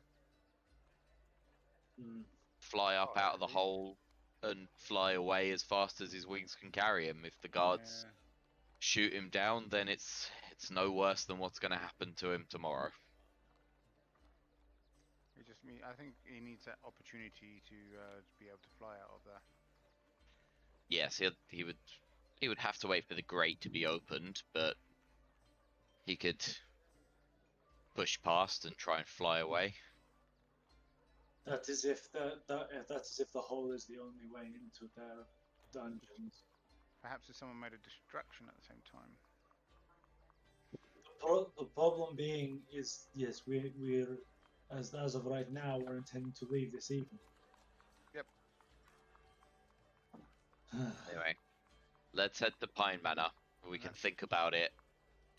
Fly up out of the hole and fly away as fast as his wings can carry him. If the guards shoot him down, then it's no worse than what's going to happen to him tomorrow. I think he needs that opportunity to be able to fly out of there. Yes, he would have to wait for the grate to be opened, but he could push past and try and fly away. That is if the hole is the only way into their dungeons. Perhaps if someone made a distraction at the same time. The problem being is, yes, we're as of right now, we're intending to leave this evening. Yep. Anyway, let's head to Pine Manor. We can think about it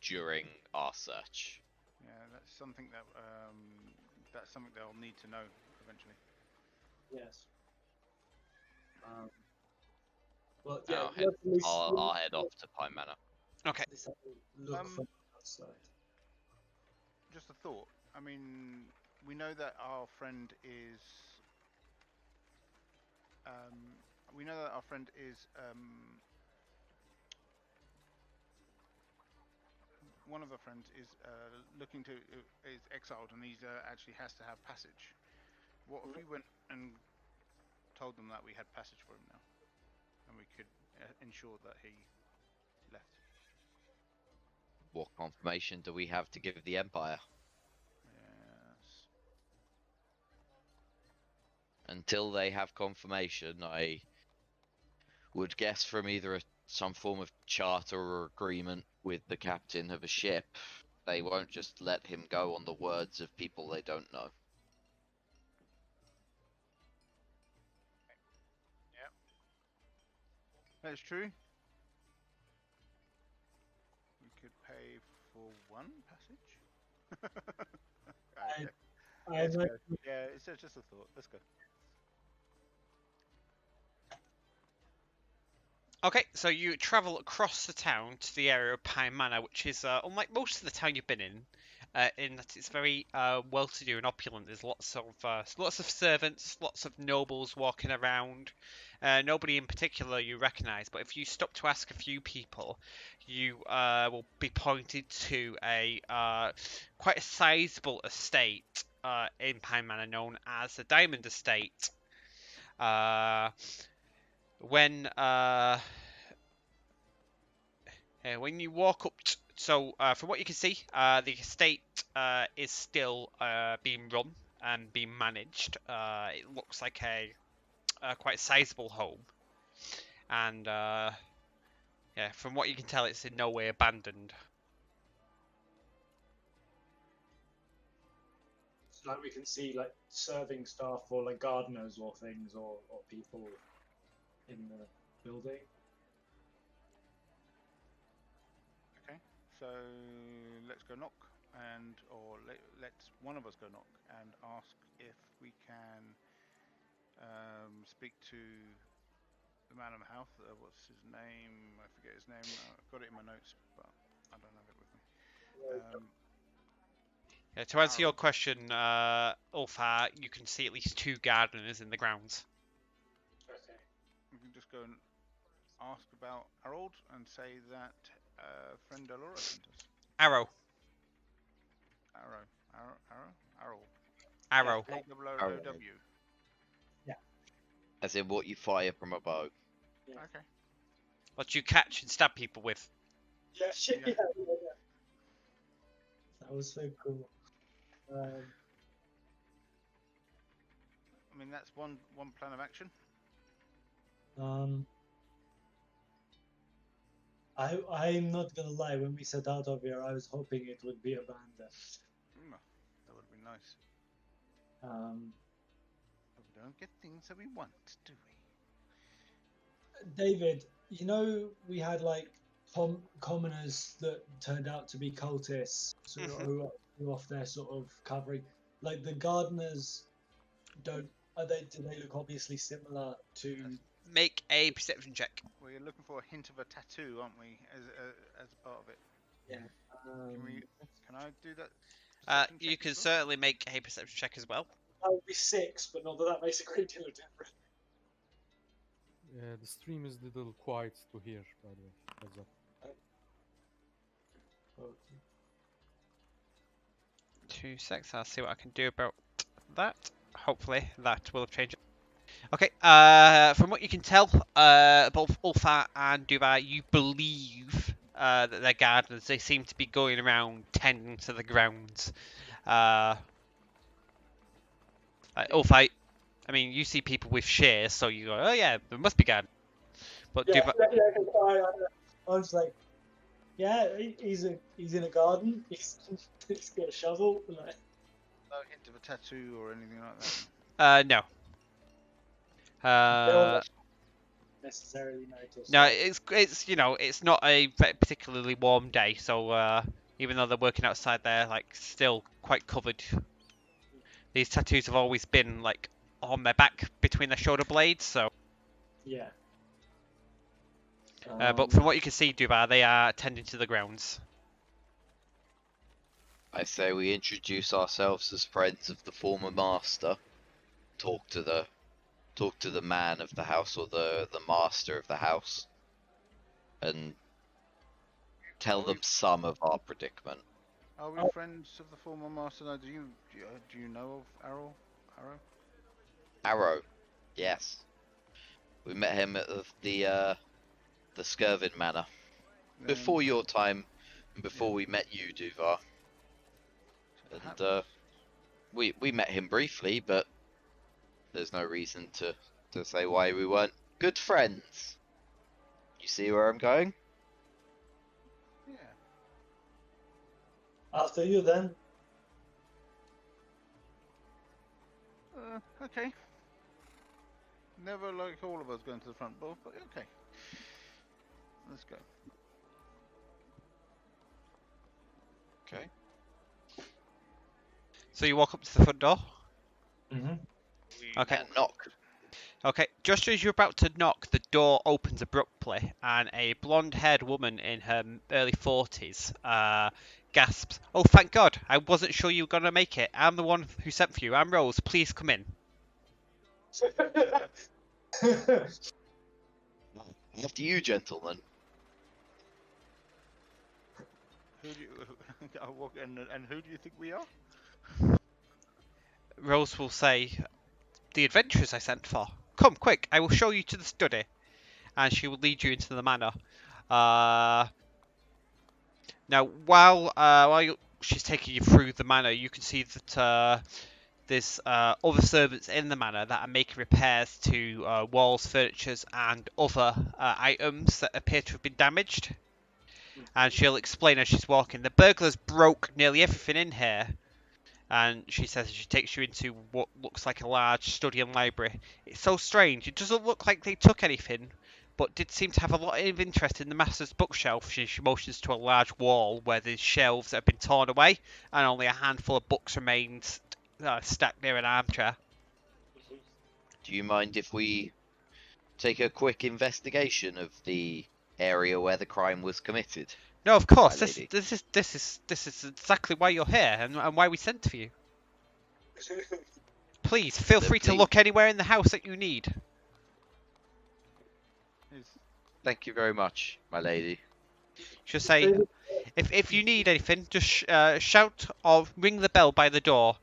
during our search. Yeah, that's something that they'll need to know eventually. Yes. But yeah, I'll head off to Pine Manor. Okay. Look from outside. Just a thought. I mean, we know that our friend is. One of our friends is is exiled, and he's actually has to have passage. What if we went and told them that we had passage for him now, and we could ensure that he left? What confirmation do we have to give the Empire? Yes. Until they have confirmation, I would guess from either some form of charter or agreement with the captain of a ship, they won't just let him go on the words of people they don't know. That's true. We could pay for one passage. Let's go. Yeah, it's just a thought. Let's go. Okay, so you travel across the town to the area of Pine Manor, which is unlike most of the town you've been in that it's very well-to-do and opulent. There's lots of servants, lots of nobles walking around. Nobody in particular you recognise, but if you stop to ask a few people, you will be pointed to a quite a sizable estate in Pine Manor known as the Diamond Estate. When you walk up, from what you can see, the estate is still being run and being managed. It looks like a quite sizable home, and yeah, from what you can tell, it's in no way abandoned. So, like, we can see like serving staff or like gardeners or things or people in the building. Okay, so let's go knock, or let's one of us go knock and ask if we can speak to the man of the house. What's his name? I forget his name. I've got it in my notes, but I don't have it with me. Yeah, to answer your question, Ulfar, you can see at least 2 gardeners in the grounds. Okay. We can just go and ask about Harold and say that friend Delora sent us. Arrow. Arrow. A-O-O-W. Yeah. As in what you fire from a bow. Yeah. Okay. What you catch and stab people with. Yeah, shit. Yeah. Yeah. That was so cool. I mean, that's one plan of action. I'm not gonna lie. When we set out of here, I was hoping it would be abandoned. That would be nice. Um, But we don't get things that we want, do we? David, you know we had like commoners that turned out to be cultists, sort of, who are off their sort of covering. Like the gardeners, do they look obviously similar to? Make a perception check. We're looking for a hint of a tattoo, aren't we? As a part of it. Yeah. Can I do that? perception You check can as well? certainly make a perception check as well. That would be 6, but not that makes a great deal of difference. Yeah, the stream is a little quiet to hear, by the way. Heads up. Okay. 2 seconds. I'll see what I can do about that. Hopefully that will have changed it. Okay, from what you can tell, both Ulfar and Duvar, you believe that they're gardeners. They seem to be going around tending to the grounds. Ulfar, I mean, you see people with shears, so you go, oh yeah, there must be gardeners. But Yeah, Duvar, I was like, yeah, he's in a garden. He's got a shovel. Like, No hint of a tattoo or anything like that. No. They all necessarily notice. No, it's it's not a particularly warm day, so even though they're working outside, they're like still quite covered. These tattoos have always been like on their back between their shoulder blades, so. Yeah. But from what you can see, Duvar, they are tending to the grounds. I say we introduce ourselves as friends of the former master. Talk to the man of the house or the master of the house, and tell them some of our predicament. Are we friends of the former master? No, do you know of Arrow? Arrow, yes. We met him at the Skirvin Manor before your time, and before we met you, Duvar. And we met him briefly, but there's no reason to say why we weren't good friends. You see where I'm going? Yeah. After you, then. Okay. Never like all of us going to the front door, but okay. Let's go. Okay. So you walk up to the front door. Mm-hmm. Okay. And knock. Okay, just as you're about to knock, the door opens abruptly, and a blonde-haired woman in her early 40s gasps, "Oh, thank God! I wasn't sure you were gonna make it. I'm the one who sent for you. I'm Rose. Please come in." After you, gentlemen. Who do you, and who do you think we are? Rose will say, "The adventurers I sent for. Come, quick! I will show you to the study," and she will lead you into the manor. Now, while she's taking you through the manor, you can see that there's other servants in the manor that are making repairs to walls, furnitures, and other items that appear to have been damaged. And she'll explain as she's walking. The burglars broke nearly everything in here. And she says as she takes you into what looks like a large study and library. It's so strange. It doesn't look like they took anything, but did seem to have a lot of interest in the master's bookshelf. She motions to a large wall where the shelves have been torn away and only a handful of books remained stacked near an armchair. Do you mind if we take a quick investigation of the area where the crime was committed? No, of course. My This lady. is exactly why you're here and why we sent for you. Please feel free to look anywhere in the house that you need. Thank you very much, my lady. She'll say, if you need anything, just shout or ring the bell by the door.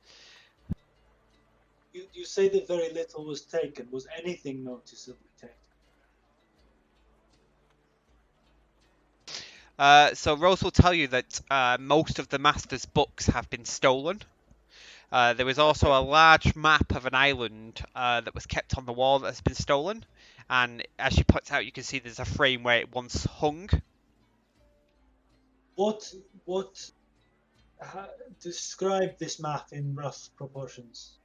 You say that very little was taken. Was anything noticeably taken? So Rose will tell you that most of the master's books have been stolen. There was also a large map of an island that was kept on the wall that has been stolen. And as she points out, you can see there's a frame where it once hung. Describe this map in rough proportions.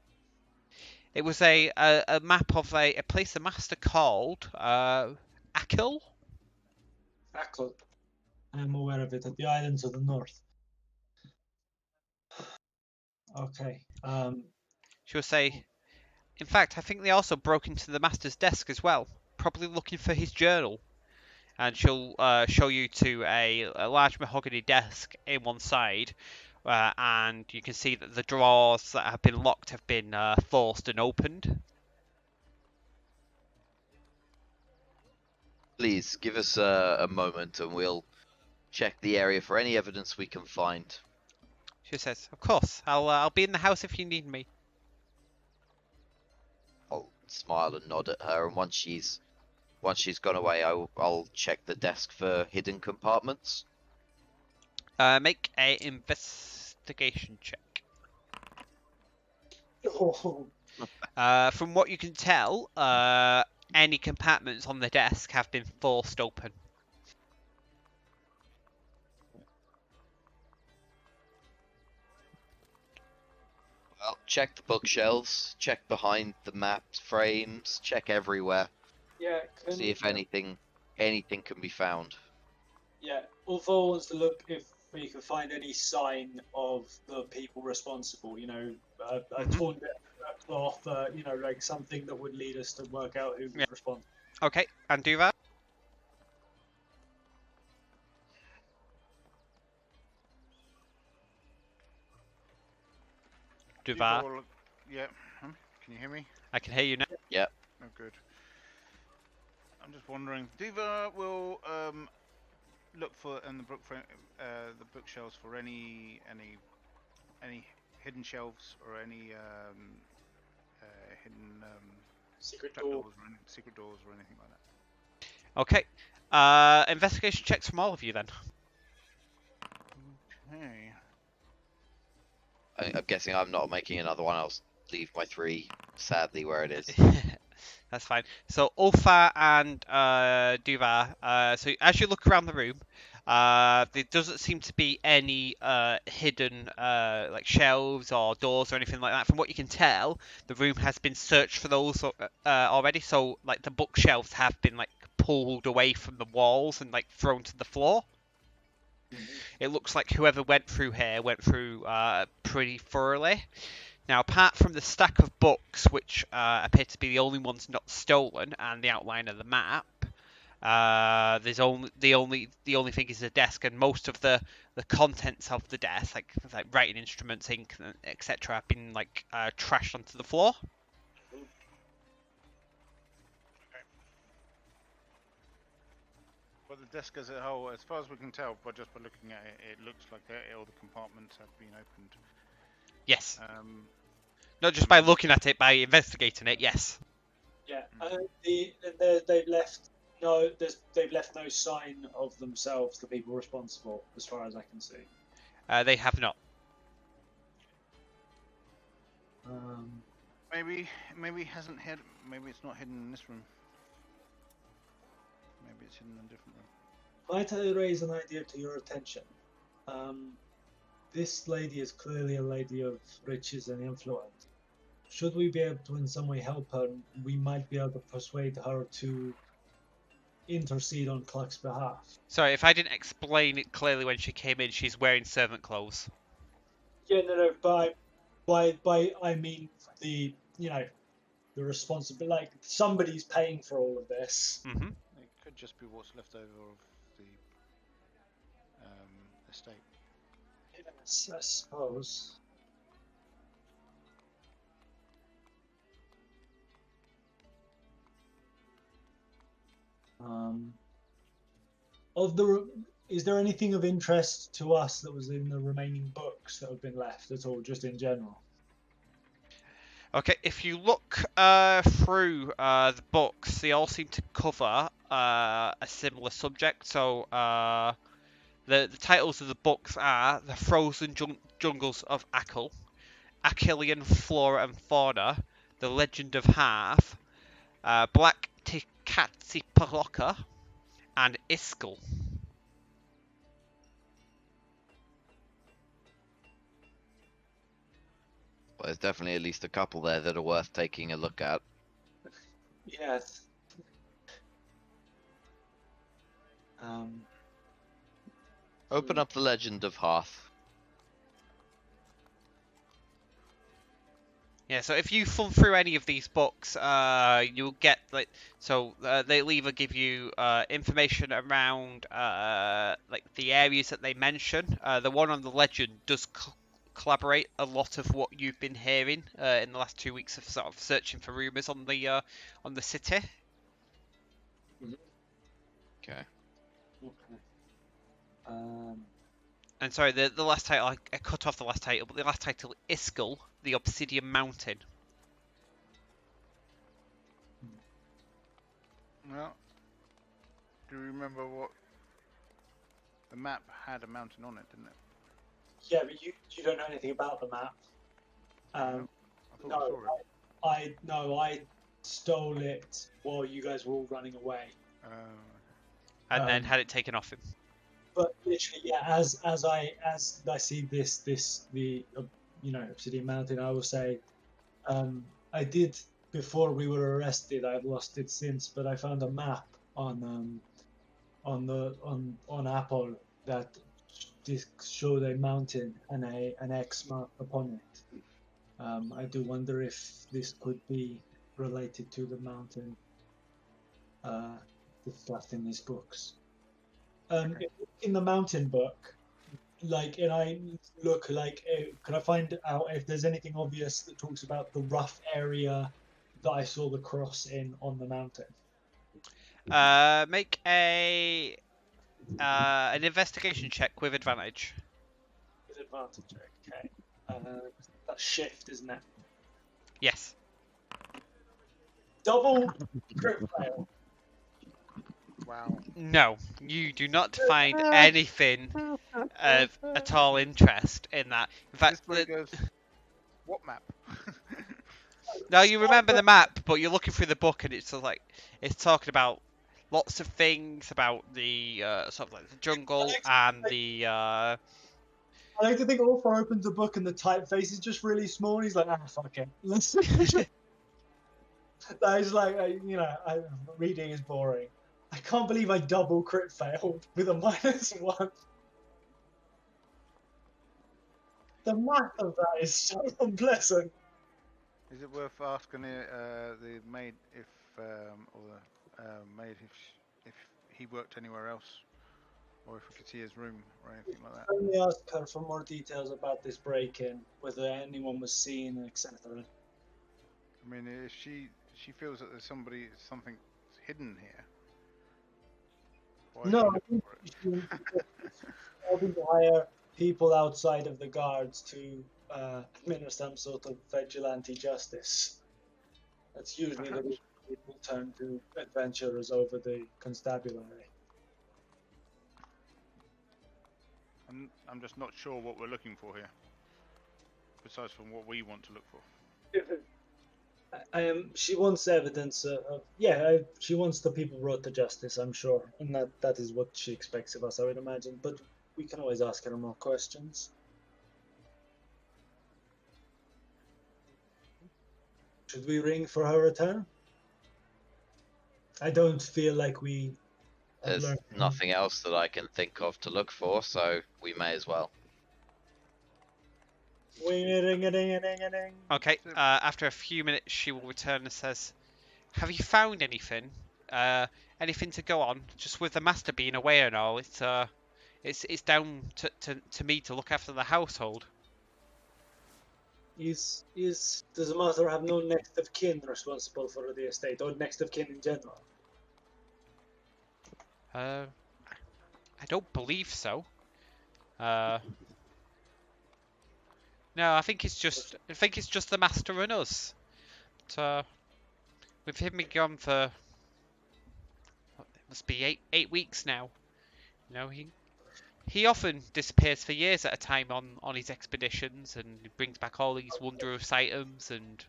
It was a map of a place the master called Akel. Akel. I am aware of it, at the islands of the north. Okay. She'll say, in fact, I think they also broke into the master's desk as well, probably looking for his journal. And she'll show you to a large mahogany desk in one side, and you can see that the drawers that have been locked have been forced and opened. Please give us a moment and we'll check the area for any evidence we can find. She says, "Of course, I'll be in the house if you need me." I'll smile and nod at her, and once she's gone away, I'll check the desk for hidden compartments. Make a investigation check. Oh. From what you can tell, any compartments on the desk have been forced open. Well, check the bookshelves, check behind the map frames, check everywhere. Yeah. See if anything can be found. Yeah. Ulfo wants to look if we can find any sign of the people responsible. You know, a torn bit of cloth. You know, like something that would lead us to work out who was Yeah. responsible. Okay, and do that. Do that. People look- Yeah. Can you hear me? I can hear you now. Oh, good. I'm just wondering. Diva will look for in the the bookshelves for any hidden shelves or any hidden Secret door. trapdoors or any secret doors or anything like that. Okay. Investigation checks from all of you then. Okay. I'm guessing I'm not making another one. I'll leave my 3 sadly where it is. That's fine. So Ulfa and Duvar. So as you look around the room, there doesn't seem to be any hidden like shelves or doors or anything like that. From what you can tell, the room has been searched for those already. So like the bookshelves have been like pulled away from the walls and like thrown to the floor. It looks like whoever went through here went through pretty thoroughly. Now, apart from the stack of books, which appear to be the only ones not stolen, and the outline of the map, there's the only thing is the desk, and most of the contents of the desk, like writing instruments, ink, etc., have been like trashed onto the floor. But the desk as a whole, as far as we can tell, by looking at it, it looks like all the compartments have been opened. Yes. Not just by looking at it, by investigating it. Yes. Yeah. They've left they've left no sign of themselves, the people responsible, as far as I can see. They have not. Maybe it hasn't hid. Maybe it's not hidden in this room. Maybe it's hidden in a different room. Might I raise an idea to your attention? This lady is clearly a lady of riches and influence. Should we be able to in some way help her, we might be able to persuade her to intercede on Cluck's behalf. Sorry, if I didn't explain it clearly when she came in, she's wearing servant clothes. Yeah, no, but by I mean the the responsibility. Like somebody's paying for all of this. Mm-hmm. It could just be what's left over of the estate. Yes, I suppose. Is there anything of interest to us that was in the remaining books that have been left at all, just in general? Okay, if you look through the books, they all seem to cover a similar subject. So the titles of the books are The Frozen Jungles of Akel, Achillean Flora and Fauna, The Legend of Hearth, Black Tikatsipaloka, and Iskal. Well, there's definitely at least a couple there that are worth taking a look at. Yes. Open up the Legend of Hearth. Yeah, so if you thumb through any of these books, you'll get they'll either give you information around like the areas that they mention. The one on the legend does collaborate a lot of what you've been hearing in the last 2 weeks of sort of searching for rumors on the city. Okay. And sorry, the last title, I cut off the last title, but the last title, Iskal, the Obsidian Mountain. Well, do you remember what the map had? A mountain on it, didn't it? Yeah, but you don't know anything about the map. I thought I saw it. I stole it while you guys were all running away. And then had it taken off him. But literally, yeah, as I see the Obsidian Mountain, I will say, I did before we were arrested. I've lost it since, but I found a map on Apple that showed a mountain and an X mark upon it. I do wonder if this could be related to the mountain discussed in these books. In the mountain book, and I look can I find out if there's anything obvious that talks about the rough area that I saw the cross in on the mountain? Make an investigation check with advantage. With advantage, okay. That's shift, isn't it? Yes. Double crit fail. Wow. No, you do not find anything of at all interest in that. In fact, This way goes. What map? no, you remember the map, but you're looking through the book, and it's sort of like it's talking about lots of things about the sort of like the jungle and the. I like to think Orpha opens the book and the typeface is just really small. And he's like, fuck it. Let's. That is like, reading is boring. I can't believe I double crit failed with a -1. The math of that is so unpleasant. Is it worth asking the maid if maid if he worked anywhere else, or if we could see his room or anything like that? Only ask her for more details about this break-in, whether anyone was seen, etc. I mean, if she feels that there's something hidden here. Why No, is I she think looking for it? hoping to hire people outside of the guards to administer some sort of vigilante justice. That's usually the way people turn to adventurers over the constabulary. I'm just not sure what we're looking for here. Besides from what we want to look for. She wants evidence she wants the people brought to justice, I'm sure, and that is what she expects of us, I would imagine. But we can always ask her more questions. Should we ring for her return? I don't feel like we have There's learned. nothing else that I can think of to look for, so we may as well. Ring-a-ding-a-ding-a-ding-a-ding. Okay. After a few minutes, she will return and says, "Have you found anything? Anything to go on? Just with the master being away and all, it's down to me to look after the household." Does the master have no next of kin responsible for the estate, or next of kin in general? I don't believe so. No, I think it's just the master and us. But, with him being gone for it must be eight weeks now. He often disappears for years at a time on his expeditions, and he brings back all these wondrous items, and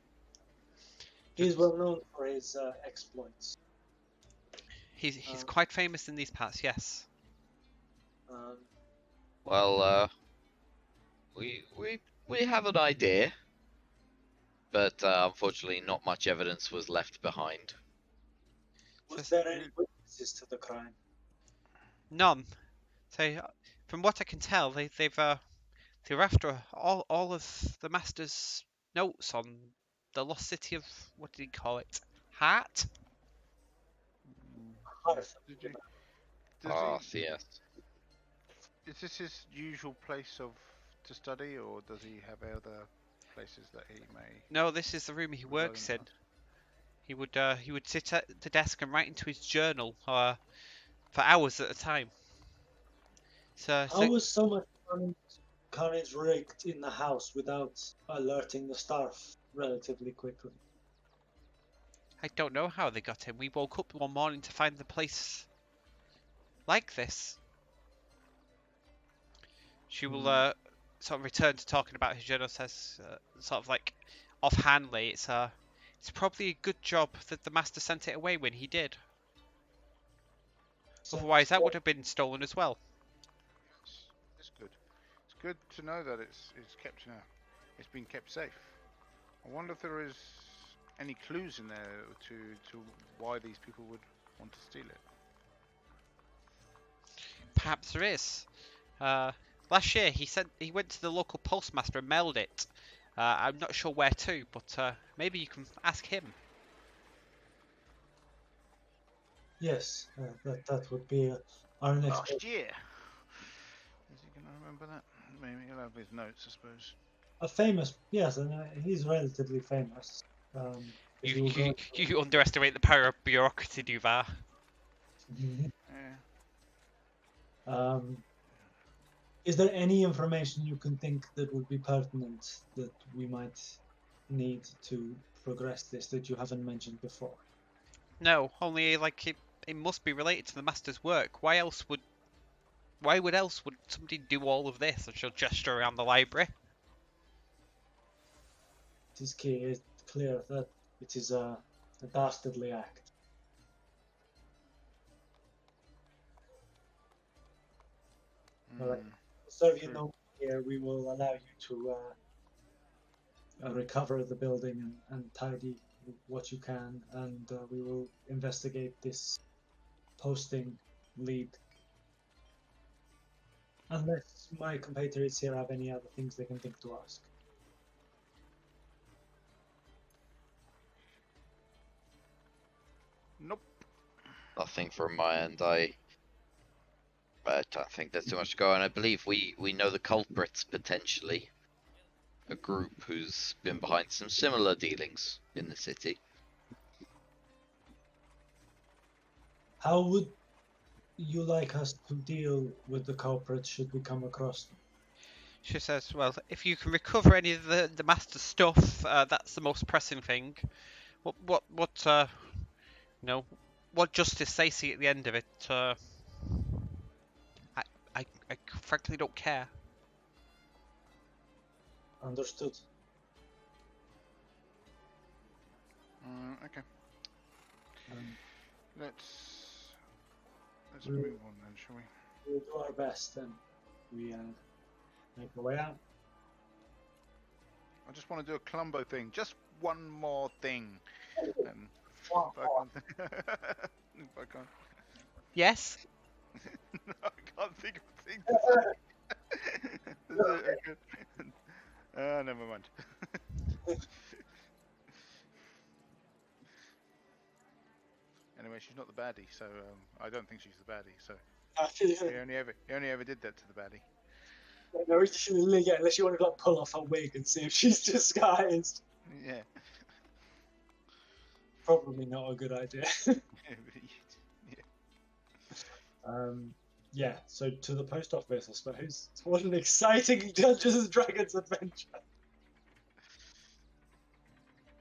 He's well known for his exploits. he's quite famous in these parts. Yes. Well, we have an idea, but unfortunately, not much evidence was left behind. Was there any witnesses to the crime? None. So, from what I can tell, they're after all of the master's notes on the lost city of, what did he call it? Heart? Yes. Is this his usual place to study, or does he have other places that he may? No, this is the room he works in. He would sit at the desk and write into his journal for hours at a time. How was so much carnage wreaked in the house without alerting the staff relatively quickly? I don't know how they got in. We woke up one morning to find the place like this. She will sort of return to talking about his journal. Says sort of like offhandedly, it's probably a good job that the master sent it away when he did. Otherwise, that would have been stolen as well. It's good. It's good to know that it's kept in it's been kept safe. I wonder if there is any clues in there to why these people would want to steal it. Perhaps there is. Last year he went to the local postmaster and mailed it. I'm not sure where to, but maybe you can ask him. Yes, that would be our next. Last year. Is he going to remember that? Maybe he'll have his notes, I suppose. A famous, yes, and he's relatively famous. If you You, go- you underestimate the power of bureaucracy, Duvar. Yeah. Is there any information you can think that would be pertinent that we might need to progress this that you haven't mentioned before? No, only like it must be related to the master's work. Why would somebody do all of this? And she'll gesture around the library. It is clear that it is a dastardly act. Alright. So you True. know, here we will allow you to recover the building and tidy what you can, and we will investigate this posting lead. Unless my compatriots here have any other things they can think to ask. Nope. Nothing from my end. I don't think there's too much to go on. I believe we know the culprits potentially. A group who's been behind some similar dealings in the city. How would you like us to deal with the culprits should we come across them? She says, "Well, if you can recover any of the master's stuff, that's the most pressing thing. What justice they see at the end of it, I frankly don't care." Understood. Okay. Um, Let's Mm. move on then, shall we? we'll do our best then. We make our way out. I just want to do a Columbo thing. Just one more thing. And Wow. if I can't, if I can't, Yes. no, I can't think of things to say. Okay. Never mind. Anyway, she's not the baddie, so I don't think she's the baddie. So he only ever did that to the baddie. No, yeah, unless you want to like pull off her wig and see if she's disguised. Yeah. Probably not a good idea. Yeah. Yeah, so to the post office, I suppose. What an exciting Dungeons and Dragons adventure.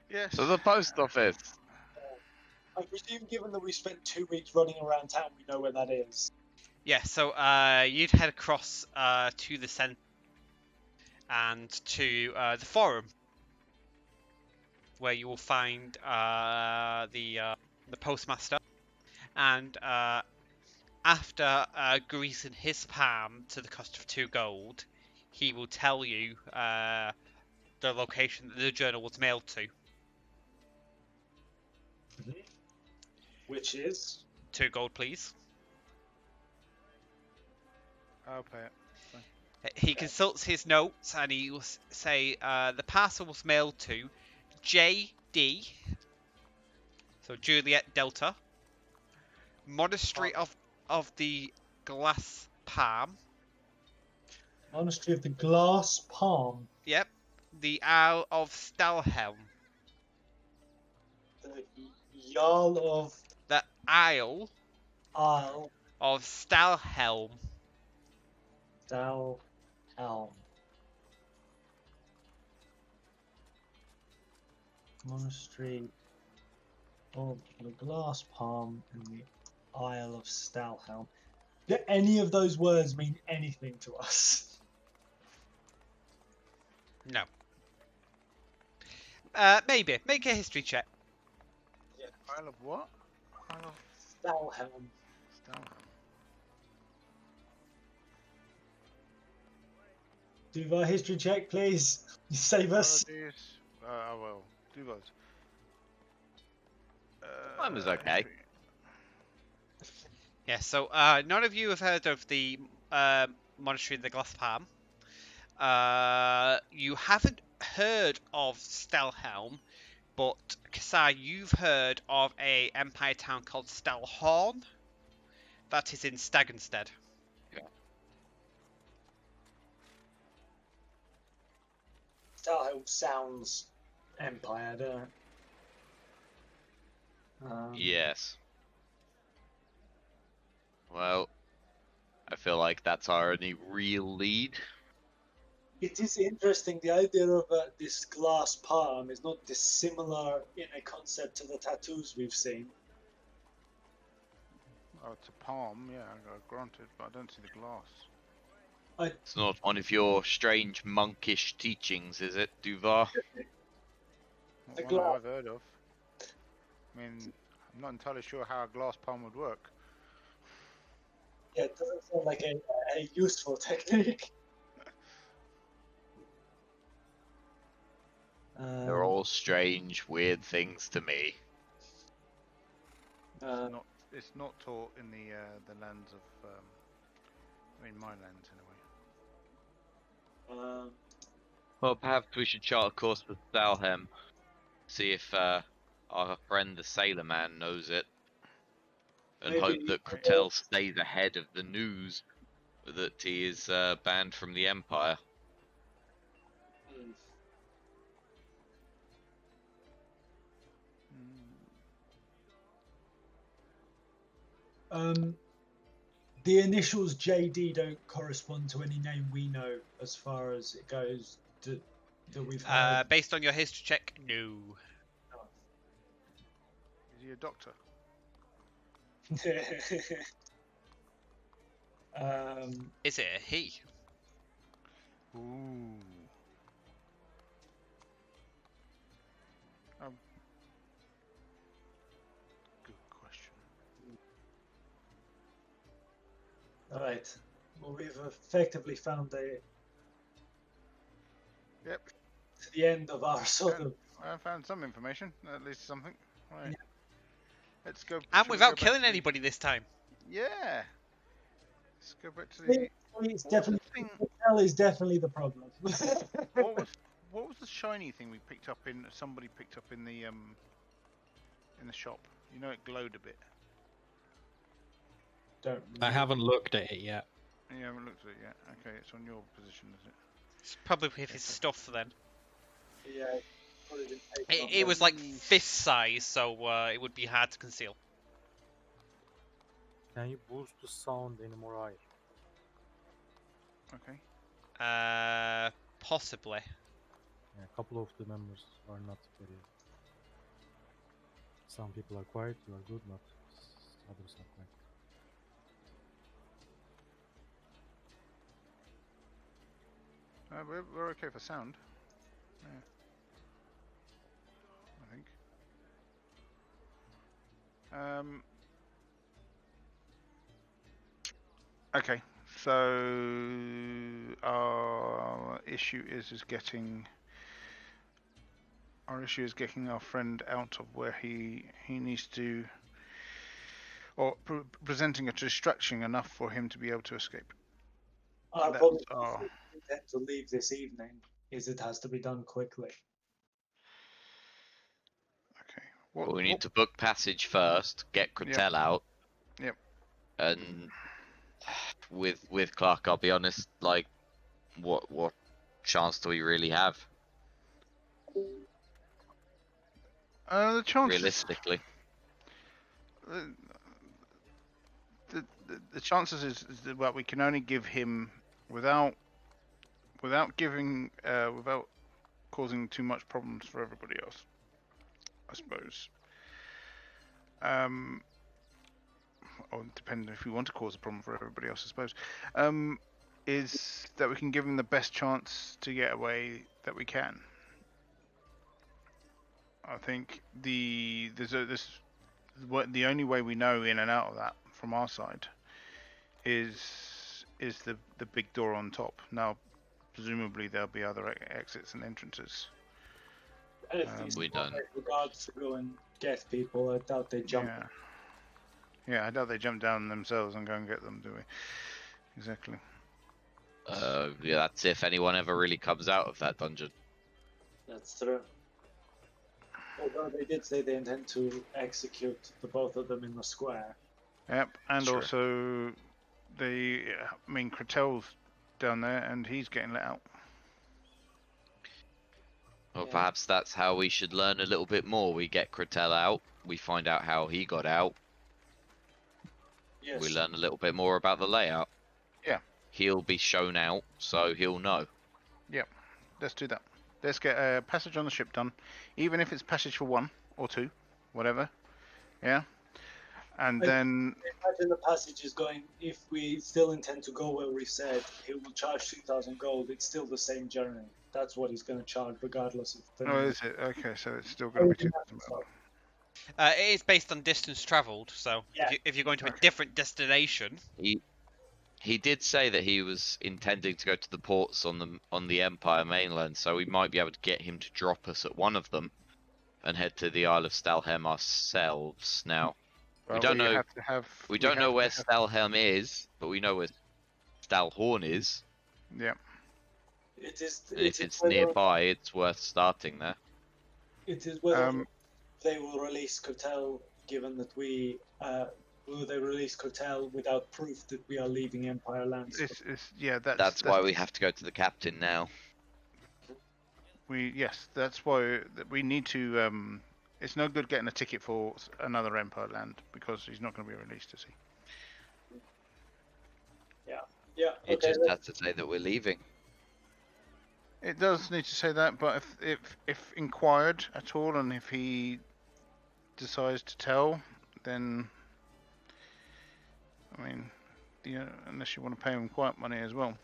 Yes. To the post office. I presume, given that we spent 2 weeks running around town, we know where that is. Yeah. So you'd head across to the centre and to the forum, where you will find the postmaster, and after greasing his palm to the cost of 2 gold, he will tell you the location that the journal was mailed to. Which is? 2 gold, please. I'll pay it. He consults his notes and he will say the parcel was mailed to JD, so Juliet Delta, Monastery of the Glass Palm. Monastery of the Glass Palm. Yep, the Isle of Stalhelm. The Jarl of The Isle Isle of Stalhelm. Stalhelm. Monastery of the Glass Palm and the Isle of Stalhelm. Do any of those words mean anything to us? No. Maybe. Make a history check. Isle of what? Isle of Stalhelm. Stalhelm. Do our history check, please. Save us. Apologies. I will. Do those. Mine was okay. Yeah, so none of you have heard of the monastery of the Glass Palm. You haven't heard of Stelhelm, but Kasai, you've heard of a empire town called Stelhorn. That is in Stagenstead. Stelhelm sounds empire, doesn't it? Yes. Well, I feel like that's our only real lead. It is interesting. The idea of this glass palm is not dissimilar in a concept to the tattoos we've seen. Oh, it's a palm, yeah, granted, but I don't see the glass. It's not one of your strange monkish teachings, is it, Duvar? Not The one that glass. I've heard of. I mean, I'm not entirely sure how a glass palm would work. Yeah, it doesn't sound like a useful technique. They're all strange, weird things to me. It's not taught in the lands of, I mean, my lands in a way. Well, perhaps we should chart a course for Stalhem. See if our friend the Sailor Man knows it. And Maybe- hope that Kratel stays ahead of the news that he is banned from the Empire. The initials JD don't correspond to any name we know as far as it goes that we've heard. Based on your history check, no. Is he a doctor? Is it a he? Ooh. Good question. Alright. Well, we've effectively found Yep, the end of our sort of. I found some information, at least something. Right. Yeah. Let's go. And should we without go back killing to- anybody this time. Yeah. Let's go back to the. It's What was definitely the thing? Hotel is definitely the problem. What was the shiny thing we picked up in? Somebody picked up in the shop. You know, it glowed a bit. Don't. I haven't looked at it yet. You haven't looked at it yet. Okay, it's on your position, is it? It's probably with his stuff then. Yeah. Probably didn't take long. It was like fist size, so it would be hard to conceal. Can you boost the sound any more higher? Okay. Possibly. Yeah, a couple of the members are not very. Some people are quiet, you are good, but others are quiet. We're okay for sound. Yeah. I think. Okay, so our issue is getting our friend out of where he needs to, or presenting a distraction enough for him to be able to escape. Our That's problem our- is we intend to leave this evening. Is it has to be done quickly. Okay. Well, we need to book passage first, get Kratel out. Yep. And with Clark, I'll be honest, like, what chance do we really have? The chances. Realistically. The chances is that, well, we can only give him without causing too much problems for everybody else, I suppose. Or depending if we want to cause a problem for everybody else, I suppose. Is that we can give him the best chance to get away that we can. I think the only way we know in and out of that from our side is the big door on top. Now, presumably there'll be other exits and entrances. If these We don't. the guards to go and get people, I doubt they jump. Yeah. Yeah, I doubt they jump down themselves and go and get them, do we? Exactly. Yeah, that's if anyone ever really comes out of that dungeon. That's true. Although they did say they intend to execute the both of them in the square. Yep, and Sure. also Kretel's down there and he's getting let out. Well, Yeah. perhaps that's how we should learn a little bit more. We get Kretel out, we find out how he got out, Yes. we learn a little bit more about the layout. Yeah. He'll be shown out, so he'll know. Let's do that. Let's get a passage on the ship done, even if it's passage for 1 or 2, whatever. Yeah. And Wait. then Imagine the passage is going, if we still intend to go where we said, he will charge 2,000 gold, it's still the same journey. That's what he's going to charge, regardless of the... oh, is it? Okay, so it's still going to be 2,000. It is based on distance travelled, so Yeah. if you're going to a Okay. different destination, He did say that he was intending to go to the ports on the Empire mainland, so we might be able to get him to drop us at one of them and head to the Isle of Stalhelm ourselves. Now, Well, don't know- have to have, we don't know where have- Stalhelm is, but we know where Stalhorn is. Yeah. It is, And if it's nearby, it's worth starting there. It is whether Um, they will release Cartel, given that we... will they release Cartel without proof that we are leaving Empire lands? That's why we have to go to the captain now. That's why we need to. It's no good getting a ticket for another Empire land because he's not going to be released, is he? Yeah, It okay. just has to say that we're leaving. It does need to say that, but if inquired at all, and if he decides to tell, then I mean, unless you want to pay him quiet money as well.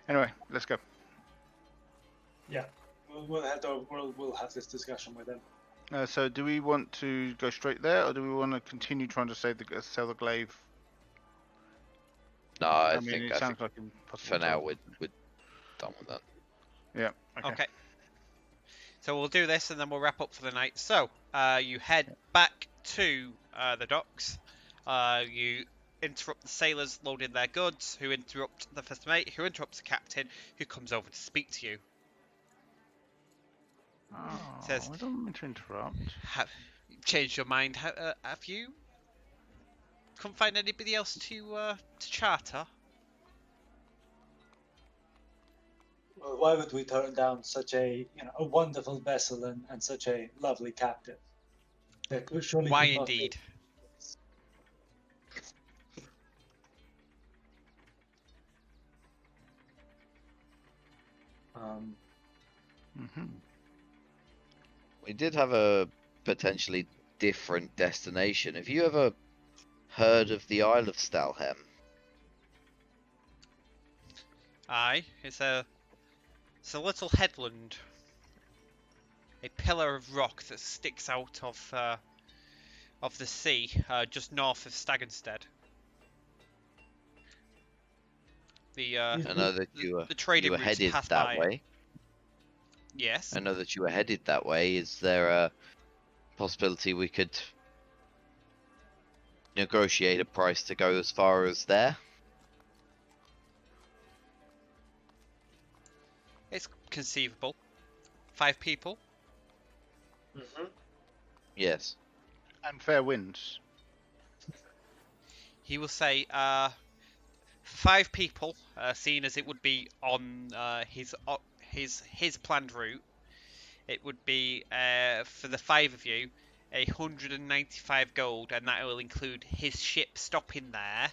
Anyway, let's go. Yeah, we'll have this discussion with them. So, do we want to go straight there, or do we want to continue trying to sell the glaive? No, I mean, think it sounds like impossible. for now we're done with that. Yeah. Okay. okay. So we'll do this and then we'll wrap up for the night. So, you head back to the docks. You interrupt the sailors loading their goods, who interrupt the first mate, who interrupts the captain, who comes over to speak to you. Oh, Says- I don't mean to interrupt. Have changed your mind? Have you? Couldn't find anybody else to charter? Well, why would we turn down such a wonderful vessel and such a lovely captain? There could surely Why could not be- indeed? Mm-hmm. We did have a potentially different destination. Have you ever heard of the Isle of Stalhelm? Aye, it's a little headland, a pillar of rock that sticks out of the sea, just north of Stagenstead. I know that you the trading were routes headed pass that by. way. Yes. I know that you were headed that way. Is there a possibility we could negotiate a price to go as far as there? It's conceivable. 5 people. Mm-hmm. Yes. And fair winds. He will say, 5 people, seeing as it would be on his planned route. It would be for the 5 of you 195 gold, and that will include his ship stopping there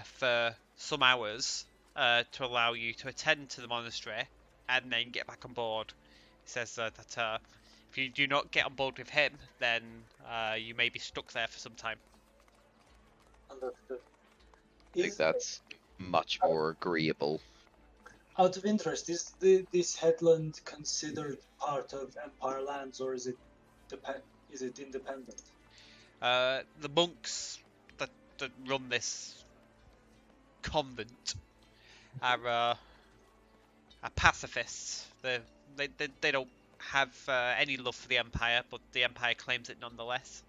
for some hours to allow you to attend to the monastery and then get back on board. He says that if you do not get on board with him, then you may be stuck there for some time. Understood. I think that's much more agreeable. Out of interest, is this headland considered part of Empire lands, or is it independent? The monks that run this convent are pacifists. They don't have any love for the Empire, but the Empire claims it nonetheless.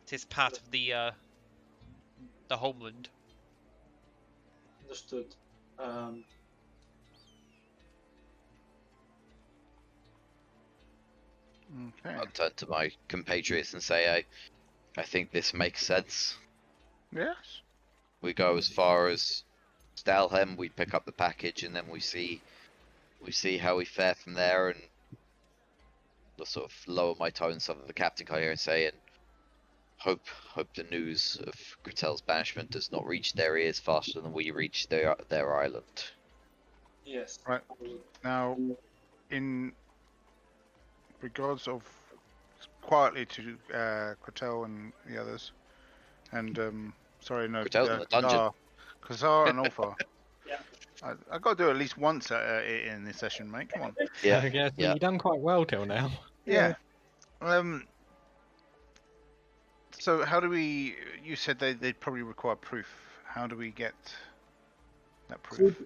It is part of the homeland. Understood. Okay. I'll turn to my compatriots and say, I think this makes sense. Yes. We go as far as Stalhem, we pick up the package, and then we see how we fare from there. And I'll sort of lower my tone so that the captain can hear and say, and hope the news of Gratel's banishment does not reach their ears faster than we reach their island. Yes. Right. Now, in regards of quietly to Gretel and the others, and sorry, no, Gretel's in the dungeon. Kazar and Alpha. Yeah. I got to do it at least once in this session, mate. Come on. Yeah, I guess yeah. you've done quite well till now. Yeah. So how do we? You said they'd probably require proof. How do we get that proof?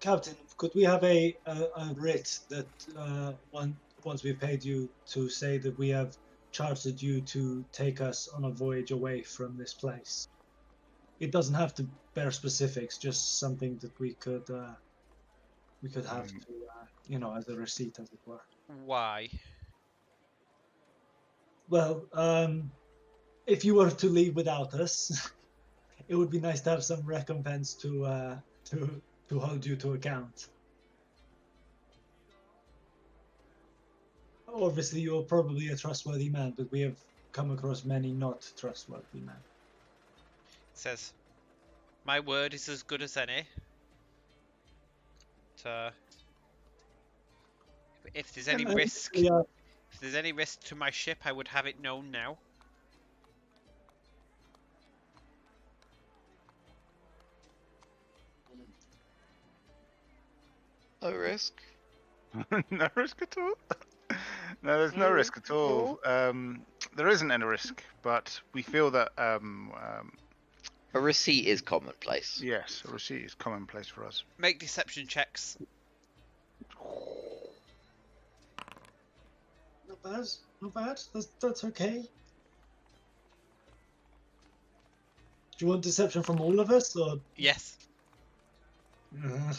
Captain, could we have a writ that once we've paid you to say that we have chartered you to take us on a voyage away from this place? It doesn't have to bear specifics, just something that we could have to, as a receipt, as it were. Why? Well, if you were to leave without us, it would be nice to have some recompense to hold you to account. Obviously, you're probably a trustworthy man, but we have come across many not trustworthy men. It says, my word is as good as any. If there's any risk, if there's any risk to my ship, I would have it known now. No risk. No risk at all. No, there's no risk at all. There isn't any risk, but we feel that A receipt is commonplace. yes, a receipt is commonplace for us. Make deception checks. Not bad, not bad. That's okay. Do you want deception from all of us, or? Yes. Oh,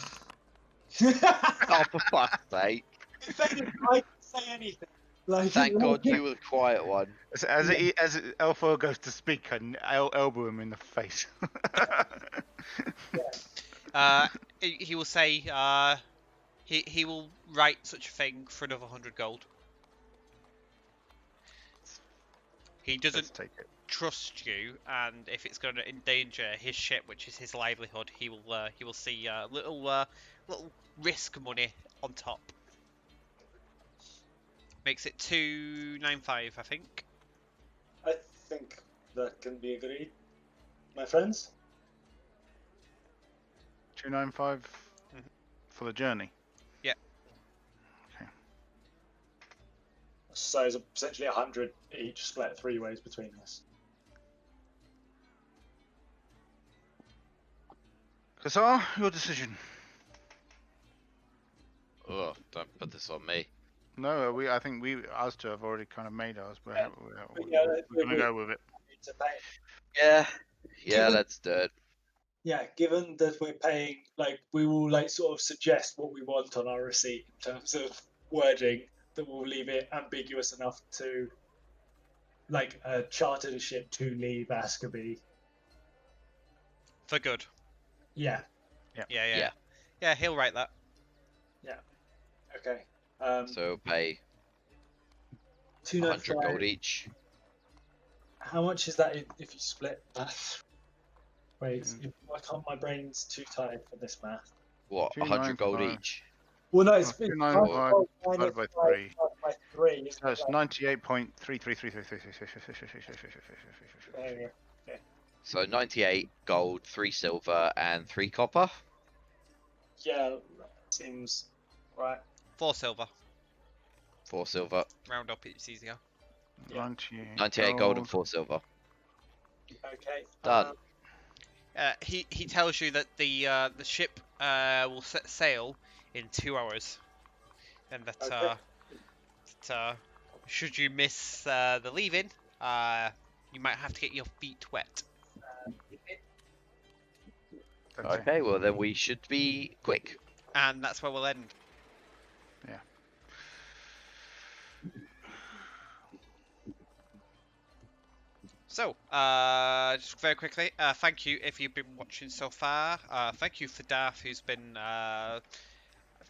for fuck's sake! I can say anything. Like, Thank God you were the quiet one. As Alpha goes to speak, I elbow him in the face. He will say, he will write such a thing for another 100 gold. He Let's doesn't take it. trust you, and if it's going to endanger his ship, which is his livelihood, he will see little risk money on top. Makes it 295, I think. I think that can be agreed, my friends. 295 for the journey. Yeah. Okay. So it's essentially 100 each, split 3 ways between us. Kazar, your decision. Oh, don't put this on me. No, I think us two have already kind of made ours. We're Yeah, gonna go with it. To pay. Yeah, Given- let's do it. Yeah, given that we're paying, we will sort of suggest what we want on our receipt in terms of wording that will leave it ambiguous enough to, charter a ship to leave Ascabee. For good. Yeah. Yeah, he'll write that. Okay. So pay 295. 100 gold each. How much is that if you split that? Wait, my brain's too tired for this math. What? 100 gold 295. each. Well, no, it's 295 divided by 3. by 3. So it's 98.3333333. There you go. So 98 gold, 3 silver, and 3 copper. Yeah, seems right. 4 silver. 4 silver. Round up, it's easier. 98 gold and 4 silver. Okay. Done. He tells you that the ship will set sail in 2 hours, and that Okay. should you miss the leaving, you might have to get your feet wet. Okay, well then we should be quick. And that's where we'll end. Yeah. So, just very quickly, thank you if you've been watching so far. Thank you for Darth, who's been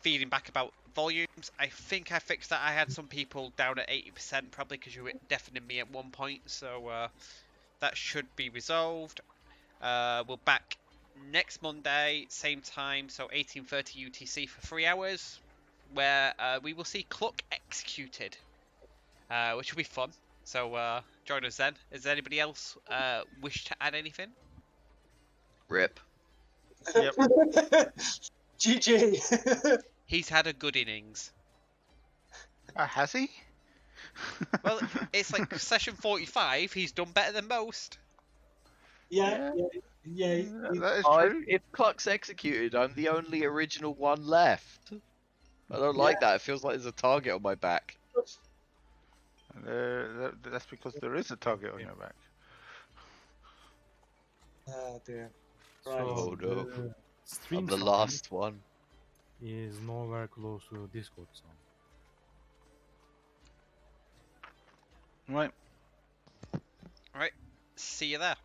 feeding back about volumes. I think I fixed that. I had some people down at 80%, probably because you were deafening me at one point, so that should be resolved. We're back next Monday, same time, so 18:30 UTC for 3 hours, where we will see Cluck executed, which will be fun. So join us then. Is there anybody else wish to add anything? Rip. Yep. GG. He's had a good innings. Has he? Well, it's like session 45. He's done better than most. yeah. That is I, true. if Cluck's executed, I'm the only original one left. I don't like that. It feels like there's a target on my back. That's because there is a target on your back. Oh dear. So Oh, no. the stream I'm the sound last one. is nowhere close to Discord sound. Right. Alright, see you there.